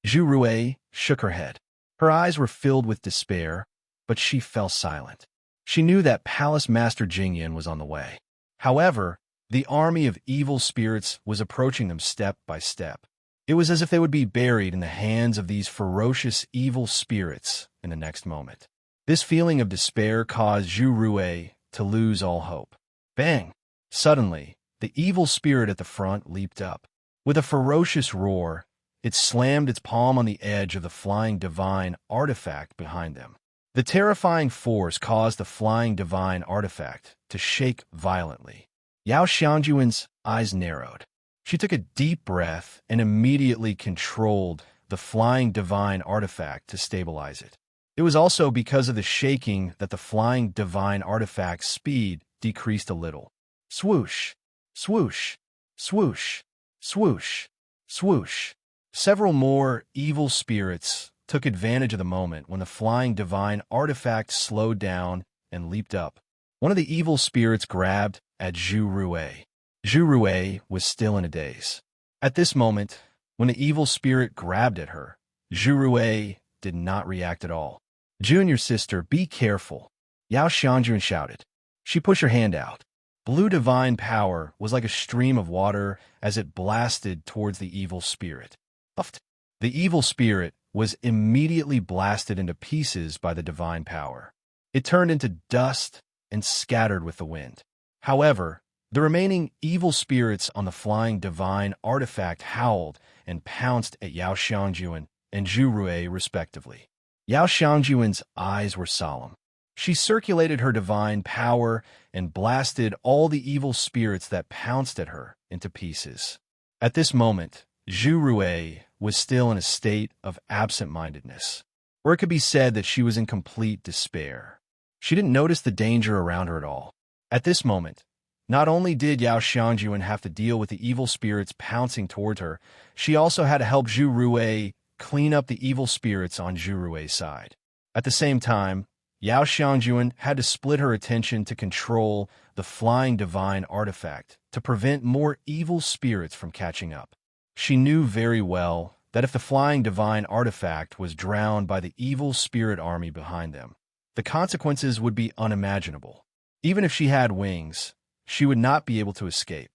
Speaker 1: Zhu Rui shook her head. Her eyes were filled with despair, but she fell silent. She knew that Palace Master Jingyan was on the way. However, the army of evil spirits was approaching them step by step. It was as if they would be buried in the hands of these ferocious evil spirits in the next moment. This feeling of despair caused Zhu Rui to lose all hope. Bang! Suddenly, the evil spirit at the front leaped up. With a ferocious roar, it slammed its palm on the edge of the flying divine artifact behind them. The terrifying force caused the flying divine artifact to shake violently. Yao Xiangjuan's eyes narrowed. She took a deep breath and immediately controlled the flying divine artifact to stabilize it. It was also because of the shaking that the flying divine artifact's speed decreased a little. Swoosh, swoosh, swoosh, swoosh, swoosh. Several more evil spirits took advantage of the moment when the flying divine artifact slowed down and leaped up. One of the evil spirits grabbed at Zhu Rui. Zhu Rui was still in a daze. At this moment, when the evil spirit grabbed at her, Zhu Rui did not react at all. Junior sister, be careful, Yao Xiangjun shouted. She pushed her hand out. Blue divine power was like a stream of water as it blasted towards the evil spirit. Puffed. The evil spirit was immediately blasted into pieces by the divine power. It turned into dust and scattered with the wind. However, the remaining evil spirits on the flying divine artifact howled and pounced at Yao Xiangjuan and Zhu Rui respectively. Yao Xiangjuan's eyes were solemn. She circulated her divine power and blasted all the evil spirits that pounced at her into pieces. At this moment, Zhu Rui was still in a state of absent-mindedness, or it could be said that she was in complete despair. She didn't notice the danger around her at all. At this moment, not only did Yao Xiangjuan have to deal with the evil spirits pouncing towards her, she also had to help Zhu Rui clean up the evil spirits on Zhu Rui's side. At the same time, Yao Xiangjuan had to split her attention to control the flying divine artifact to prevent more evil spirits from catching up. She knew very well that if the flying divine artifact was drowned by the evil spirit army behind them, the consequences would be unimaginable. Even if she had wings, she would not be able to escape.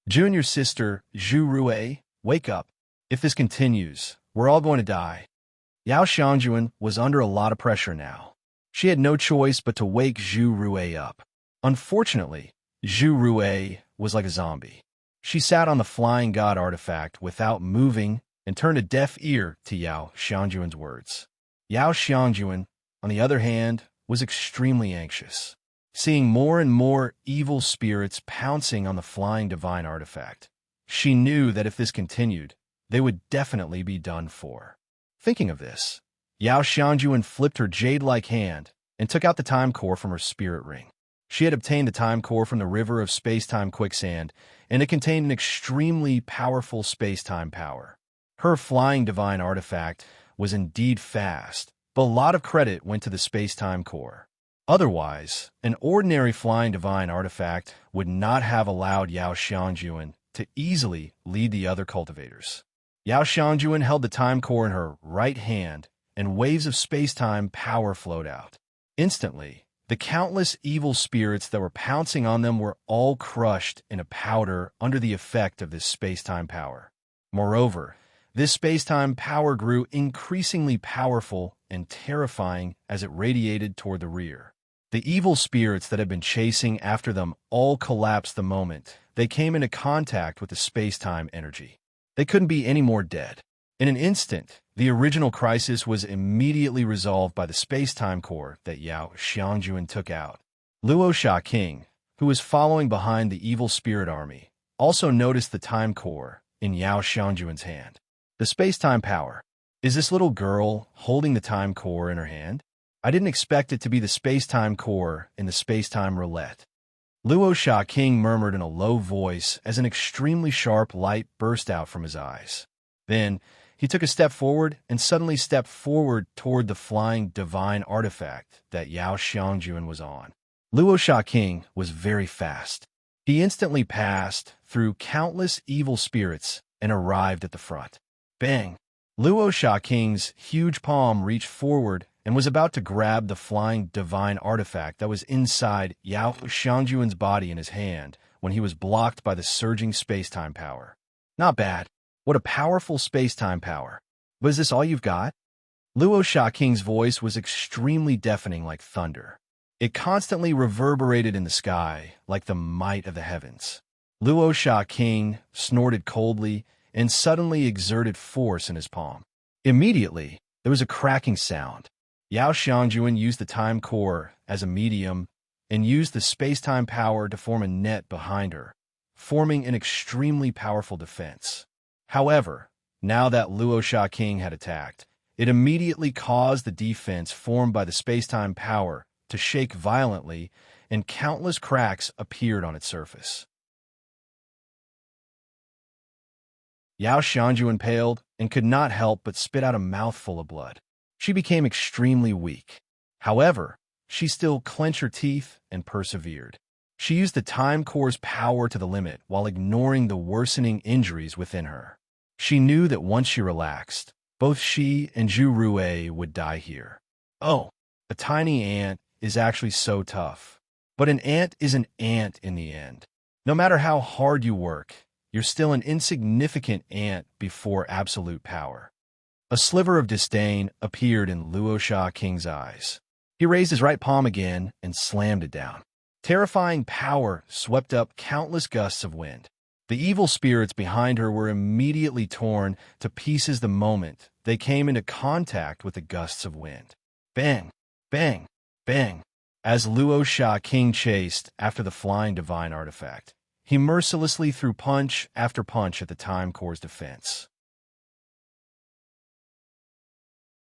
Speaker 1: Junior sister, Zhu Rui, wake up. If this continues, we're all going to die. Yao Xiangjuan was under a lot of pressure now. She had no choice but to wake Zhu Rui up. Unfortunately, Zhu Rui was like a zombie. She sat on the flying god artifact without moving and turned a deaf ear to Yao Xiangjuan's words. Yao Xiangjuan, on the other hand, was extremely anxious, seeing more and more evil spirits pouncing on the flying divine artifact. She knew that if this continued, they would definitely be done for. Thinking of this, Yao Xiangjuan flipped her jade-like hand and took out the time core from her spirit ring. She had obtained the time core from the river of space-time quicksand, and it contained an extremely powerful space-time power. Her flying divine artifact was indeed fast, but a lot of credit went to the space-time core. Otherwise, an ordinary flying divine artifact would not have allowed Yao Xiangjuan to easily lead the other cultivators. Yao Xiangjuan held the time core in her right hand, and waves of space-time power flowed out. Instantly, the countless evil spirits that were pouncing on them were all crushed in a powder under the effect of this space-time power. Moreover, this space-time power grew increasingly powerful and terrifying as it radiated toward the rear. The evil spirits that had been chasing after them all collapsed the moment they came into contact with the space-time energy. They couldn't be any more dead. In an instant, the original crisis was immediately resolved by the space-time core that Yao Xiangjuan took out. Luo Sha King, who was following behind the evil spirit army, also noticed the time core in Yao Xiangjuan's hand. The space-time power. Is this little girl holding the time core in her hand? I didn't expect it to be the space-time core in the space-time roulette. Luo Sha King murmured in a low voice as an extremely sharp light burst out from his eyes. Then, He took a step forward and suddenly stepped forward toward the flying divine artifact that Yao Xiangjuan was on. Luo Sha King was very fast. He instantly passed through countless evil spirits and arrived at the front. Bang! Luo Sha King's huge palm reached forward and was about to grab the flying divine artifact that was inside Yao Xiangjuan's body in his hand when he was blocked by the surging space-time power. Not bad. What a powerful space-time power. But is this all you've got? Luo Sha King's voice was extremely deafening like thunder. It constantly reverberated in the sky like the might of the heavens. Luo Sha King snorted coldly and suddenly exerted force in his palm. Immediately, there was a cracking sound. Yao Xiangjuan used the time core as a medium and used the space-time power to form a net behind her, forming an extremely powerful defense. However, now that Luo Sha King had attacked, it immediately caused the defense formed by the space-time power to shake violently, and countless cracks appeared on its surface. Yao Xiangjuan paled and could not help but spit out a mouthful of blood. She became extremely weak. However, she still clenched her teeth and persevered. She used the time core's power to the limit while ignoring the worsening injuries within her. She knew that once she relaxed, both she and Zhu Rui would die here. Oh, a tiny ant is actually so tough. But an ant is an ant in the end. No matter how hard you work, you're still an insignificant ant before absolute power. A sliver of disdain appeared in Luo Sha King's eyes. He raised his right palm again and slammed it down. Terrifying power swept up countless gusts of wind. The evil spirits behind her were immediately torn to pieces the moment they came into contact with the gusts of wind. Bang! Bang! Bang! As Luo Sha King chased after the flying divine artifact, he mercilessly threw punch after punch at the time core's defense.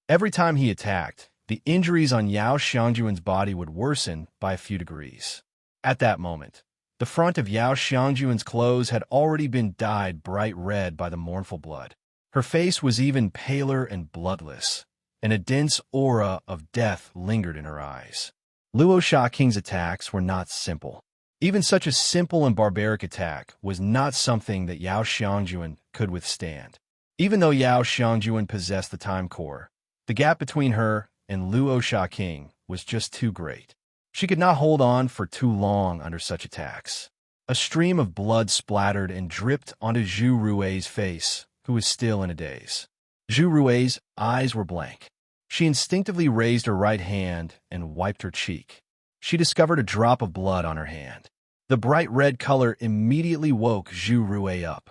Speaker 1: Every time he attacked, the injuries on Yao Xiangjuan's body would worsen by a few degrees. At that moment, the front of Yao Xiangjuan's clothes had already been dyed bright red by the mournful blood. Her face was even paler and bloodless, and a dense aura of death lingered in her eyes. Luo Sha King's attacks were not simple. Even such a simple and barbaric attack was not something that Yao Xiangjuan could withstand. Even though Yao Xiangjuan possessed the time core, the gap between her and Luo Sha King was just too great. She could not hold on for too long under such attacks. A stream of blood splattered and dripped onto Zhu Rui's face, who was still in a daze. Zhu Rui's eyes were blank. She instinctively raised her right hand and wiped her cheek. She discovered a drop of blood on her hand. The bright red color immediately woke Zhu Rui up.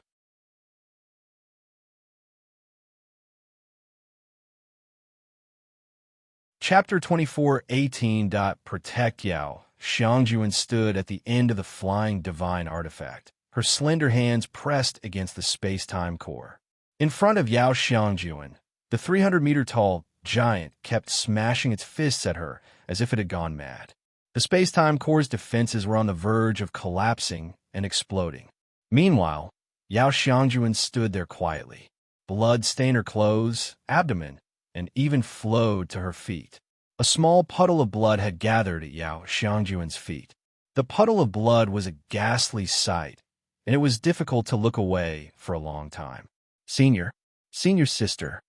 Speaker 1: Chapter 24:18. Protect Yao. Xiangjuan stood at the end of the flying divine artifact, her slender hands pressed against the space-time core. In front of Yao Xiangjuan, the 300-meter-tall giant kept smashing its fists at her as if it had gone mad. The space-time core's defenses were on the verge of collapsing and exploding. Meanwhile, Yao Xiangjuan stood there quietly. Blood stained her clothes, abdomen, and even flowed to her feet. A small puddle of blood had gathered at Yao Xiangjuan's feet. The puddle of blood was a ghastly sight, and it was difficult to look away for a long time. Senior sister.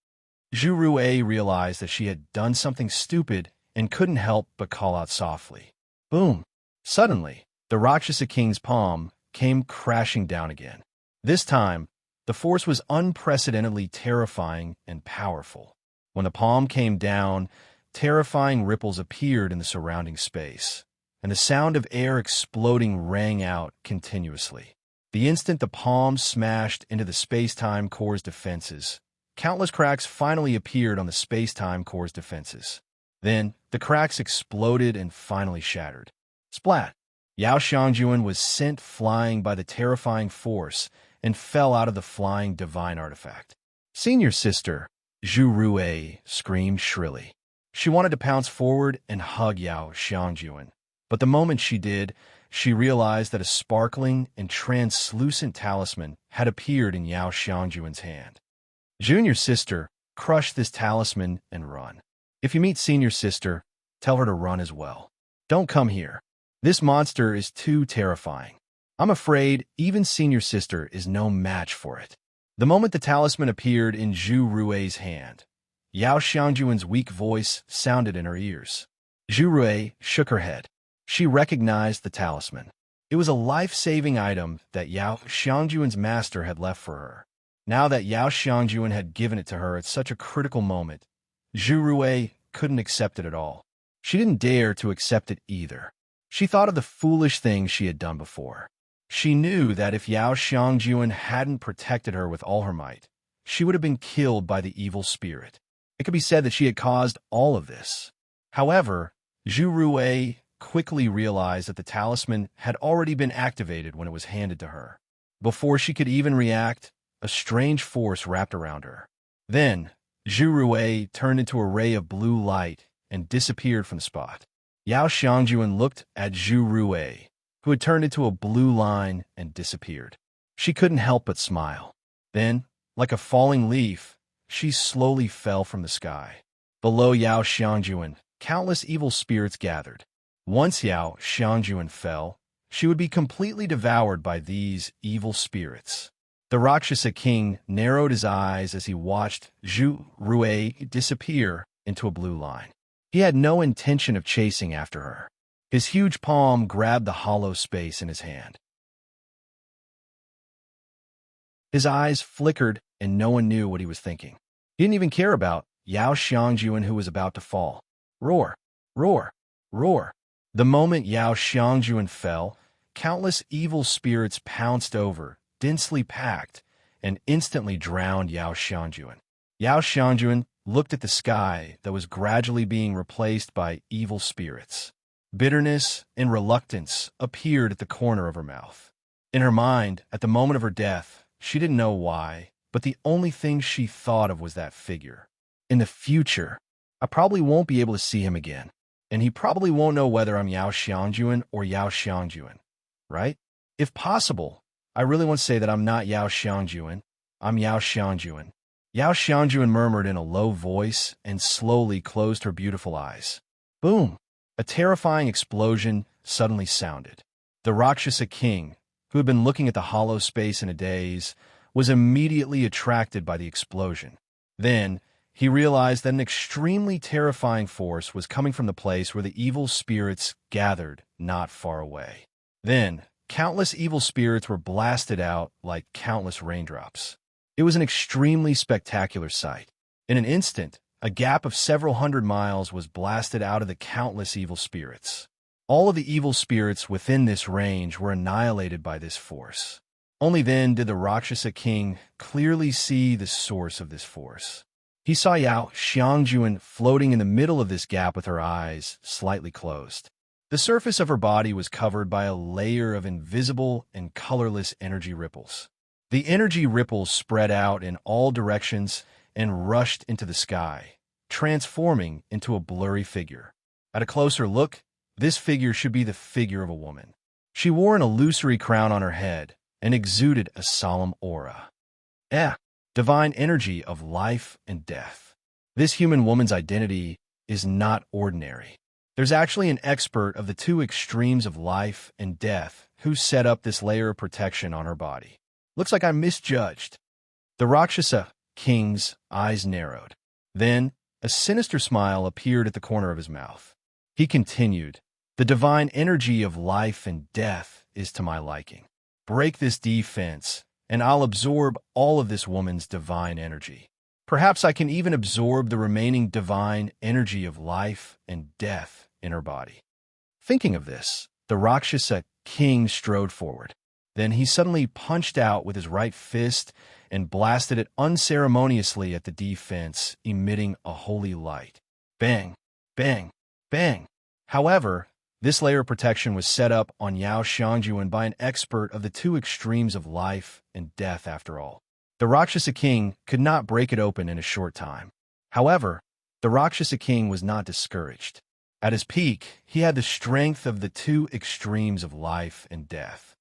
Speaker 1: Zhu Rui realized that she had done something stupid and couldn't help but call out softly. Boom! Suddenly, the Rakshasa King's palm came crashing down again. This time, the force was unprecedentedly terrifying and powerful. When the palm came down, terrifying ripples appeared in the surrounding space, and the sound of air exploding rang out continuously. The instant the palm smashed into the space-time core's defenses, countless cracks finally appeared on the space-time core's defenses. Then, the cracks exploded and finally shattered. Splat! Yao Xiangjuan was sent flying by the terrifying force and fell out of the flying divine artifact. Senior sister, Zhu Rui screamed shrilly. She wanted to pounce forward and hug Yao Xiangjuan, but the moment she did, she realized that a sparkling and translucent talisman had appeared in Yao Xiangjuan's hand. Junior sister, crush this talisman and run. If you meet senior sister, tell her to run as well. Don't come here. This monster is too terrifying. I'm afraid even senior sister is no match for it. The moment the talisman appeared in Zhu Rui's hand, Yao Xiangjuan's weak voice sounded in her ears. Zhu Rui shook her head. She recognized the talisman. It was a life-saving item that Yao Xiangjuan's master had left for her. Now that Yao Xiangjuan had given it to her at such a critical moment, Zhu Rui couldn't accept it at all. She didn't dare to accept it either. She thought of the foolish things she had done before. She knew that if Yao Xiangjuan hadn't protected her with all her might, she would have been killed by the evil spirit. It could be said that she had caused all of this. However, Zhu Rui quickly realized that the talisman had already been activated when it was handed to her. Before she could even react, a strange force wrapped around her. Then, Zhu Rui turned into a ray of blue light and disappeared from the spot. Yao Xiangjuan looked at Zhu Rui, who had turned into a blue line and disappeared. She couldn't help but smile. Then, like a falling leaf, she slowly fell from the sky. Below Yao Xiangjuan, countless evil spirits gathered. Once Yao Xiangjuan fell, she would be completely devoured by these evil spirits. The Rakshasa king narrowed his eyes as he watched Zhu Rui disappear into a blue line. He had no intention of chasing after her. His huge palm grabbed the hollow space in his hand. His eyes flickered, and no one knew what he was thinking. He didn't even care about Yao Xiangjuan, who was about to fall. Roar! Roar! Roar! The moment Yao Xiangjuan fell, countless evil spirits pounced over, densely packed, and instantly drowned Yao Xiangjuan. Yao Xiangjuan looked at the sky that was gradually being replaced by evil spirits. Bitterness and reluctance appeared at the corner of her mouth. In her mind, at the moment of her death, she didn't know why, but the only thing she thought of was that figure. In the future, I probably won't be able to see him again, and he probably won't know whether I'm Yao Xiangjuan or Yao Xiangjuan, right? If possible, I really want to say that I'm not Yao Xiangjuan, I'm Yao Xiangjuan. Yao Xiangjuan murmured in a low voice and slowly closed her beautiful eyes. Boom! A terrifying explosion suddenly sounded. The Rakshasa king, who had been looking at the hollow space in a daze, was immediately attracted by the explosion. Then, he realized that an extremely terrifying force was coming from the place where the evil spirits gathered not far away. Then, countless evil spirits were blasted out like countless raindrops. It was an extremely spectacular sight. In an instant, a gap of several hundred miles was blasted out of the countless evil spirits. All of the evil spirits within this range were annihilated by this force. Only then did the Rakshasa king clearly see the source of this force. He saw Yao Xiangjuan floating in the middle of this gap with her eyes slightly closed. The surface of her body was covered by a layer of invisible and colorless energy ripples. The energy ripples spread out in all directions and rushed into the sky, transforming into a blurry figure. At a closer look, this figure should be the figure of a woman. She wore an illusory crown on her head and exuded a solemn aura. Divine energy of life and death. This human woman's identity is not ordinary. There's actually an expert of the two extremes of life and death who set up this layer of protection on her body. Looks like I'm misjudged. The Rakshasa king's eyes narrowed. Then, a sinister smile appeared at the corner of his mouth. He continued, "The divine energy of life and death is to my liking. Break this defense, and I'll absorb all of this woman's divine energy. Perhaps I can even absorb the remaining divine energy of life and death in her body." Thinking of this, the Rakshasa king strode forward. Then he suddenly punched out with his right fist and blasted it unceremoniously at the defense, emitting a holy light. Bang, bang, bang. However, this layer of protection was set up on Yao Xiangjuan by an expert of the two extremes of life and death after all. The Rakshasa king could not break it open in a short time. However, the Rakshasa king was not discouraged. At his peak, he had the strength of the two extremes of life and death.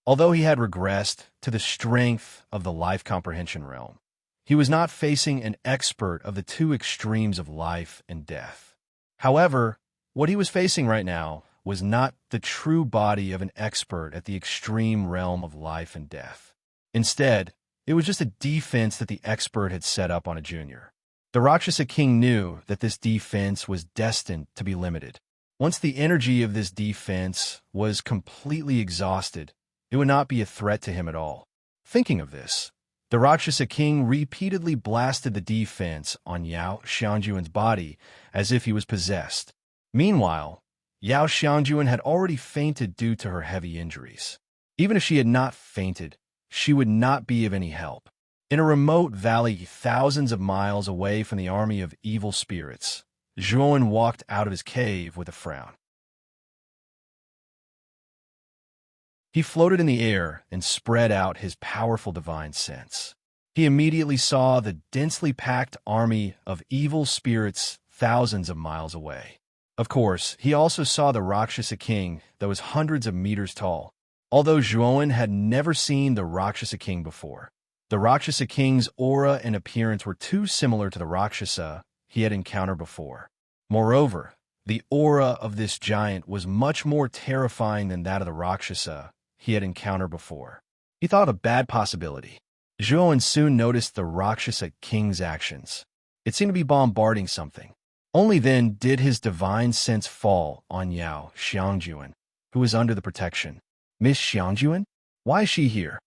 Speaker 1: Although he had regressed to the strength of the life comprehension realm, he was not facing an expert of the two extremes of life and death. However, what he was facing right now was not the true body of an expert at the extreme realm of life and death. Instead, it was just a defense that the expert had set up on a junior. The Rakshasa King knew that this defense was destined to be limited. Once the energy of this defense was completely exhausted, it would not be a threat to him at all. Thinking of this, the Rakshasa King repeatedly blasted the defense on Yao Xiangjuan's body as if he was possessed. Meanwhile, Yao Xiangjuan had already fainted due to her heavy injuries. Even if she had not fainted, she would not be of any help. In a remote valley thousands of miles away from the army of evil spirits, Zhuan walked out of his cave with a frown. He floated in the air and spread out his powerful divine sense. He immediately saw the densely packed army of evil spirits thousands of miles away. Of course, he also saw the Rakshasa King that was hundreds of meters tall. Although Zhuan had never seen the Rakshasa King before, the Rakshasa King's aura and appearance were too similar to the Rakshasa he had encountered before. Moreover, the aura of this giant was much more terrifying than that of the Rakshasa he had encountered before. He thought of a bad possibility. Zhuan soon noticed the Rakshasa King's actions. It seemed to be bombarding something. Only then did his divine sense fall on Yao Xiangjuan, who was under the protection. Miss Xiangjuan? Why is she here?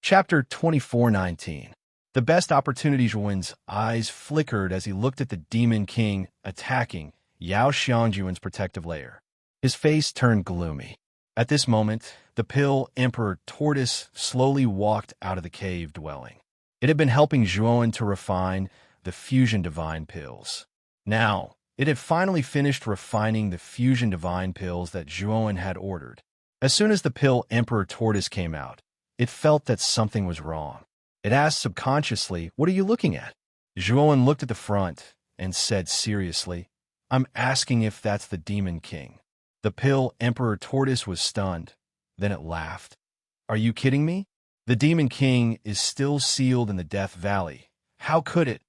Speaker 1: Chapter 24:19. The best opportunity. Zhuan's eyes flickered as he looked at the Demon King attacking Yao Xiangjuan's protective layer. His face turned gloomy. At this moment, the Pill Emperor Tortoise slowly walked out of the cave dwelling. It had been helping Zhuan to refine the fusion divine pills. Now, it had finally finished refining the fusion divine pills that Zhuan had ordered. As soon as the Pill Emperor Tortoise came out, it felt that something was wrong. It asked subconsciously, "What are you looking at?" Zhuan looked at the front and said seriously, "I'm asking if that's the Demon King." The Pill Emperor Tortoise was stunned. Then it laughed. "Are you kidding me? The Demon King is still sealed in the Death Valley. How could it?"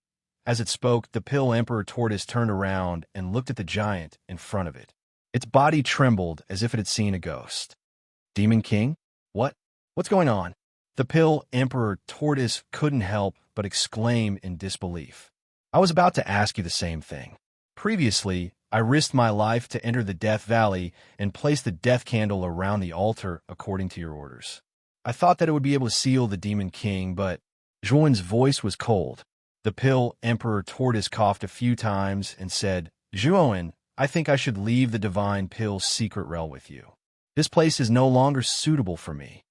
Speaker 1: As it spoke, the Pill Emperor Tortoise turned around and looked at the giant in front of it. Its body trembled as if it had seen a ghost. "Demon King? What's going on?" The Pill Emperor Tortoise couldn't help but exclaim in disbelief. "I was about to ask you the same thing. Previously, I risked my life to enter the Death Valley and place the death candle around the altar according to your orders. I thought that it would be able to seal the Demon King, but..." Zhuan's voice was cold. The Pill Emperor Tortoise coughed a few times and said, "Zhuan, I think I should leave the Divine Pill's secret realm with you. This place is no longer suitable for me."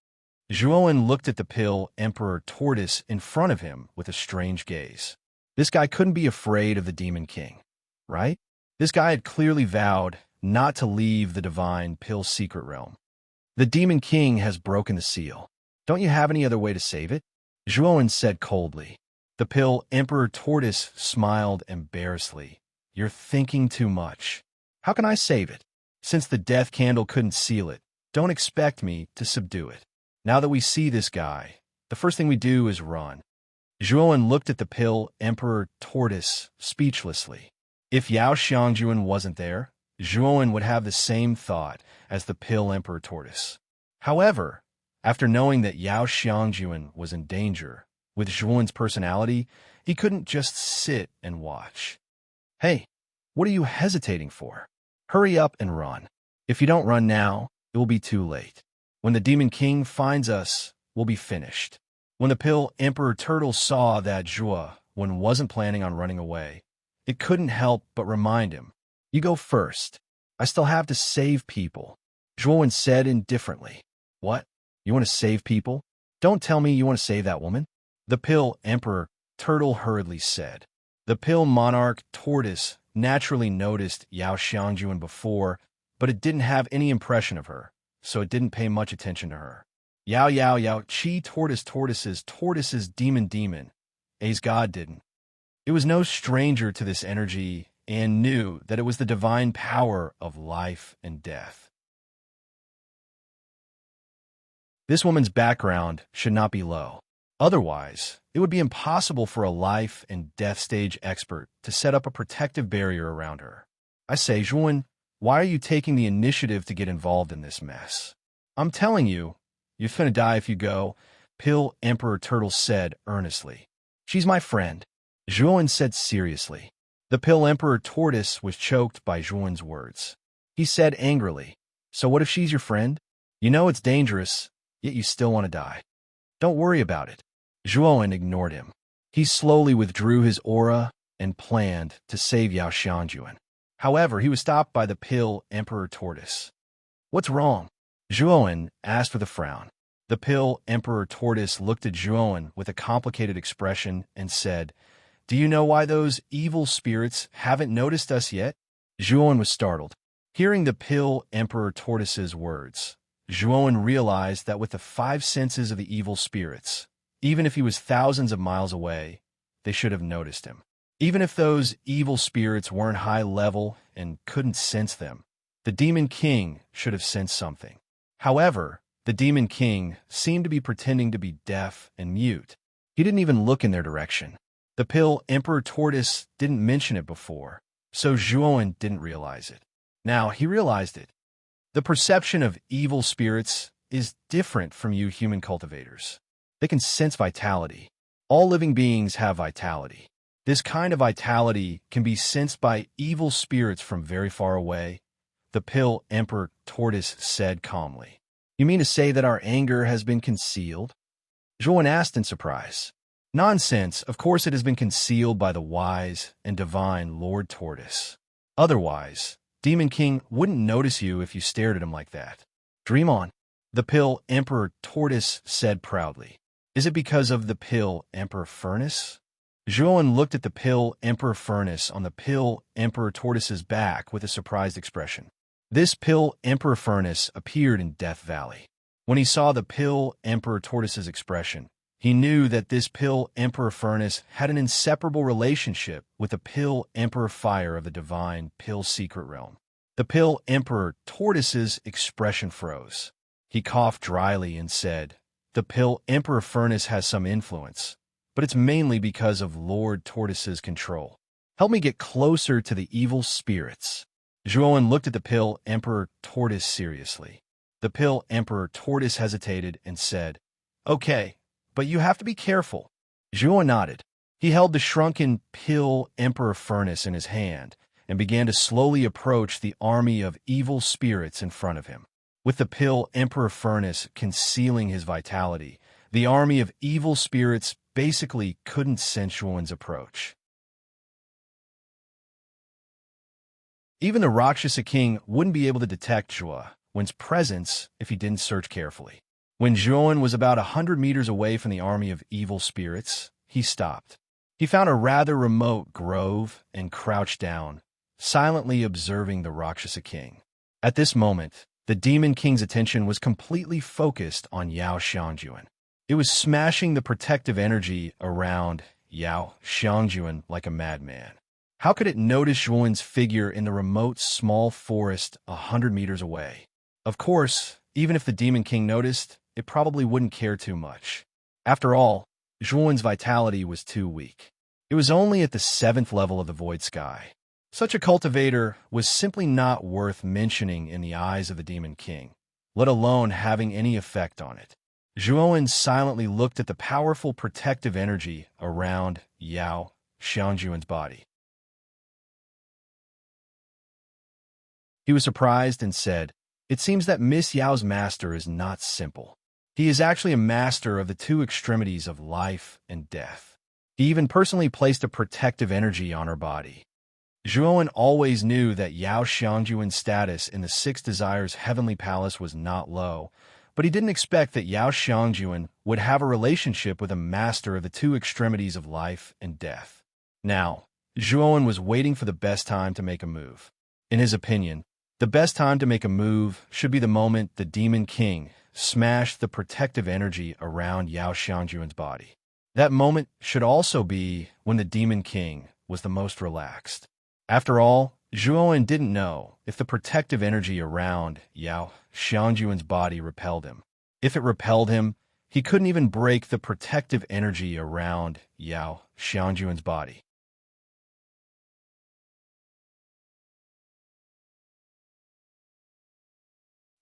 Speaker 1: Zhuan looked at the Pill Emperor Tortoise in front of him with a strange gaze. This guy couldn't be afraid of the Demon King, right? This guy had clearly vowed not to leave the Divine Pill's secret realm. The Demon King has broken the seal. Don't you have any other way to save it? Zhuan said coldly. The Pill Emperor Tortoise smiled embarrassedly. "You're thinking too much. How can I save it? Since the death candle couldn't seal it, don't expect me to subdue it. Now that we see this guy, the first thing we do is run." Zhuan looked at the Pill Emperor Tortoise speechlessly. If Yao Xiangjuan wasn't there, Zhuan would have the same thought as the Pill Emperor Tortoise. However, after knowing that Yao Xiangjuan was in danger, with Zhuan's personality, he couldn't just sit and watch. "Hey, what are you hesitating for? Hurry up and run. If you don't run now, it will be too late. When the Demon King finds us, we'll be finished." When the Pill Emperor Turtle saw that Zhuan wasn't planning on running away, it couldn't help but remind him, "You go first. I still have to save people." Zhuan said indifferently, "What? You want to save people? Don't tell me you want to save that woman." The Pill Emperor Turtle hurriedly said. The Pill Monarch Tortoise naturally noticed Yao Xiangjuan before, but it didn't have any impression of her, so it didn't pay much attention to her. "Yao Yao Yao Chi Tortoises Demon A's God didn't." It was no stranger to this energy and knew that it was the divine power of life and death. This woman's background should not be low. Otherwise, it would be impossible for a life and death stage expert to set up a protective barrier around her. I say, Zhuan, why are you taking the initiative to get involved in this mess? I'm telling you, you're finna die if you go, Pill Emperor Turtle said earnestly. She's my friend, Zhuan said seriously. The Pill Emperor Tortoise was choked by Zhuan's words. He said angrily, so what if she's your friend? You know it's dangerous, yet you still want to die. Don't worry about it. Zhuan ignored him. He slowly withdrew his aura and planned to save Yao Xiangjuan. However, he was stopped by the Pill Emperor Tortoise. What's wrong? Zhuan asked with a frown. The Pill Emperor Tortoise looked at Zhuan with a complicated expression and said, Do you know why those evil spirits haven't noticed us yet? Zhuan was startled. Hearing the Pill Emperor Tortoise's words, Zhuan realized that with the 5 senses of the evil spirits, even if he was thousands of miles away, they should have noticed him. Even if those evil spirits weren't high level and couldn't sense them, the Demon King should have sensed something. However, the Demon King seemed to be pretending to be deaf and mute. He didn't even look in their direction. The Pill Emperor Tortoise didn't mention it before, so Zhuan didn't realize it. Now he realized it. The perception of evil spirits is different from you human cultivators. They can sense vitality. All living beings have vitality. This kind of vitality can be sensed by evil spirits from very far away, the Pill Emperor Tortoise said calmly. You mean to say that our anger has been concealed? Zhuan asked in surprise. Nonsense, of course it has been concealed by the wise and divine Lord Tortoise. Otherwise, Demon King wouldn't notice you if you stared at him like that. Dream on, the Pill Emperor Tortoise said proudly. Is it because of the Pill Emperor Furnace? Zhuan looked at the Pill Emperor Furnace on the Pill Emperor Tortoise's back with a surprised expression. This Pill Emperor Furnace appeared in Death Valley. When he saw the Pill Emperor Tortoise's expression, he knew that this Pill Emperor Furnace had an inseparable relationship with the Pill Emperor Fire of the divine Pill Secret Realm. The Pill Emperor Tortoise's expression froze. He coughed dryly and said, The Pill Emperor Furnace has some influence, but it's mainly because of Lord Tortoise's control. Help me get closer to the evil spirits. Zhuan looked at the Pill Emperor Tortoise seriously. The Pill Emperor Tortoise hesitated and said, Okay, but you have to be careful. Zhuan nodded. He held the shrunken Pill Emperor Furnace in his hand and began to slowly approach the army of evil spirits in front of him. With the Pill Emperor Furnace concealing his vitality, the army of evil spirits basically couldn't sense Zhuan's approach. Even the Rakshasa King wouldn't be able to detect Zhuan's presence if he didn't search carefully. When Zhuan was about 100 meters away from the army of evil spirits, he stopped. He found a rather remote grove and crouched down, silently observing the Rakshasa King. At this moment, the Demon King's attention was completely focused on Yao Xiangjuan. It was smashing the protective energy around Yao Xiangjuan like a madman. How could it notice Zhuan's figure in the remote small forest 100 meters away? Of course, even if the Demon King noticed, it probably wouldn't care too much. After all, Zhuan's vitality was too weak. It was only at the 7th level of the Void Sky. Such a cultivator was simply not worth mentioning in the eyes of the Demon King, let alone having any effect on it. Zhuan silently looked at the powerful protective energy around Yao Xiangjuan's body. He was surprised and said, It seems that Miss Yao's master is not simple. He is actually a master of the 2 extremities of life and death. He even personally placed a protective energy on her body. Zhuan always knew that Yao Xiangjuan's status in the 6 Desires Heavenly Palace was not low, but he didn't expect that Yao Xiangjuan would have a relationship with a master of the 2 extremities of life and death. Now, Zhuan was waiting for the best time to make a move. In his opinion, the best time to make a move should be the moment the Demon King smashed the protective energy around Yao Xiangjuan's body. That moment should also be when the Demon King was the most relaxed. After all, Zhuoan didn't know if the protective energy around Yao Xiangjuan's body repelled him. If it repelled him, he couldn't even break the protective energy around Yao Xiangjuan's body.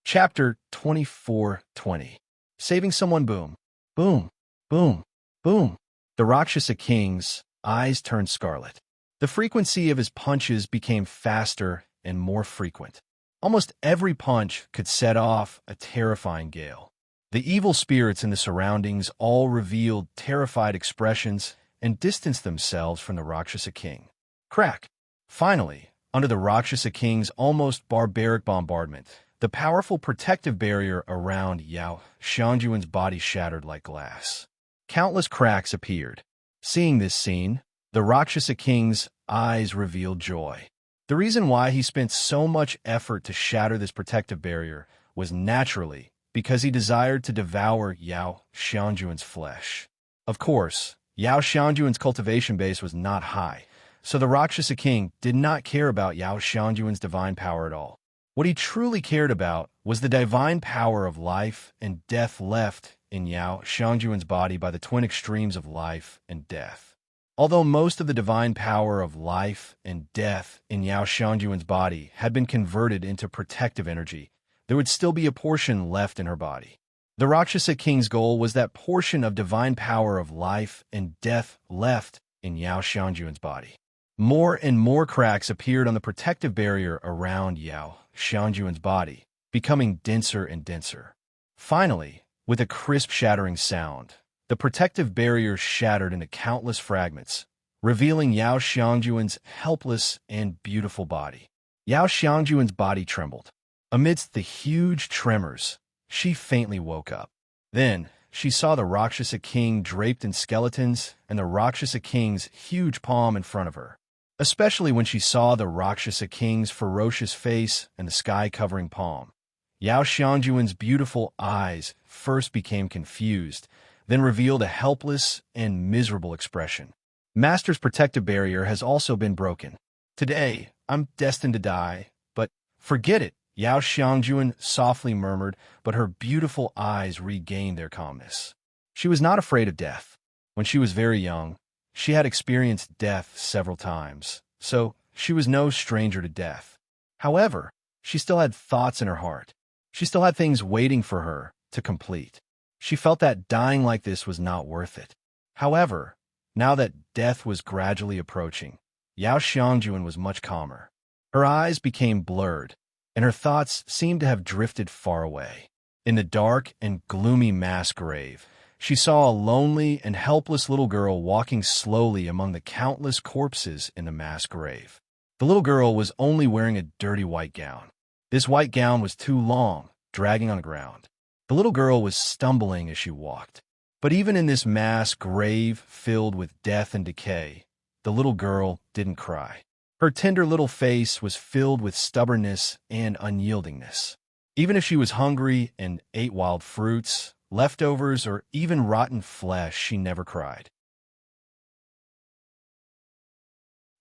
Speaker 1: Chapter 24:20. Saving someone boom. Boom. Boom. Boom. The Rakshasa King's eyes turned scarlet. The frequency of his punches became faster and more frequent. Almost every punch could set off a terrifying gale. The evil spirits in the surroundings all revealed terrified expressions and distanced themselves from the Rakshasa King. Crack! Finally, under the Rakshasa King's almost barbaric bombardment, the powerful protective barrier around Yao Xiangjuan's body shattered like glass. Countless cracks appeared. Seeing this scene, the Rakshasa King's eyes revealed joy. The reason why he spent so much effort to shatter this protective barrier was naturally because he desired to devour Yao Xiangjuan's flesh. Of course, Yao Xiangjuan's cultivation base was not high, so the Rakshasa King did not care about Yao Xiangjuan's divine power at all. What he truly cared about was the divine power of life and death left in Yao Xiangjuan's body by the twin extremes of life and death. Although most of the divine power of life and death in Yao Xiangjuan's body had been converted into protective energy, there would still be a portion left in her body. The Rakshasa King's goal was that portion of divine power of life and death left in Yao Xiangjuan's body. More and more cracks appeared on the protective barrier around Yao Xiangjuan's body, becoming denser and denser. Finally, with a crisp shattering sound, the protective barrier shattered into countless fragments, revealing Yao Xiangjuan's helpless and beautiful body. Yao Xiangjuan's body trembled. Amidst the huge tremors, she faintly woke up. Then, she saw the Rakshasa King draped in skeletons and the Rakshasa King's huge palm in front of her. Especially when she saw the Rakshasa King's ferocious face and the sky-covering palm. Yao Xiangjuan's beautiful eyes first became confused, then revealed a helpless and miserable expression. Master's protective barrier has also been broken. Today, I'm destined to die, but forget it, Yao Xiangjuan softly murmured, but her beautiful eyes regained their calmness. She was not afraid of death. When she was very young, she had experienced death several times, so she was no stranger to death. However, she still had thoughts in her heart. She still had things waiting for her to complete. She felt that dying like this was not worth it. However, now that death was gradually approaching, Yao Xiangjuan was much calmer. Her eyes became blurred, and her thoughts seemed to have drifted far away. In the dark and gloomy mass grave, she saw a lonely and helpless little girl walking slowly among the countless corpses in the mass grave. The little girl was only wearing a dirty white gown. This white gown was too long, dragging on the ground. The little girl was stumbling as she walked. But even in this mass grave filled with death and decay, the little girl didn't cry. Her tender little face was filled with stubbornness and unyieldingness. Even if she was hungry and ate wild fruits, leftovers, or even rotten flesh, she never cried.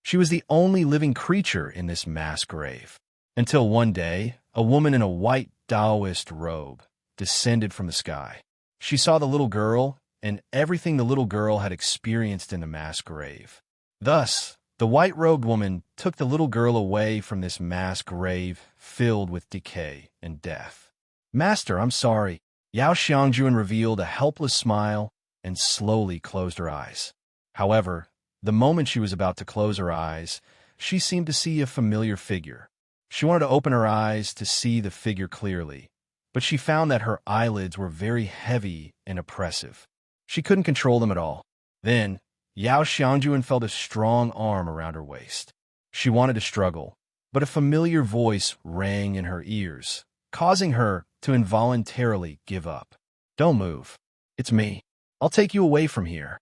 Speaker 1: She was the only living creature in this mass grave. Until one day, a woman in a white Taoist robe descended from the sky. She saw the little girl and everything the little girl had experienced in the mass grave. Thus, the white-robed woman took the little girl away from this mass grave filled with decay and death. "Master, I'm sorry." Yao Xiangjuan revealed a helpless smile and slowly closed her eyes. However, the moment she was about to close her eyes, she seemed to see a familiar figure. She wanted to open her eyes to see the figure clearly, but she found that her eyelids were very heavy and oppressive. She couldn't control them at all. Then, Yao Xiangjuan felt a strong arm around her waist. She wanted to struggle, but a familiar voice rang in her ears, causing her to involuntarily give up. "Don't move. It's me. I'll take you away from here."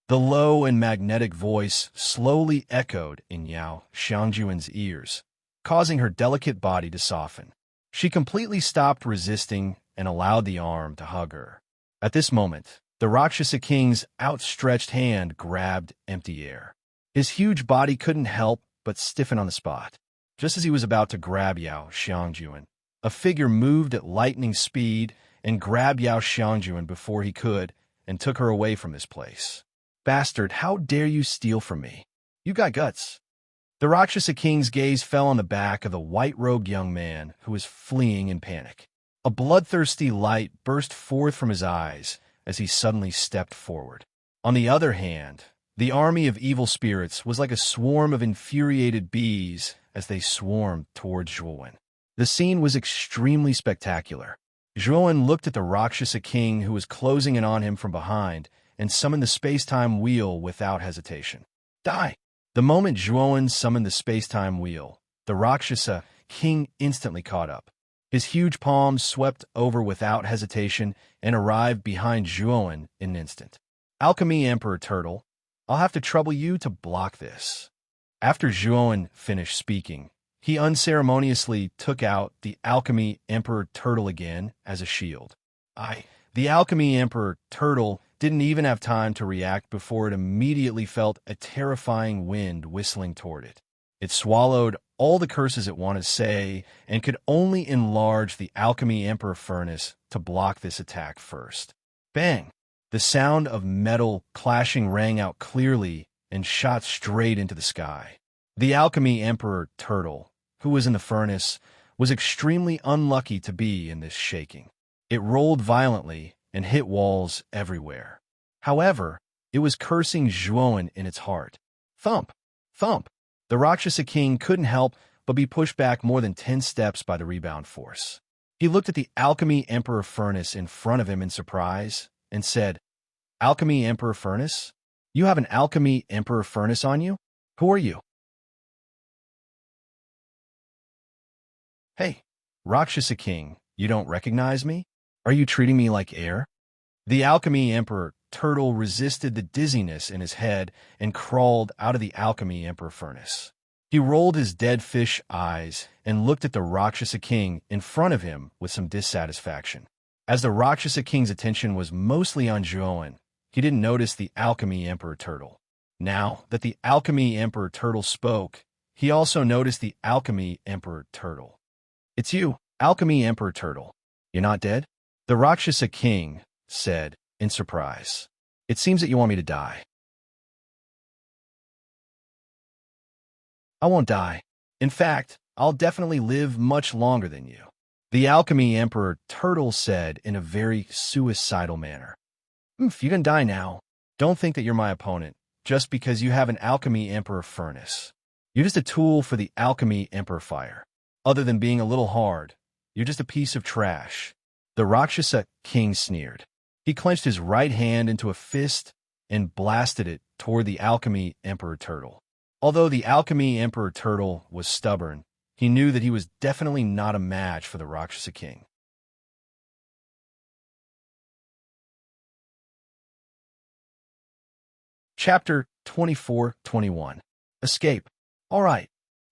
Speaker 1: The low and magnetic voice slowly echoed in Yao Xiangjuan's ears, causing her delicate body to soften. She completely stopped resisting and allowed the arm to hug her. At this moment, the Rakshasa King's outstretched hand grabbed empty air. His huge body couldn't help but stiffen on the spot. Just as he was about to grab Yao Xiangjuan, a figure moved at lightning speed and grabbed Yao Xiangjuan before he could and took her away from this place. Bastard, how dare you steal from me? You got guts. The Rakshasa King's gaze fell on the back of the white-robed young man who was fleeing in panic. A bloodthirsty light burst forth from his eyes as he suddenly stepped forward. On the other hand, the army of evil spirits was like a swarm of infuriated bees as they swarmed towards Zhuowen. The scene was extremely spectacular. Zhuowen looked at the Rakshasa King who was closing in on him from behind and summoned the space-time wheel without hesitation. Die! The moment Zhuowen summoned the space-time wheel, the Rakshasa King instantly caught up. His huge palms swept over without hesitation and arrived behind Zhuowen in an instant. Alchemy Emperor Turtle, I'll have to trouble you to block this. After Zhuowen finished speaking, he unceremoniously took out the Alchemy Emperor Turtle again as a shield. The Alchemy Emperor Turtle didn't even have time to react before it immediately felt a terrifying wind whistling toward it. It swallowed all the curses it wanted to say and could only enlarge the Alchemy Emperor furnace to block this attack first. Bang! The sound of metal clashing rang out clearly and shot straight into the sky. The Alchemy Emperor Turtle, who was in the furnace, was extremely unlucky to be in this shaking. It rolled violently and hit walls everywhere. However, it was cursing Zhuowen in its heart. Thump! Thump! The Rakshasa King couldn't help but be pushed back more than 10 steps by the rebound force. He looked at the Alchemy Emperor furnace in front of him in surprise and said, Alchemy Emperor furnace? You have an Alchemy Emperor furnace on you? Who are you? Hey, Rakshasa King, you don't recognize me? Are you treating me like air? The Alchemy Emperor Turtle resisted the dizziness in his head and crawled out of the Alchemy Emperor furnace. He rolled his dead fish eyes and looked at the Rakshasa King in front of him with some dissatisfaction. As the Rakshasa King's attention was mostly on Zhuowen, he didn't notice the Alchemy Emperor Turtle. Now that the Alchemy Emperor Turtle spoke, he also noticed the Alchemy Emperor Turtle. It's you, Alchemy Emperor Turtle. You're not dead? The Rakshasa King said in surprise. It seems that you want me to die. I won't die. In fact, I'll definitely live much longer than you. The Alchemy Emperor Turtle said in a very suicidal manner. If you can die now, don't think that you're my opponent just because you have an Alchemy Emperor furnace. You're just a tool for the Alchemy Emperor fire. Other than being a little hard, you're just a piece of trash. The Rakshasa King sneered. He clenched his right hand into a fist and blasted it toward the Alchemy Emperor Turtle. Although the Alchemy Emperor Turtle was stubborn, he knew that he was definitely not a match for the Rakshasa King. Chapter 24-21. Escape. All right.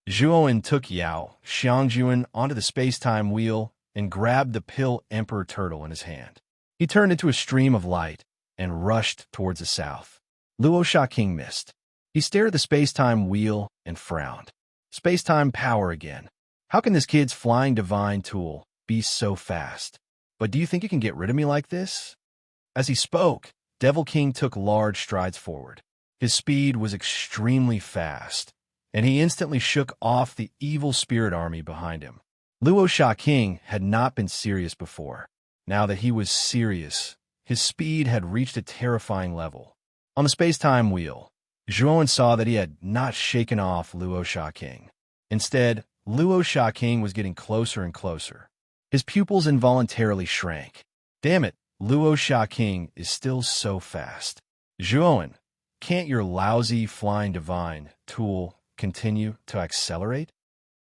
Speaker 1: Zhuowen took Yao Xiangjuan onto the space-time wheel and grabbed the Pill Emperor Turtle in his hand. He turned into a stream of light and rushed towards the south. Luosha King missed. He stared at the space-time wheel and frowned. Space-time power again. How can this kid's flying divine tool be so fast? But do you think you can get rid of me like this? As he spoke, Devil King took large strides forward. His speed was extremely fast, and he instantly shook off the evil spirit army behind him. Luosha King had not been serious before. Now that he was serious, his speed had reached a terrifying level. On the space-time wheel, Zhuowen saw that he had not shaken off Luosha King. Instead, Luosha King was getting closer and closer. His pupils involuntarily shrank. Damn it, Luosha King is still so fast. Zhuowen, can't your lousy flying divine tool continue to accelerate?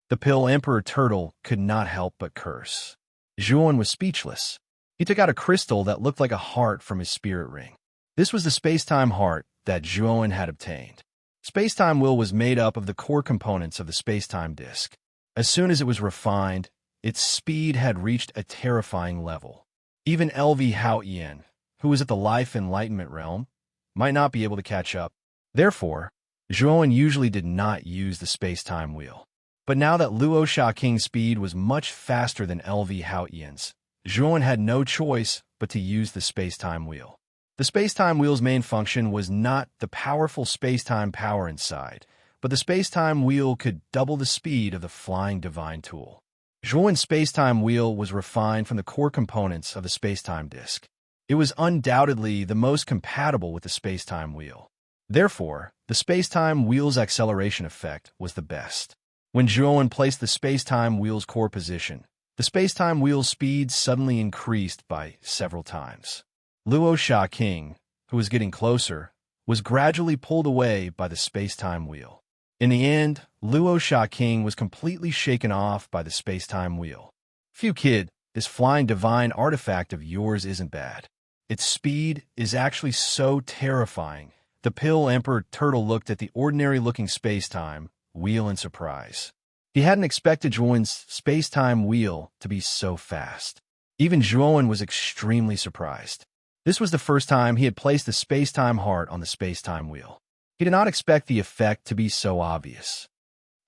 Speaker 1: The Pill Emperor Turtle could not help but curse. Zhuowen was speechless. He took out a crystal that looked like a heart from his spirit ring. This was the space-time heart that Zhuowen had obtained. Space-time will was made up of the core components of the space-time disk. As soon as it was refined, its speed had reached a terrifying level. Even LV Haoyan, who was at the life enlightenment realm, might not be able to catch up. Therefore, Zhuowen usually did not use the space-time wheel. But now that Luo King's speed was much faster than LV Haotian's, Zhuowen had no choice but to use the space-time wheel. The space-time wheel's main function was not the powerful space-time power inside, but the space-time wheel could double the speed of the flying divine tool. Zhuowen's space-time wheel was refined from the core components of the space-time disk. It was undoubtedly the most compatible with the space-time wheel. Therefore, the space-time wheel's acceleration effect was the best. When Zhuowen placed the space-time wheel's core position, the space-time wheel's speed suddenly increased by several times. Luo King, who was getting closer, was gradually pulled away by the space-time wheel. In the end, Luo King was completely shaken off by the space-time wheel. Phew, kid, this flying divine artifact of yours isn't bad. Its speed is actually so terrifying. The Pill Emperor Turtle looked at the ordinary-looking space-time wheel in surprise. He hadn't expected Zhuowen's space-time wheel to be so fast. Even Zhuowen was extremely surprised. This was the first time he had placed the space-time heart on the space-time wheel. He did not expect the effect to be so obvious.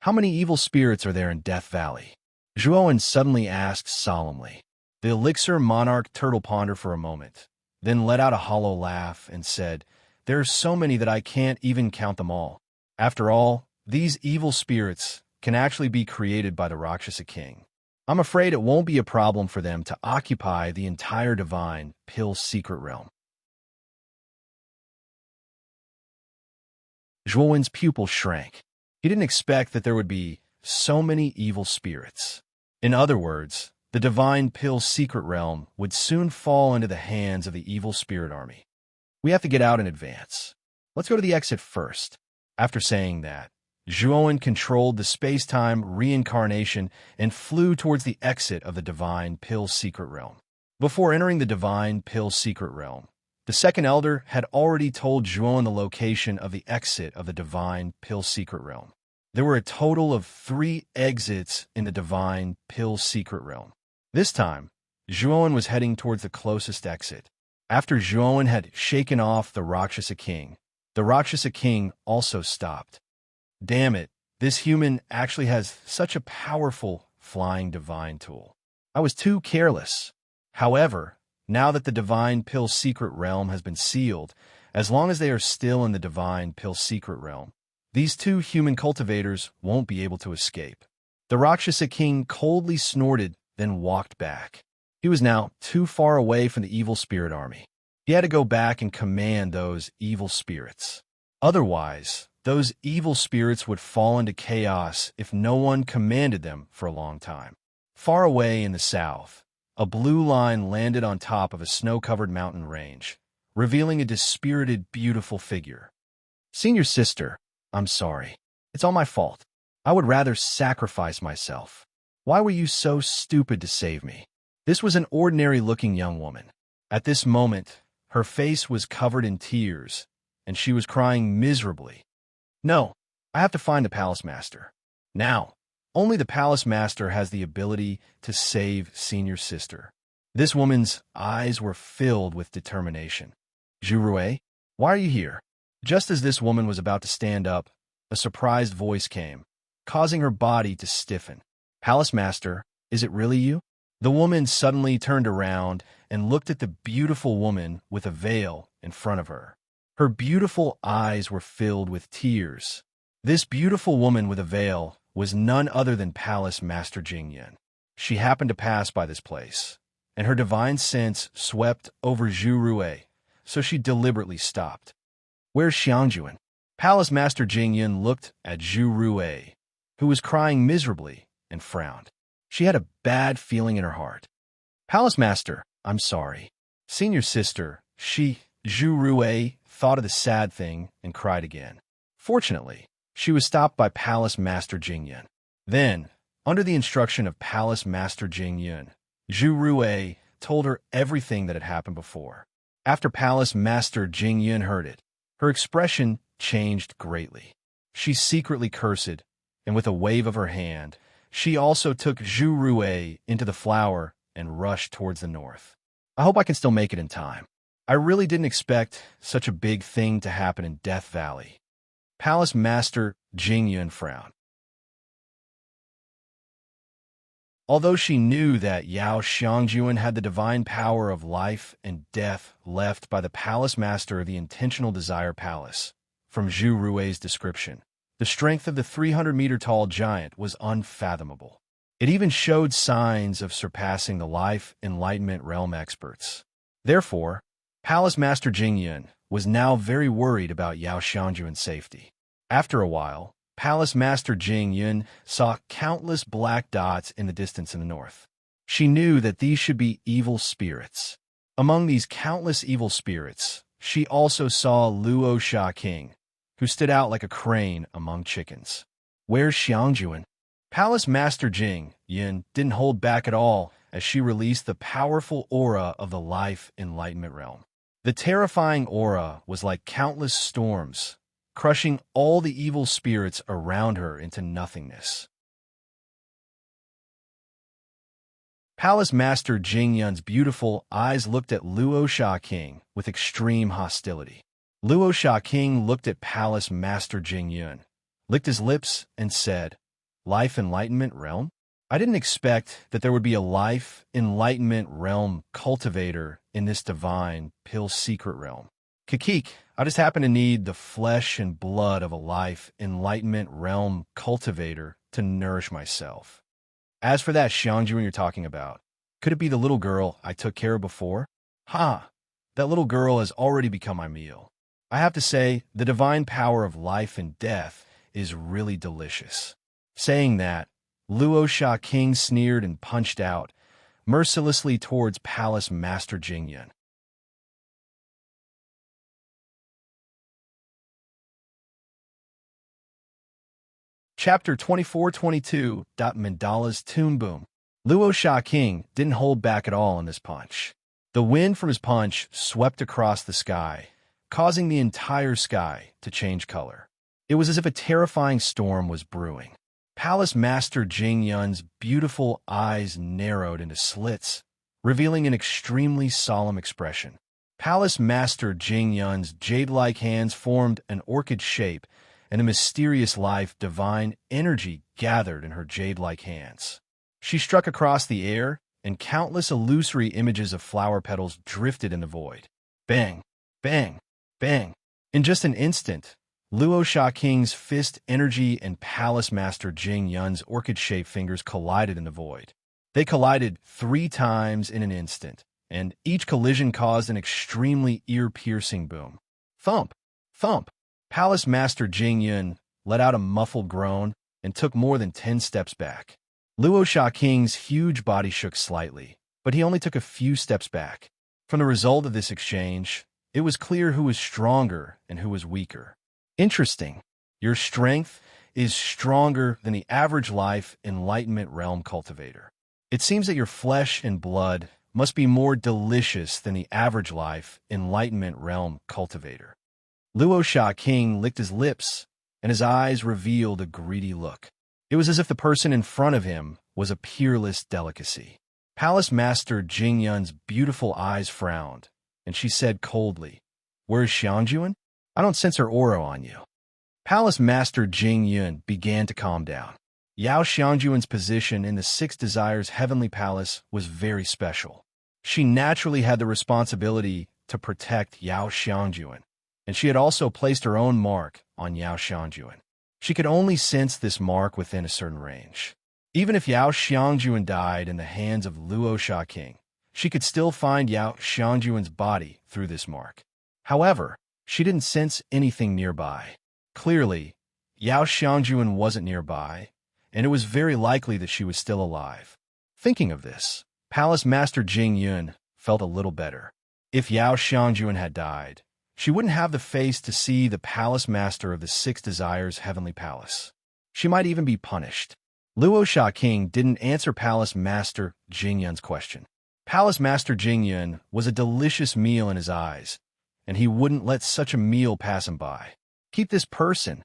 Speaker 1: How many evil spirits are there in Death Valley? Zhuowen suddenly asked solemnly. The Elixir Monarch Turtle pondered for a moment, then let out a hollow laugh and said, "There are so many that I can't even count them all. After all, these evil spirits can actually be created by the Rakshasa King. I'm afraid it won't be a problem for them to occupy the entire divine Pill's secret realm." Zhuowen's pupil shrank. He didn't expect that there would be so many evil spirits. In other words, the divine Pill's secret realm would soon fall into the hands of the evil spirit army. We have to get out in advance. Let's go to the exit first. After saying that, Zhuowen controlled the space-time reincarnation and flew towards the exit of the divine Pill's secret realm. Before entering the divine Pill's secret realm, the second elder had already told Zhuowen the location of the exit of the divine Pill's secret realm. There were a total of 3 exits in the divine Pill's secret realm. This time, Zhuowen was heading towards the closest exit. After Zhuowen had shaken off the Rakshasa King also stopped. Damn it, this human actually has such a powerful flying divine tool. I was too careless. However, now that the divine Pill's secret realm has been sealed, as long as they are still in the divine Pill's secret realm, these 2 human cultivators won't be able to escape. The Rakshasa King coldly snorted, then walked back. He was now too far away from the evil spirit army. He had to go back and command those evil spirits. Otherwise, those evil spirits would fall into chaos if no one commanded them for a long time. Far away in the south, a blue line landed on top of a snow-covered mountain range, revealing a dispirited, beautiful figure. "Senior sister, I'm sorry. It's all my fault. I would rather sacrifice myself. Why were you so stupid to save me?" This was an ordinary-looking young woman. At this moment, her face was covered in tears, and she was crying miserably. "No, I have to find the Palace Master. Now, only the Palace Master has the ability to save Senior Sister." This woman's eyes were filled with determination. "Zhu Rui, why are you here?" Just as this woman was about to stand up, a surprised voice came, causing her body to stiffen. "Palace Master, is it really you?" The woman suddenly turned around and looked at the beautiful woman with a veil in front of her. Her beautiful eyes were filled with tears. This beautiful woman with a veil was none other than Palace Master Jingyan. She happened to pass by this place, and her divine sense swept over Zhu Rui, so she deliberately stopped. "Where's Xiangjuan?" Palace Master Jingyan looked at Zhu Rui, who was crying miserably, and frowned. She had a bad feeling in her heart. "Palace Master, I'm sorry. Senior sister," Zhu Rui, thought of the sad thing and cried again. Fortunately, she was stopped by Palace Master Jingyan. Then, under the instruction of Palace Master Jingyan, Zhu Rui told her everything that had happened before. After Palace Master Jingyan heard it, her expression changed greatly. She secretly cursed, and with a wave of her hand, she also took Zhu Rui into the flower and rushed towards the north. "I hope I can still make it in time. I really didn't expect such a big thing to happen in Death Valley." Palace Master Jing Yun frowned. Although she knew that Yao Xiangjuan had the divine power of life and death left by the Palace Master of the Intentional Desire Palace, from Zhu Rui's description, the strength of the 300-meter-tall giant was unfathomable. It even showed signs of surpassing the life enlightenment realm experts. Therefore, Palace Master Jing Yun was now very worried about Yao Xiangjuan's safety. After a while, Palace Master Jing Yun saw countless black dots in the distance in the north. She knew that these should be evil spirits. Among these countless evil spirits, she also saw Luo Sha King, who stood out like a crane among chickens. Where's Xiangjuan? Palace Master Jing Yun didn't hold back at all as she released the powerful aura of the life enlightenment realm. The terrifying aura was like countless storms, crushing all the evil spirits around her into nothingness. Palace Master Jing Yun's beautiful eyes looked at Luo Sha King with extreme hostility. Luo Sha King looked at Palace Master Jing Yun, licked his lips, and said, "Life Enlightenment Realm? I didn't expect that there would be a Life Enlightenment Realm cultivator in this divine pill secret realm. Kakik, I just happen to need the flesh and blood of a Life Enlightenment Realm cultivator to nourish myself. As for that Xiangjuan you're talking about, could it be the little girl I took care of before? Ha! That little girl has already become my meal. I have to say, the divine power of life and death is really delicious." Saying that, Luo Sha King sneered and punched out, mercilessly towards Palace Master Jing Yun. Chapter 24-22. Mandala's Tomb Boom. Luo Sha King didn't hold back at all in this punch. The wind from his punch swept across the sky, causing the entire sky to change color. It was as if a terrifying storm was brewing. Palace Master Jing Yun's beautiful eyes narrowed into slits, revealing an extremely solemn expression. Palace Master Jing Yun's jade-like hands formed an orchid shape, and a mysterious life divine energy gathered in her jade-like hands. She struck across the air, and countless illusory images of flower petals drifted in the void. Bang! Bang! Bang! In just an instant, Luo Sha King's fist energy and Palace Master Jing Yun's orchid-shaped fingers collided in the void. They collided 3 times in an instant, and each collision caused an extremely ear-piercing boom. Thump! Thump! Palace Master Jing Yun let out a muffled groan and took more than 10 steps back. Luo Sha King's huge body shook slightly, but he only took a few steps back. From the result of this exchange, it was clear who was stronger and who was weaker. Interesting. Your strength is stronger than the average life enlightenment realm cultivator. It seems that your flesh and blood must be more delicious than the average life enlightenment realm cultivator. Luo Sha King licked his lips, and his eyes revealed a greedy look. It was as if the person in front of him was a peerless delicacy. Palace Master Jing Yun's beautiful eyes frowned, and she said coldly, "Where's Xiangjuan? I don't sense her aura on you." Palace Master Jing Yun began to calm down. Yao Xiangjuan's position in the Six Desires Heavenly Palace was very special. She naturally had the responsibility to protect Yao Xiangjuan, and she had also placed her own mark on Yao Xiangjuan. She could only sense this mark within a certain range. Even if Yao Xiangjuan died in the hands of Luo Sha King, she could still find Yao Xiangjuan's body through this mark. However, she didn't sense anything nearby. Clearly, Yao Xiangjuan wasn't nearby, and it was very likely that she was still alive. Thinking of this, Palace Master Jing Yun felt a little better. If Yao Xiangjuan had died, she wouldn't have the face to see the Palace Master of the Six Desires Heavenly Palace. She might even be punished. Luo Sha King didn't answer Palace Master Jing Yun's question. Palace Master Jing Yun was a delicious meal in his eyes, and he wouldn't let such a meal pass him by. "Keep this person."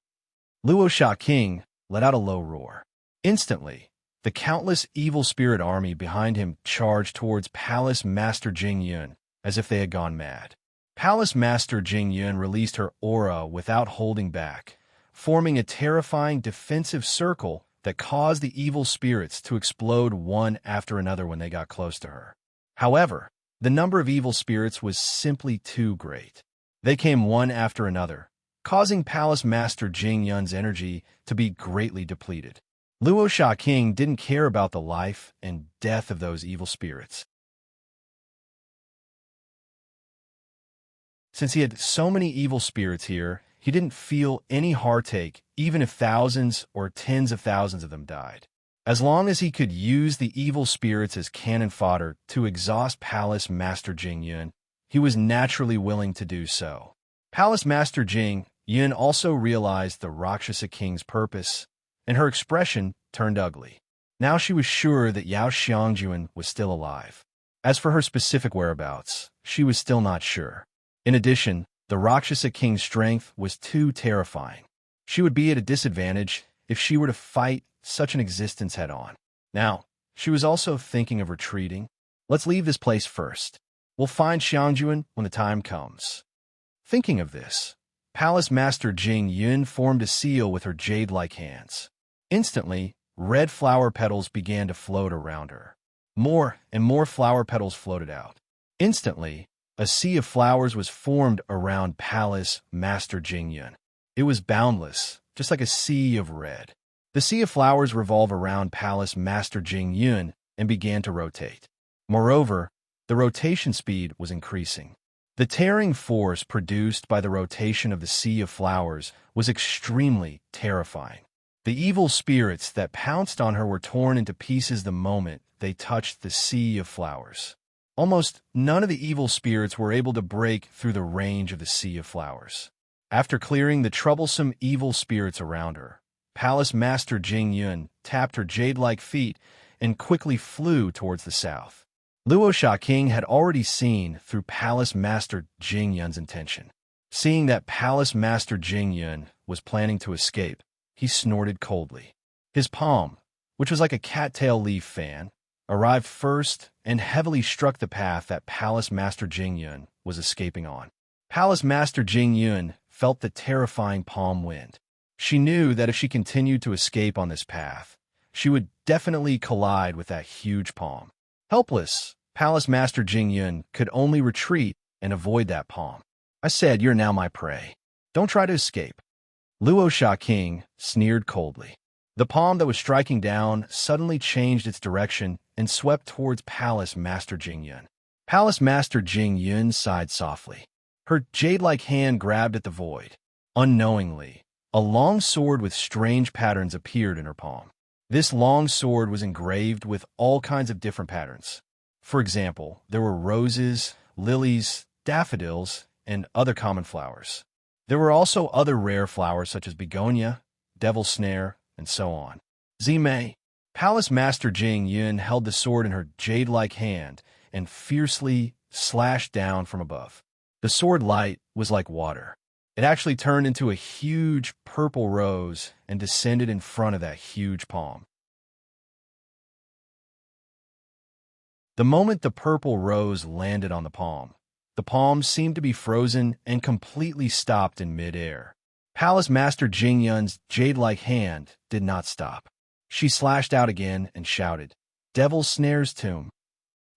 Speaker 1: Luo Sha King let out a low roar. Instantly, the countless evil spirit army behind him charged towards Palace Master Jing Yun as if they had gone mad. Palace Master Jing Yun released her aura without holding back, forming a terrifying defensive circle that caused the evil spirits to explode one after another when they got close to her. However, the number of evil spirits was simply too great. They came one after another, causing Palace Master Jing Yun's energy to be greatly depleted. Luo Sha King didn't care about the life and death of those evil spirits. Since he had so many evil spirits here, he didn't feel any heartache, even if thousands or tens of thousands of them died. As long as he could use the evil spirits as cannon fodder to exhaust Palace Master Jing Yun, he was naturally willing to do so. Palace Master Jing Yun also realized the Rakshasa King's purpose, and her expression turned ugly. Now she was sure that Yao Xiangjuan was still alive. As for her specific whereabouts, she was still not sure. In addition, the Rakshasa King's strength was too terrifying. She would be at a disadvantage if she were to fight such an existence head-on. Now, she was also thinking of retreating. Let's leave this place first. We'll find Xiangjuan when the time comes. Thinking of this, Palace Master Jing Yun formed a seal with her jade-like hands. Instantly, red flower petals began to float around her. More and more flower petals floated out. Instantly, a sea of flowers was formed around Palace Master Jing Yun. It was boundless, just like a sea of red. The sea of flowers revolved around Palace Master Jing Yun and began to rotate. Moreover, the rotation speed was increasing. The tearing force produced by the rotation of the sea of flowers was extremely terrifying. The evil spirits that pounced on her were torn into pieces the moment they touched the sea of flowers. Almost none of the evil spirits were able to break through the range of the sea of flowers. After clearing the troublesome evil spirits around her, Palace Master Jing Yun tapped her jade-like feet and quickly flew towards the south. Luo Sha King had already seen through Palace Master Jing Yun's intention. Seeing that Palace Master Jing Yun was planning to escape, he snorted coldly. His palm, which was like a cattail leaf fan, arrived first and heavily struck the path that Palace Master Jing Yun was escaping on. Palace Master Jing Yun felt the terrifying palm wind. She knew that if she continued to escape on this path, she would definitely collide with that huge palm. Helpless, Palace Master Jing Yun could only retreat and avoid that palm. I said, "You're now my prey. Don't try to escape." Luo Sha King sneered coldly. The palm that was striking down suddenly changed its direction and swept towards Palace Master Jing Yun. Palace Master Jing Yun sighed softly. Her jade-like hand grabbed at the void. Unknowingly, a long sword with strange patterns appeared in her palm. This long sword was engraved with all kinds of different patterns. For example, there were roses, lilies, daffodils, and other common flowers. There were also other rare flowers such as begonia, devil's snare, and so on. Zimei, Palace Master Jing Yun held the sword in her jade-like hand and fiercely slashed down from above. The sword light was like water. It actually turned into a huge purple rose and descended in front of that huge palm. The moment the purple rose landed on the palm seemed to be frozen and completely stopped in mid-air. Palace Master Jing Yun's jade-like hand did not stop. She slashed out again and shouted, "Devil's Snare's Tomb."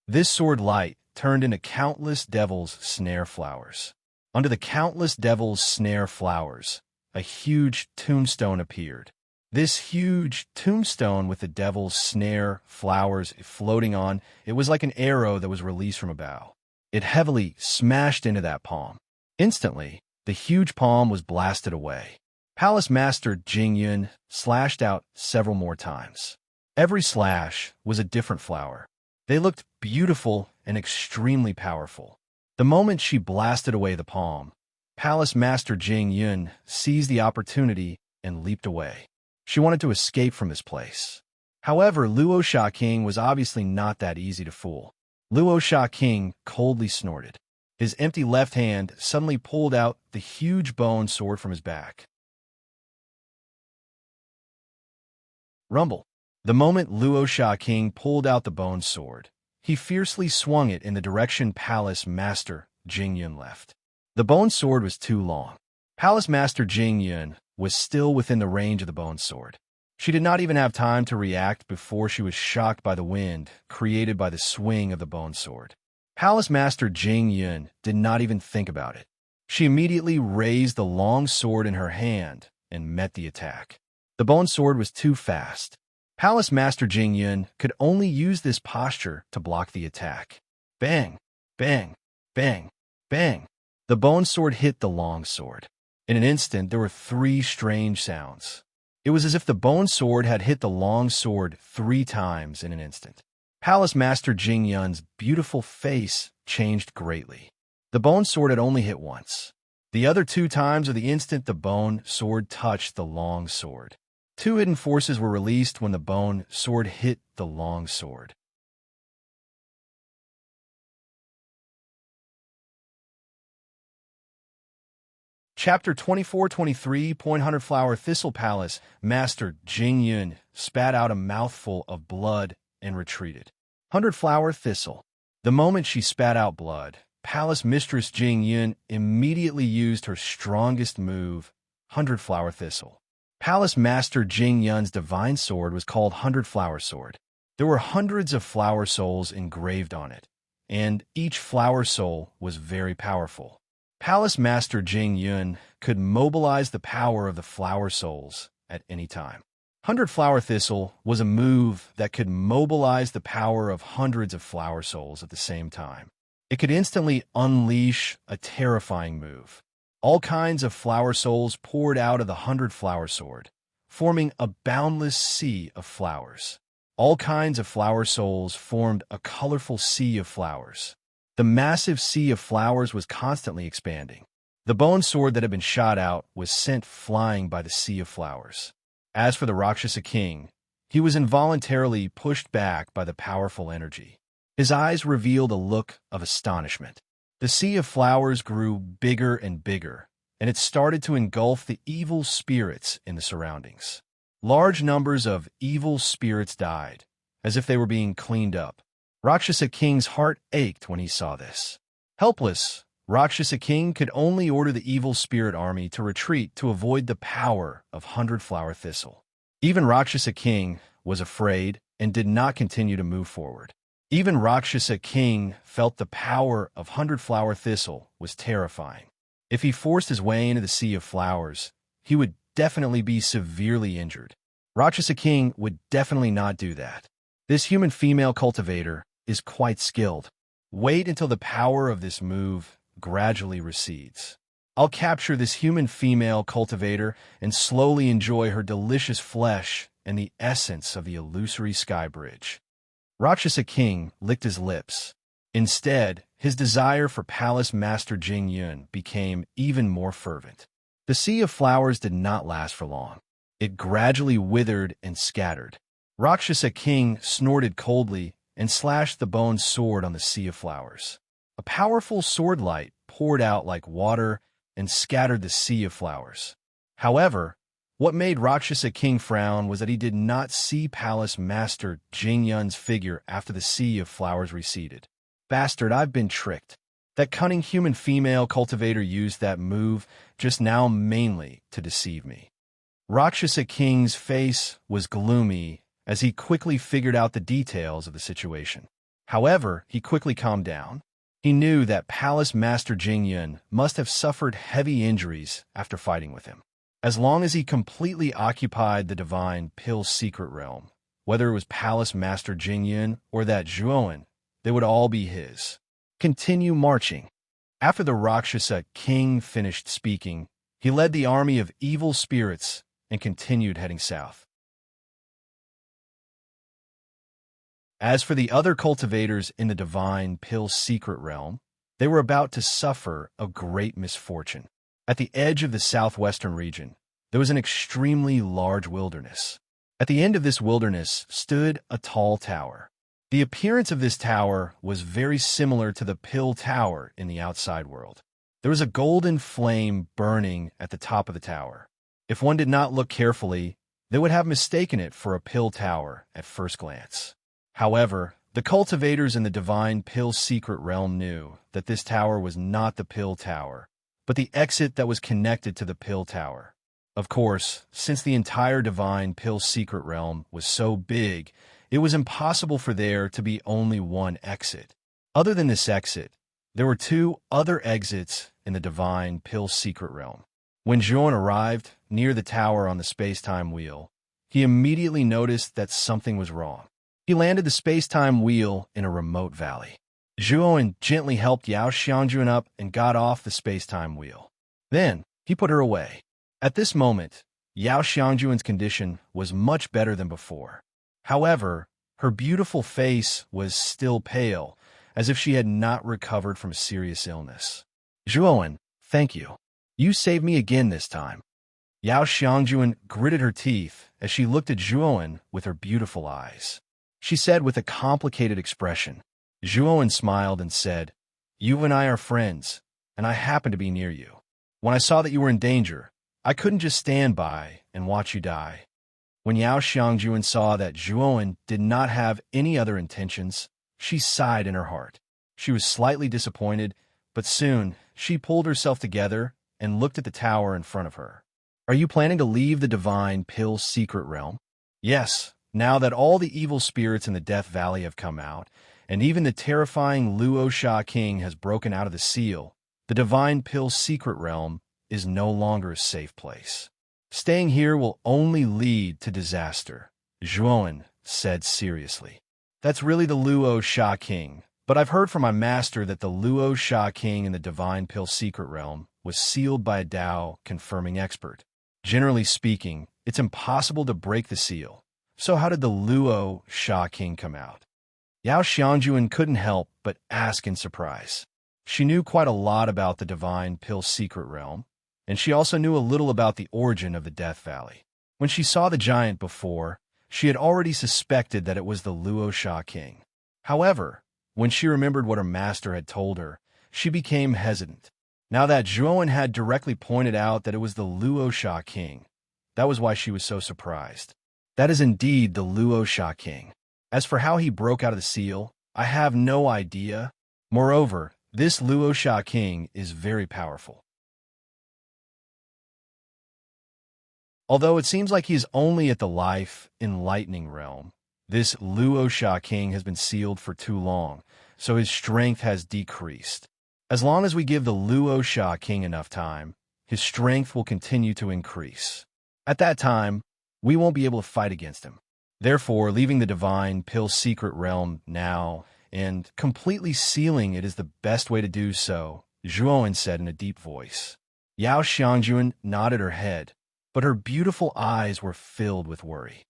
Speaker 1: This sword light turned into countless devil's snare flowers. Under the countless devil's snare flowers, a huge tombstone appeared. This huge tombstone with the devil's snare flowers floating on, it was like an arrow that was released from a bow. It heavily smashed into that palm. Instantly, the huge palm was blasted away. Palace Master Jing Yun slashed out several more times. Every slash was a different flower. They looked beautiful and extremely powerful. The moment she blasted away the palm, Palace Master Jing Yun seized the opportunity and leaped away. She wanted to escape from this place. However, Luo Sha King was obviously not that easy to fool. Luo Sha King coldly snorted. His empty left hand suddenly pulled out the huge bone sword from his back. Rumble. The moment Luo Sha King pulled out the bone sword, he fiercely swung it in the direction Palace Master Jing Yun left. The bone sword was too long. Palace Master Jing Yun was still within the range of the bone sword. She did not even have time to react before she was shocked by the wind created by the swing of the bone sword. Palace Master Jing Yun did not even think about it. She immediately raised the long sword in her hand and met the attack. The bone sword was too fast. Palace Master Jing Yun could only use this posture to block the attack. Bang! Bang! Bang! Bang! The bone sword hit the long sword. In an instant, there were 3 strange sounds. It was as if the bone sword had hit the long sword 3 times in an instant. Palace Master Jing Yun's beautiful face changed greatly. The bone sword had only hit once. The other 2 times are the instant the bone sword touched the long sword. 2 hidden forces were released when the bone sword hit the long sword. Chapter 24-23 Hundred Flower Thistle. Palace Master Jing Yun spat out a mouthful of blood and retreated. 100 Flower Thistle. The moment she spat out blood, Palace Mistress Jing Yun immediately used her strongest move, 100 Flower Thistle. Palace Master Jing Yun's divine sword was called 100 Flower Sword. There were hundreds of flower souls engraved on it, and each flower soul was very powerful. Palace Master Jing Yun could mobilize the power of the flower souls at any time. 100 Flower Thistle was a move that could mobilize the power of hundreds of flower souls at the same time. It could instantly unleash a terrifying move. All kinds of flower souls poured out of the 100 Flower Sword, forming a boundless sea of flowers. All kinds of flower souls formed a colorful sea of flowers. The massive sea of flowers was constantly expanding. The bone sword that had been shot out was sent flying by the sea of flowers. As for the Rakshasa king, he was involuntarily pushed back by the powerful energy. His eyes revealed a look of astonishment. The sea of flowers grew bigger and bigger, and it started to engulf the evil spirits in the surroundings. Large numbers of evil spirits died, as if they were being cleaned up. Rakshasa King's heart ached when he saw this. Helpless, Rakshasa King could only order the evil spirit army to retreat to avoid the power of 100 Flower Thistle. Even Rakshasa King was afraid and did not continue to move forward. Even Rakshasa King felt the power of 100 Flower Thistle was terrifying. If he forced his way into the sea of flowers, he would definitely be severely injured. Rakshasa King would definitely not do that. This human female cultivator is quite skilled. Wait until the power of this move gradually recedes. I'll capture this human female cultivator and slowly enjoy her delicious flesh and the essence of the illusory sky bridge. Rakshasa King licked his lips. Instead, his desire for Palace Master Jing Yun became even more fervent. The sea of flowers did not last for long. It gradually withered and scattered. Rakshasa King snorted coldly and slashed the bone sword on the sea of flowers. A powerful sword light poured out like water and scattered the sea of flowers. However, what made Rakshasa King frown was that he did not see Palace Master Jing Yun's figure after the sea of flowers receded. Bastard, I've been tricked. That cunning human female cultivator used that move just now mainly to deceive me. Rakshasa King's face was gloomy as he quickly figured out the details of the situation. However, he quickly calmed down. He knew that Palace Master Jing Yun must have suffered heavy injuries after fighting with him. As long as he completely occupied the Divine Pill's secret realm, whether it was Palace Master Jing Yun or that Zhuoan, they would all be his. Continue marching. After the Rakshasa King finished speaking, he led the army of evil spirits and continued heading south. As for the other cultivators in the Divine Pill's secret realm, they were about to suffer a great misfortune. At the edge of the southwestern region, there was an extremely large wilderness. At the end of this wilderness stood a tall tower. The appearance of this tower was very similar to the Pill Tower in the outside world. There was a golden flame burning at the top of the tower. If one did not look carefully, they would have mistaken it for a pill tower at first glance. However, the cultivators in the Divine Pill's secret realm knew that this tower was not the Pill Tower, but the exit that was connected to the Pill Tower. Of course, since the entire Divine Pill's secret realm was so big, it was impossible for there to be only one exit. Other than this exit, there were two other exits in the Divine Pill's secret realm. When Juon arrived near the tower on the space-time wheel, he immediately noticed that something was wrong. He landed the space-time wheel in a remote valley. Juon gently helped Yao Xiangjuan up and got off the space-time wheel. Then, he put her away. At this moment, Yao Xiangjuan's condition was much better than before. However, her beautiful face was still pale, as if she had not recovered from a serious illness. Juon, thank you. You saved me again this time. Yao Xiangjuan gritted her teeth as she looked at Juon with her beautiful eyes. She said with a complicated expression. Juon smiled and said, "You and I are friends, and I happen to be near you. When I saw that you were in danger, I couldn't just stand by and watch you die." When Yao Xiangjuan saw that Juon did not have any other intentions, she sighed in her heart. She was slightly disappointed, but soon she pulled herself together and looked at the tower in front of her. "Are you planning to leave the Divine Pill's secret realm?" "Yes, now that all the evil spirits in the Death Valley have come out, and even the terrifying Luo Sha King has broken out of the seal, the Divine Pill's secret realm is no longer a safe place. Staying here will only lead to disaster," Juon said seriously. "That's really the Luo Sha King, but I've heard from my master that the Luo Sha King in the Divine Pill secret realm was sealed by a Dao-confirming expert. Generally speaking, it's impossible to break the seal. So how did the Luo Sha King come out?" Yao Xiangjuan couldn't help but ask in surprise. She knew quite a lot about the Divine Pill secret realm, and she also knew a little about the origin of the Death Valley. When she saw the giant before, she had already suspected that it was the Luo Sha King. However, when she remembered what her master had told her, she became hesitant. Now that Juon had directly pointed out that it was the Luo Sha King, that was why she was so surprised. That is indeed the Luo Sha King. As for how he broke out of the seal, I have no idea. Moreover, this Luo Sha King is very powerful. Although it seems like he is only at the life enlightening realm, this Luo Sha King has been sealed for too long, so his strength has decreased. As long as we give the Luo Sha King enough time, his strength will continue to increase. At that time, we won't be able to fight against him. Therefore, leaving the Divine Pill secret realm now and completely sealing it is the best way to do so, Juon said in a deep voice. Yao Xiangjuan nodded her head, but her beautiful eyes were filled with worry.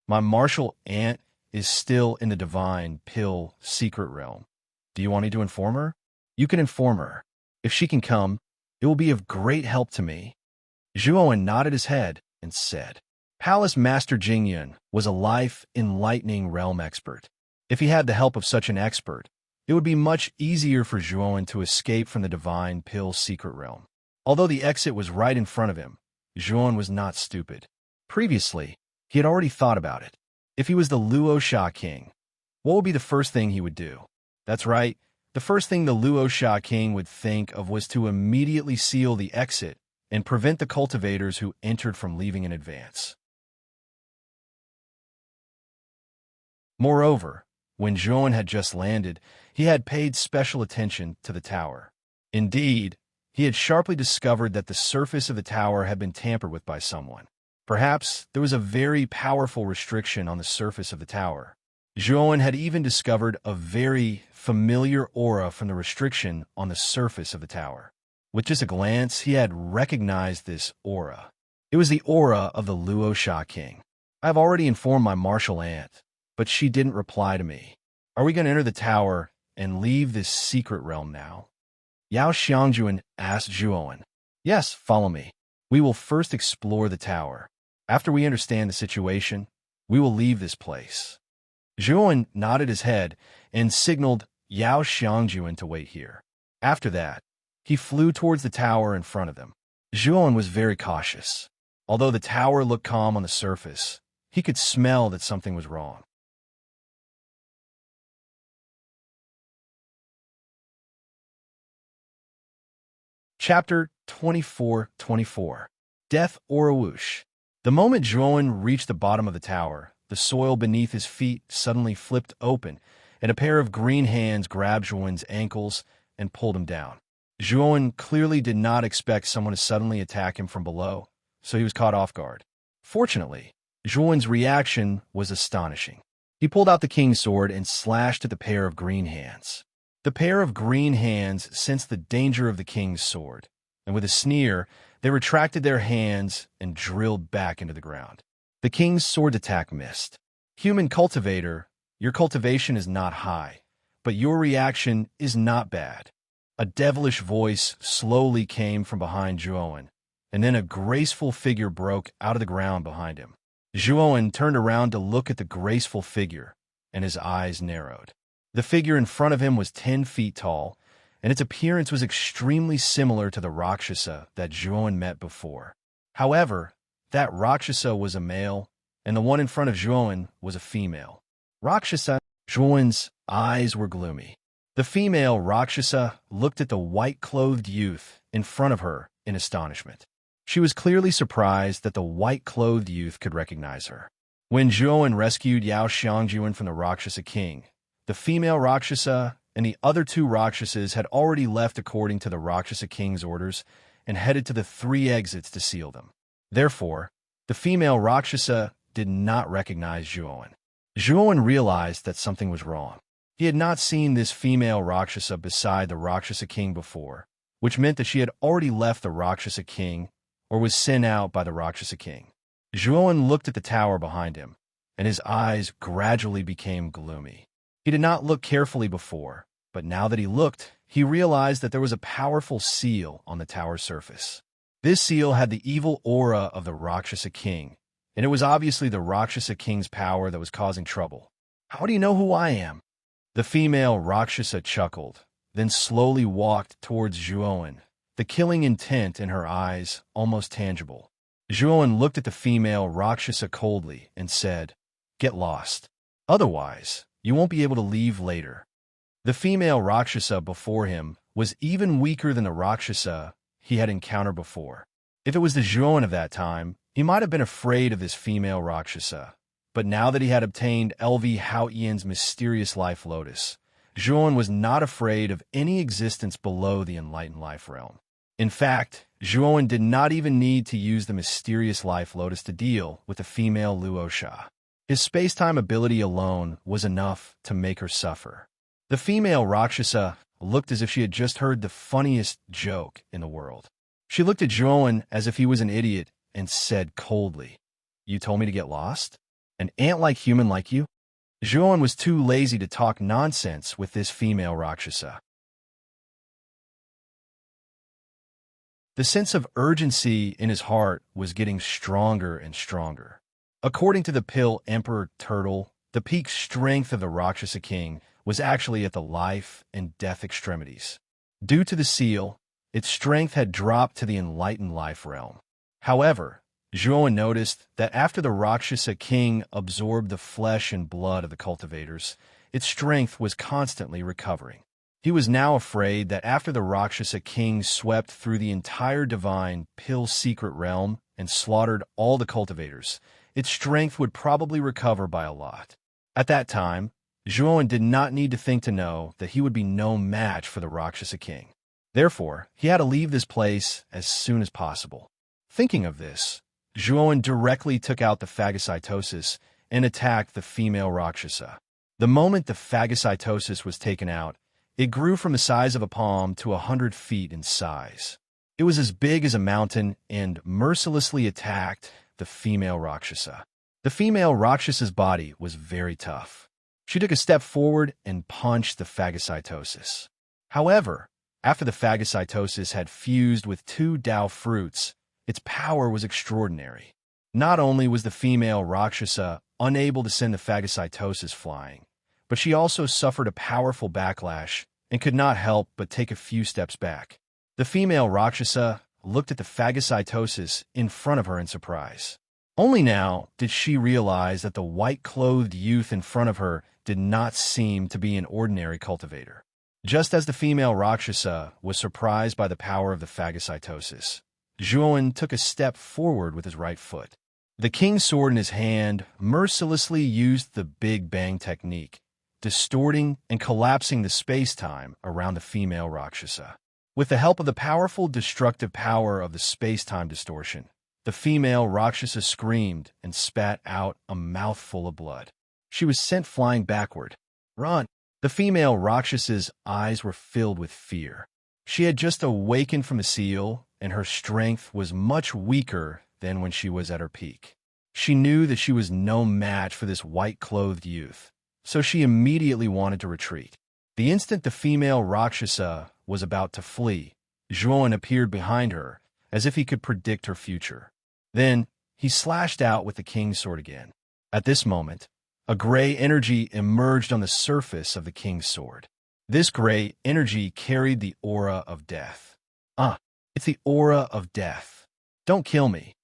Speaker 1: "My martial aunt is still in the Divine Pill secret realm. Do you want me to inform her?" "You can inform her. If she can come, it will be of great help to me." Juon nodded his head and said, Palace Master Jingyun was a life-enlightening realm expert. If he had the help of such an expert, it would be much easier for Juon to escape from the Divine Pill secret realm. Although the exit was right in front of him, Juon was not stupid. Previously, he had already thought about it. If he was the Luo Sha King, what would be the first thing he would do? That's right, the first thing the Luo Sha King would think of was to immediately seal the exit and prevent the cultivators who entered from leaving in advance. Moreover, when Juon had just landed, he had paid special attention to the tower. Indeed, he had sharply discovered that the surface of the tower had been tampered with by someone. Perhaps there was a very powerful restriction on the surface of the tower. Juon had even discovered a very familiar aura from the restriction on the surface of the tower. With just a glance, he had recognized this aura. It was the aura of the Luo Sha King. I have already informed my martial aunt, but she didn't reply to me. Are we going to enter the tower and leave this secret realm now? Yao Xiangjuan asked Juon. Yes, follow me. We will first explore the tower. After we understand the situation, we will leave this place. Juon nodded his head and signaled Yao Xiangjuan to wait here. After that, he flew towards the tower in front of them. Juon was very cautious. Although the tower looked calm on the surface, he could smell that something was wrong. Chapter 24:24. Death or a whoosh. The moment Joan reached the bottom of the tower, the soil beneath his feet suddenly flipped open, and a pair of green hands grabbed Joan's ankles and pulled him down. Joan clearly did not expect someone to suddenly attack him from below, so he was caught off guard. Fortunately, Joan's reaction was astonishing. He pulled out the king's sword and slashed at the pair of green hands. The pair of green hands sensed the danger of the king's sword, and with a sneer, they retracted their hands and drilled back into the ground. The king's sword attack missed. Human cultivator, your cultivation is not high, but your reaction is not bad. A devilish voice slowly came from behind Joan, and then a graceful figure broke out of the ground behind him. Joan turned around to look at the graceful figure, and his eyes narrowed. The figure in front of him was 10 feet tall, and its appearance was extremely similar to the Rakshasa that Joan met before. However, that Rakshasa was a male, and the one in front of Joan was a female. Rakshasa. Joan's eyes were gloomy. The female Rakshasa looked at the white-clothed youth in front of her in astonishment. She was clearly surprised that the white-clothed youth could recognize her. When Joan rescued Yao Xiangjuan from the Rakshasa king, the female Rakshasa and the other 2 Rakshasas had already left according to the Rakshasa king's orders and headed to the 3 exits to seal them. Therefore, the female Rakshasa did not recognize Joan. Joan realized that something was wrong. He had not seen this female Rakshasa beside the Rakshasa king before, which meant that she had already left the Rakshasa king or was sent out by the Rakshasa king. Joan looked at the tower behind him, and his eyes gradually became gloomy. He did not look carefully before, but now that he looked, he realized that there was a powerful seal on the tower's surface. This seal had the evil aura of the Rakshasa king, and it was obviously the Rakshasa king's power that was causing trouble. "How do you know who I am?" The female Rakshasa chuckled, then slowly walked towards Joan, the killing intent in her eyes almost tangible. Joan looked at the female Rakshasa coldly and said, "Get lost. Otherwise, you won't be able to leave later." The female Rakshasa before him was even weaker than the Rakshasa he had encountered before. If it was the Joan of that time, he might have been afraid of this female Rakshasa. But now that he had obtained LV Haotian's mysterious life lotus, Joan was not afraid of any existence below the enlightened life realm. In fact, Joan did not even need to use the mysterious life lotus to deal with the female Luo Sha. His space-time ability alone was enough to make her suffer. The female Rakshasa looked as if she had just heard the funniest joke in the world. She looked at Joan as if he was an idiot and said coldly, "You told me to get lost? An ant-like human like you?" Joan was too lazy to talk nonsense with this female Rakshasa. The sense of urgency in his heart was getting stronger and stronger. According to the pill Emperor Turtle, the peak strength of the Rakshasa king was actually at the life and death extremities. Due to the seal, its strength had dropped to the enlightened life realm. However, Joan noticed that after the Rakshasa king absorbed the flesh and blood of the cultivators, its strength was constantly recovering. He was now afraid that after the Rakshasa king swept through the entire divine pill secret realm and slaughtered all the cultivators, its strength would probably recover by a lot. At that time, Joan did not need to think to know that he would be no match for the Rakshasa king. Therefore, he had to leave this place as soon as possible. Thinking of this, Joan directly took out the phagocytosis and attacked the female Rakshasa. The moment the phagocytosis was taken out, it grew from the size of a palm to 100 feet in size. It was as big as a mountain and mercilessly attacked the female Rakshasa. The female Rakshasa's body was very tough. She took a step forward and punched the phagocytosis. However, after the phagocytosis had fused with 2 Dao fruits, its power was extraordinary. Not only was the female Rakshasa unable to send the phagocytosis flying, but she also suffered a powerful backlash and could not help but take a few steps back. The female Rakshasa looked at the phagocytosis in front of her in surprise. Only now did she realize that the white-clothed youth in front of her did not seem to be an ordinary cultivator. Just as the female Rakshasa was surprised by the power of the phagocytosis, Zhuan took a step forward with his right foot. The king's sword in his hand mercilessly used the Big Bang technique, distorting and collapsing the space-time around the female Rakshasa. With the help of the powerful destructive power of the space-time distortion, the female Rakshasa screamed and spat out a mouthful of blood. She was sent flying backward. Run! The female Rakshas's eyes were filled with fear. She had just awakened from a seal, and her strength was much weaker than when she was at her peak. She knew that she was no match for this white-clothed youth, so she immediately wanted to retreat. The instant the female Rakshasa was about to flee, Zhuan appeared behind her, as if he could predict her future. Then, he slashed out with the king's sword again. At this moment, a gray energy emerged on the surface of the king's sword. This gray energy carried the aura of death. It's the aura of death. Don't kill me.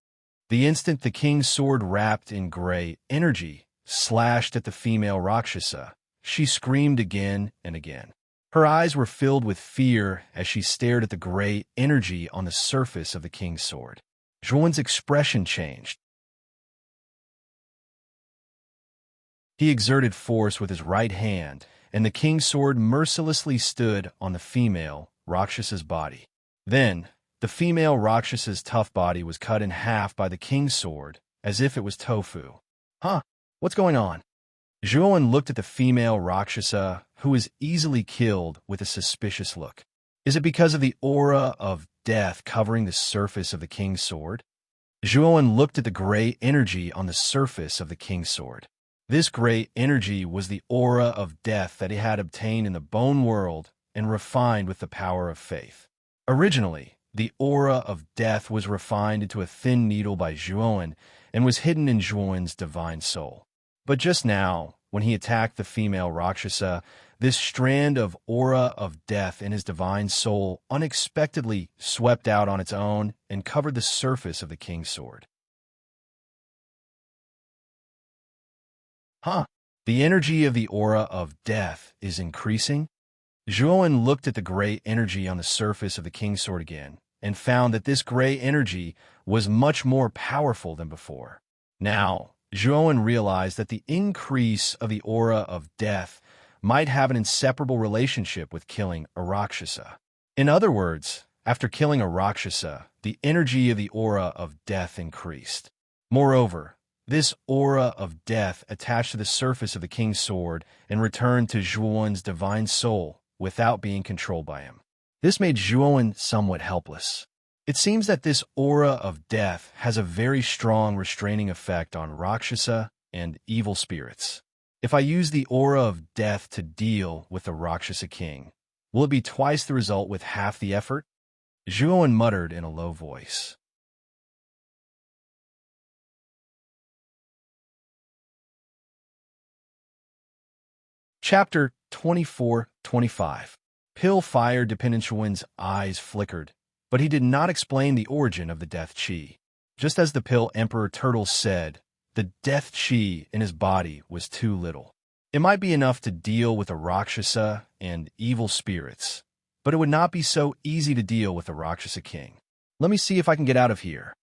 Speaker 1: The instant the king's sword wrapped in gray energy slashed at the female Rakshasa, she screamed again and again. Her eyes were filled with fear as she stared at the gray energy on the surface of the king's sword. Zhuan's expression changed. He exerted force with his right hand, and the king's sword mercilessly stood on the female Rakshasa's body. Then, the female Rakshasa's tough body was cut in half by the king's sword, as if it was tofu. What's going on? Zhuan looked at the female Rakshasa, who was easily killed, with a suspicious look. Is it because of the aura of death covering the surface of the king's sword? Zhuan looked at the gray energy on the surface of the king's sword. This gray energy was the aura of death that he had obtained in the bone world and refined with the power of faith. Originally, the aura of death was refined into a thin needle by Zhuan and was hidden in Zhuan's divine soul. But just now, when he attacked the female Rakshasa, this strand of aura of death in his divine soul unexpectedly swept out on its own and covered the surface of the king's sword. The energy of the aura of death is increasing? Zhuan looked at the gray energy on the surface of the king's sword again and found that this gray energy was much more powerful than before. Now, Zhuan realized that the increase of the aura of death might have an inseparable relationship with killing a Rakshasa. In other words, after killing a Rakshasa, the energy of the aura of death increased. Moreover, this aura of death attached to the surface of the king's sword and returned to Zhuan's divine soul without being controlled by him. This made Zhuan somewhat helpless. It seems that this aura of death has a very strong restraining effect on Rakshasa and evil spirits. If I use the aura of death to deal with the Rakshasa king, will it be twice the result with half the effort? Zhuan muttered in a low voice. Chapter 24-25. Pill fire dependent Zhuan's eyes flickered, but he did not explain the origin of the death chi. Just as the pill Emperor Turtle said, the death chi in his body was too little. It might be enough to deal with a Rakshasa and evil spirits, but it would not be so easy to deal with the Rakshasa king. Let me see if I can get out of here,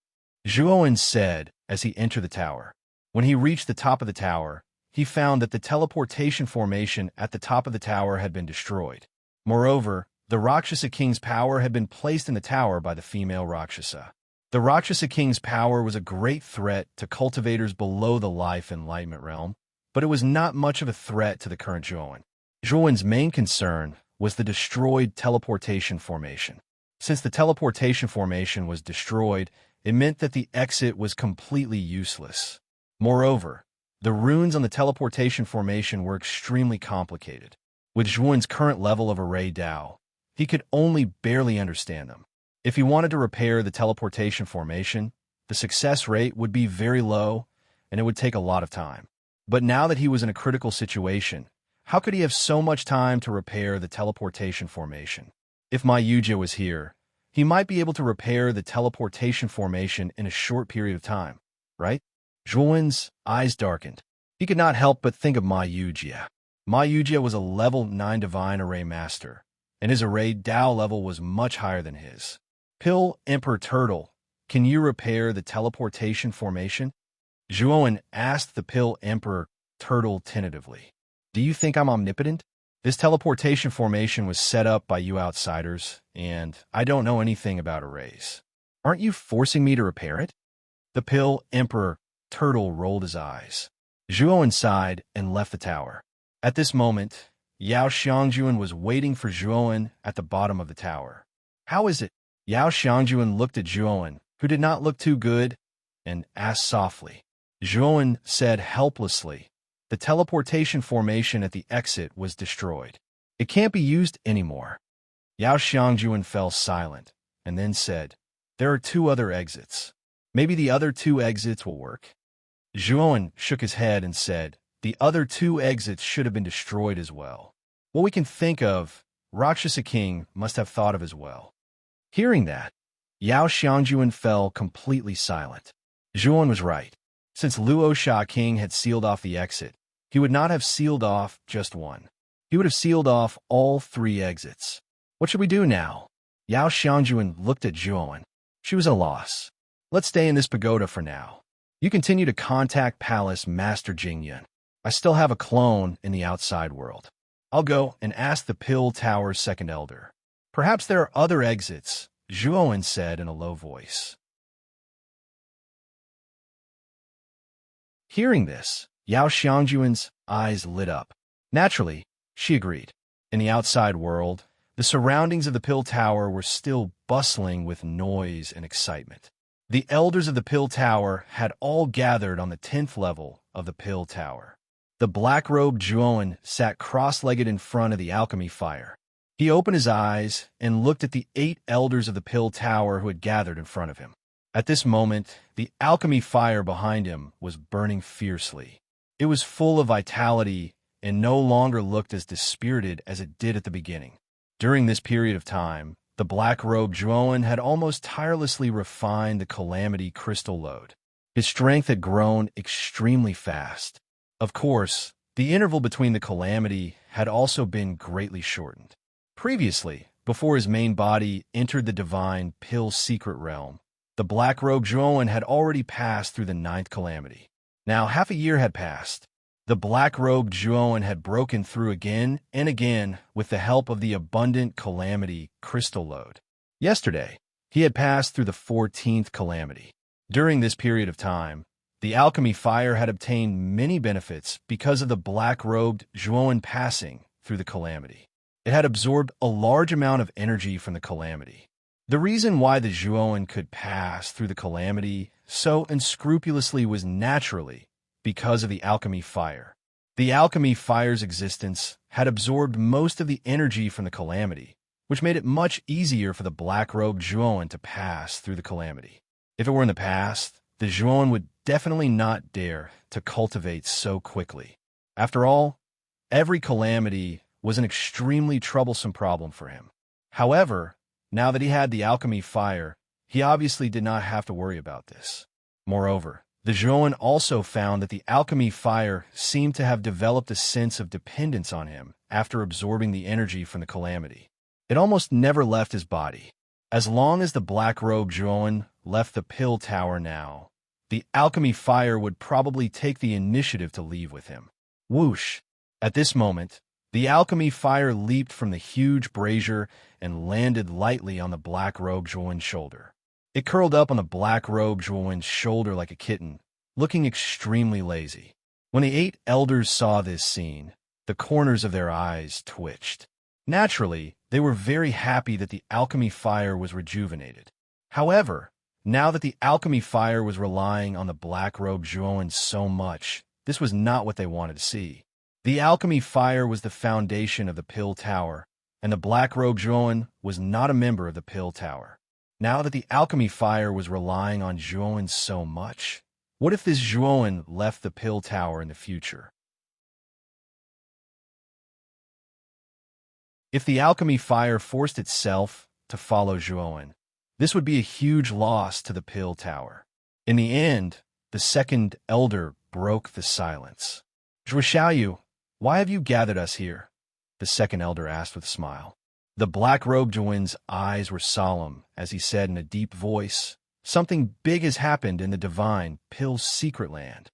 Speaker 1: Zhuan said as he entered the tower. When he reached the top of the tower, he found that the teleportation formation at the top of the tower had been destroyed. Moreover, the Rakshasa king's power had been placed in the tower by the female Rakshasa. The Rakshasa king's power was a great threat to cultivators below the life enlightenment realm, but it was not much of a threat to the current Zhuan. Zhuan's main concern was the destroyed teleportation formation. Since the teleportation formation was destroyed, it meant that the exit was completely useless. Moreover, the runes on the teleportation formation were extremely complicated. With Zhuan's current level of array Dao, he could only barely understand them. If he wanted to repair the teleportation formation, the success rate would be very low, and it would take a lot of time. But now that he was in a critical situation, how could he have so much time to repair the teleportation formation? If my Yujia was here, he might be able to repair the teleportation formation in a short period of time, right? Zhuan's eyes darkened. He could not help but think of Ma Yujia. Ma Yujia was a level 9 divine array master, and his array Dao level was much higher than his. Pill Emperor Turtle can you repair the teleportation formation? Zhuowen asked the Pill Emperor Turtle tentatively. Do you think I'm omnipotent? This teleportation formation was set up by you outsiders, and I don't know anything about arrays. Aren't you forcing me to repair it? The Pill Emperor Turtle rolled his eyes. Zhuowen sighed and left the tower. At this moment, Yao Xiangjuan was waiting for Zhuowen at the bottom of the tower. How is it? Yao Xiangjuan looked at Zhuowen, who did not look too good, and asked softly. Zhuowen said helplessly, the teleportation formation at the exit was destroyed. It can't be used anymore. Yao Xiangjuan fell silent, and then said, there are 2 other exits. Maybe the other 2 exits will work. Zhuowen shook his head and said, the other 2 exits should have been destroyed as well. What we can think of, Rakshasa King must have thought of as well. Hearing that, Yao Xiangjuan fell completely silent. Zhuowen was right. Since Luosha King had sealed off the exit, he would not have sealed off just one. He would have sealed off all 3 exits. What should we do now? Yao Xiangjuan looked at Zhuowen. She was at a loss. Let's stay in this pagoda for now. You continue to contact Palace Master Jingyun. I still have a clone in the outside world. I'll go and ask the Pill Tower's 2nd elder. Perhaps there are other exits, Zhuowen said in a low voice. Hearing this, Yao Xiangjuan's eyes lit up. Naturally, she agreed. In the outside world, the surroundings of the Pill Tower were still bustling with noise and excitement. The elders of the Pill Tower had all gathered on the 10th level of the Pill Tower. The black-robed Zhuowen sat cross-legged in front of the alchemy fire. He opened his eyes and looked at the 8 elders of the Pill Tower who had gathered in front of him. At this moment, the alchemy fire behind him was burning fiercely. It was full of vitality and no longer looked as dispirited as it did at the beginning. During this period of time, the black-robed Zhuowen had almost tirelessly refined the calamity crystal load. His strength had grown extremely fast. Of course, the interval between the calamity had also been greatly shortened. Previously, before his main body entered the divine Pill secret realm, the black-robed Zhuowen had already passed through the 9th calamity. Now half a year had passed. The black-robed Zhuowen had broken through again and again with the help of the abundant calamity crystal load. Yesterday, he had passed through the 14th calamity. During this period of time, the alchemy fire had obtained many benefits because of the black-robed Zhuowen passing through the calamity. It had absorbed a large amount of energy from the calamity. The reason why the Zhuowen could pass through the calamity so unscrupulously was naturally because of the alchemy fire. The alchemy fire's existence had absorbed most of the energy from the calamity, which made it much easier for the black-robed Zhuowen to pass through the calamity. If it were in the past, the Zhuowen would definitely not dare to cultivate so quickly. After all, every calamity was an extremely troublesome problem for him. However, now that he had the alchemy fire, he obviously did not have to worry about this. Moreover, the Zhuowen also found that the alchemy fire seemed to have developed a sense of dependence on him after absorbing the energy from the calamity. It almost never left his body. As long as the black-robed Zhuowen left the Pill Tower now, the alchemy fire would probably take the initiative to leave with him. Whoosh! At this moment, the alchemy fire leaped from the huge brazier and landed lightly on the black-robed Zhuowen's shoulder. It curled up on the black-robed Zhuowen's shoulder like a kitten, looking extremely lazy. When the 8 elders saw this scene, the corners of their eyes twitched. Naturally, they were very happy that the alchemy fire was rejuvenated. However, now that the alchemy fire was relying on the black-robed Zhuowen so much, this was not what they wanted to see. The alchemy fire was the foundation of the Pill Tower, and the black-robed Zhuowen was not a member of the Pill Tower. Now that the alchemy fire was relying on Zhuowen so much, what if this Zhuowen left the Pill Tower in the future? If the alchemy fire forced itself to follow Zhuowen, this would be a huge loss to the Pill Tower. In the end, the 2nd elder broke the silence. Zhuoxiaoyu, why have you gathered us here? The 2nd elder asked with a smile. The black-robed Zhuowen's eyes were solemn as he said in a deep voice, Something big has happened in the divine Pill's secret land.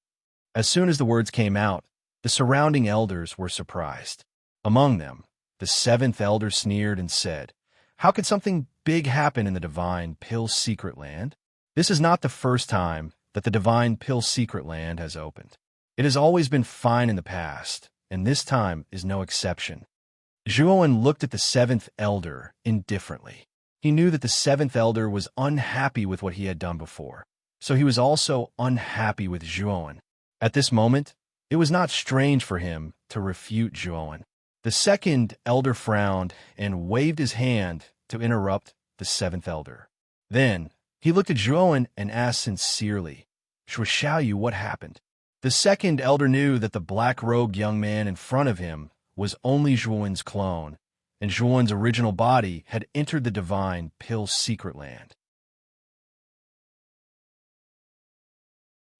Speaker 1: As soon as the words came out, the surrounding elders were surprised. Among them, the seventh elder sneered and said, "How could something big happen in the divine Pill's secret land? This is not the first time that the divine Pill's secret land has opened. It has always been fine in the past, and this time is no exception." Zhuowen looked at the seventh elder indifferently. He knew that the seventh elder was unhappy with what he had done before, so he was also unhappy with Zhuowen. At this moment, it was not strange for him to refute Zhuowen. The second elder frowned and waved his hand to interrupt the seventh elder. Then, he looked at Zhuowen and asked sincerely, "Shuxiaoyu, what happened?" The second elder knew that the black-robed young man in front of him was only Zhuowen's clone, and Zhuowen's original body had entered the divine Pill's secret land.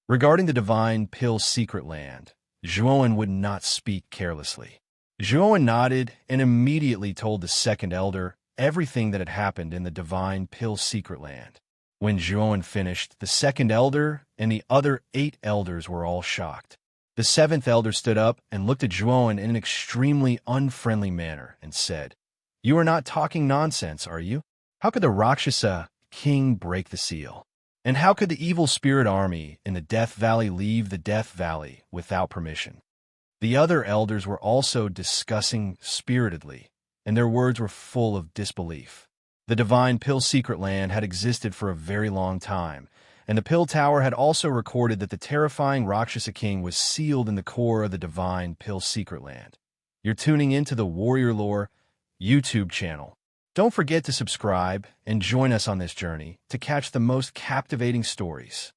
Speaker 1: Regarding the divine Pill's secret land, Zhuowen would not speak carelessly. Zhuowen nodded and immediately told the second elder everything that had happened in the divine Pill's secret land. When Zhuowen finished, the second elder and the other 8 elders were all shocked. The seventh elder stood up and looked at Zhuowen in an extremely unfriendly manner and said, "You are not talking nonsense, are you? How could the Rakshasa king break the seal? And how could the evil spirit army in the Death Valley leave the Death Valley without permission?" The other elders were also discussing spiritedly, and their words were full of disbelief. The divine Pill secret land had existed for a very long time, and the Pill Tower had also recorded that the terrifying Rakshasa King was sealed in the core of the divine Pill secret land. You're tuning into the Warrior Lore YouTube channel. Don't forget to subscribe and join us on this journey to catch the most captivating stories.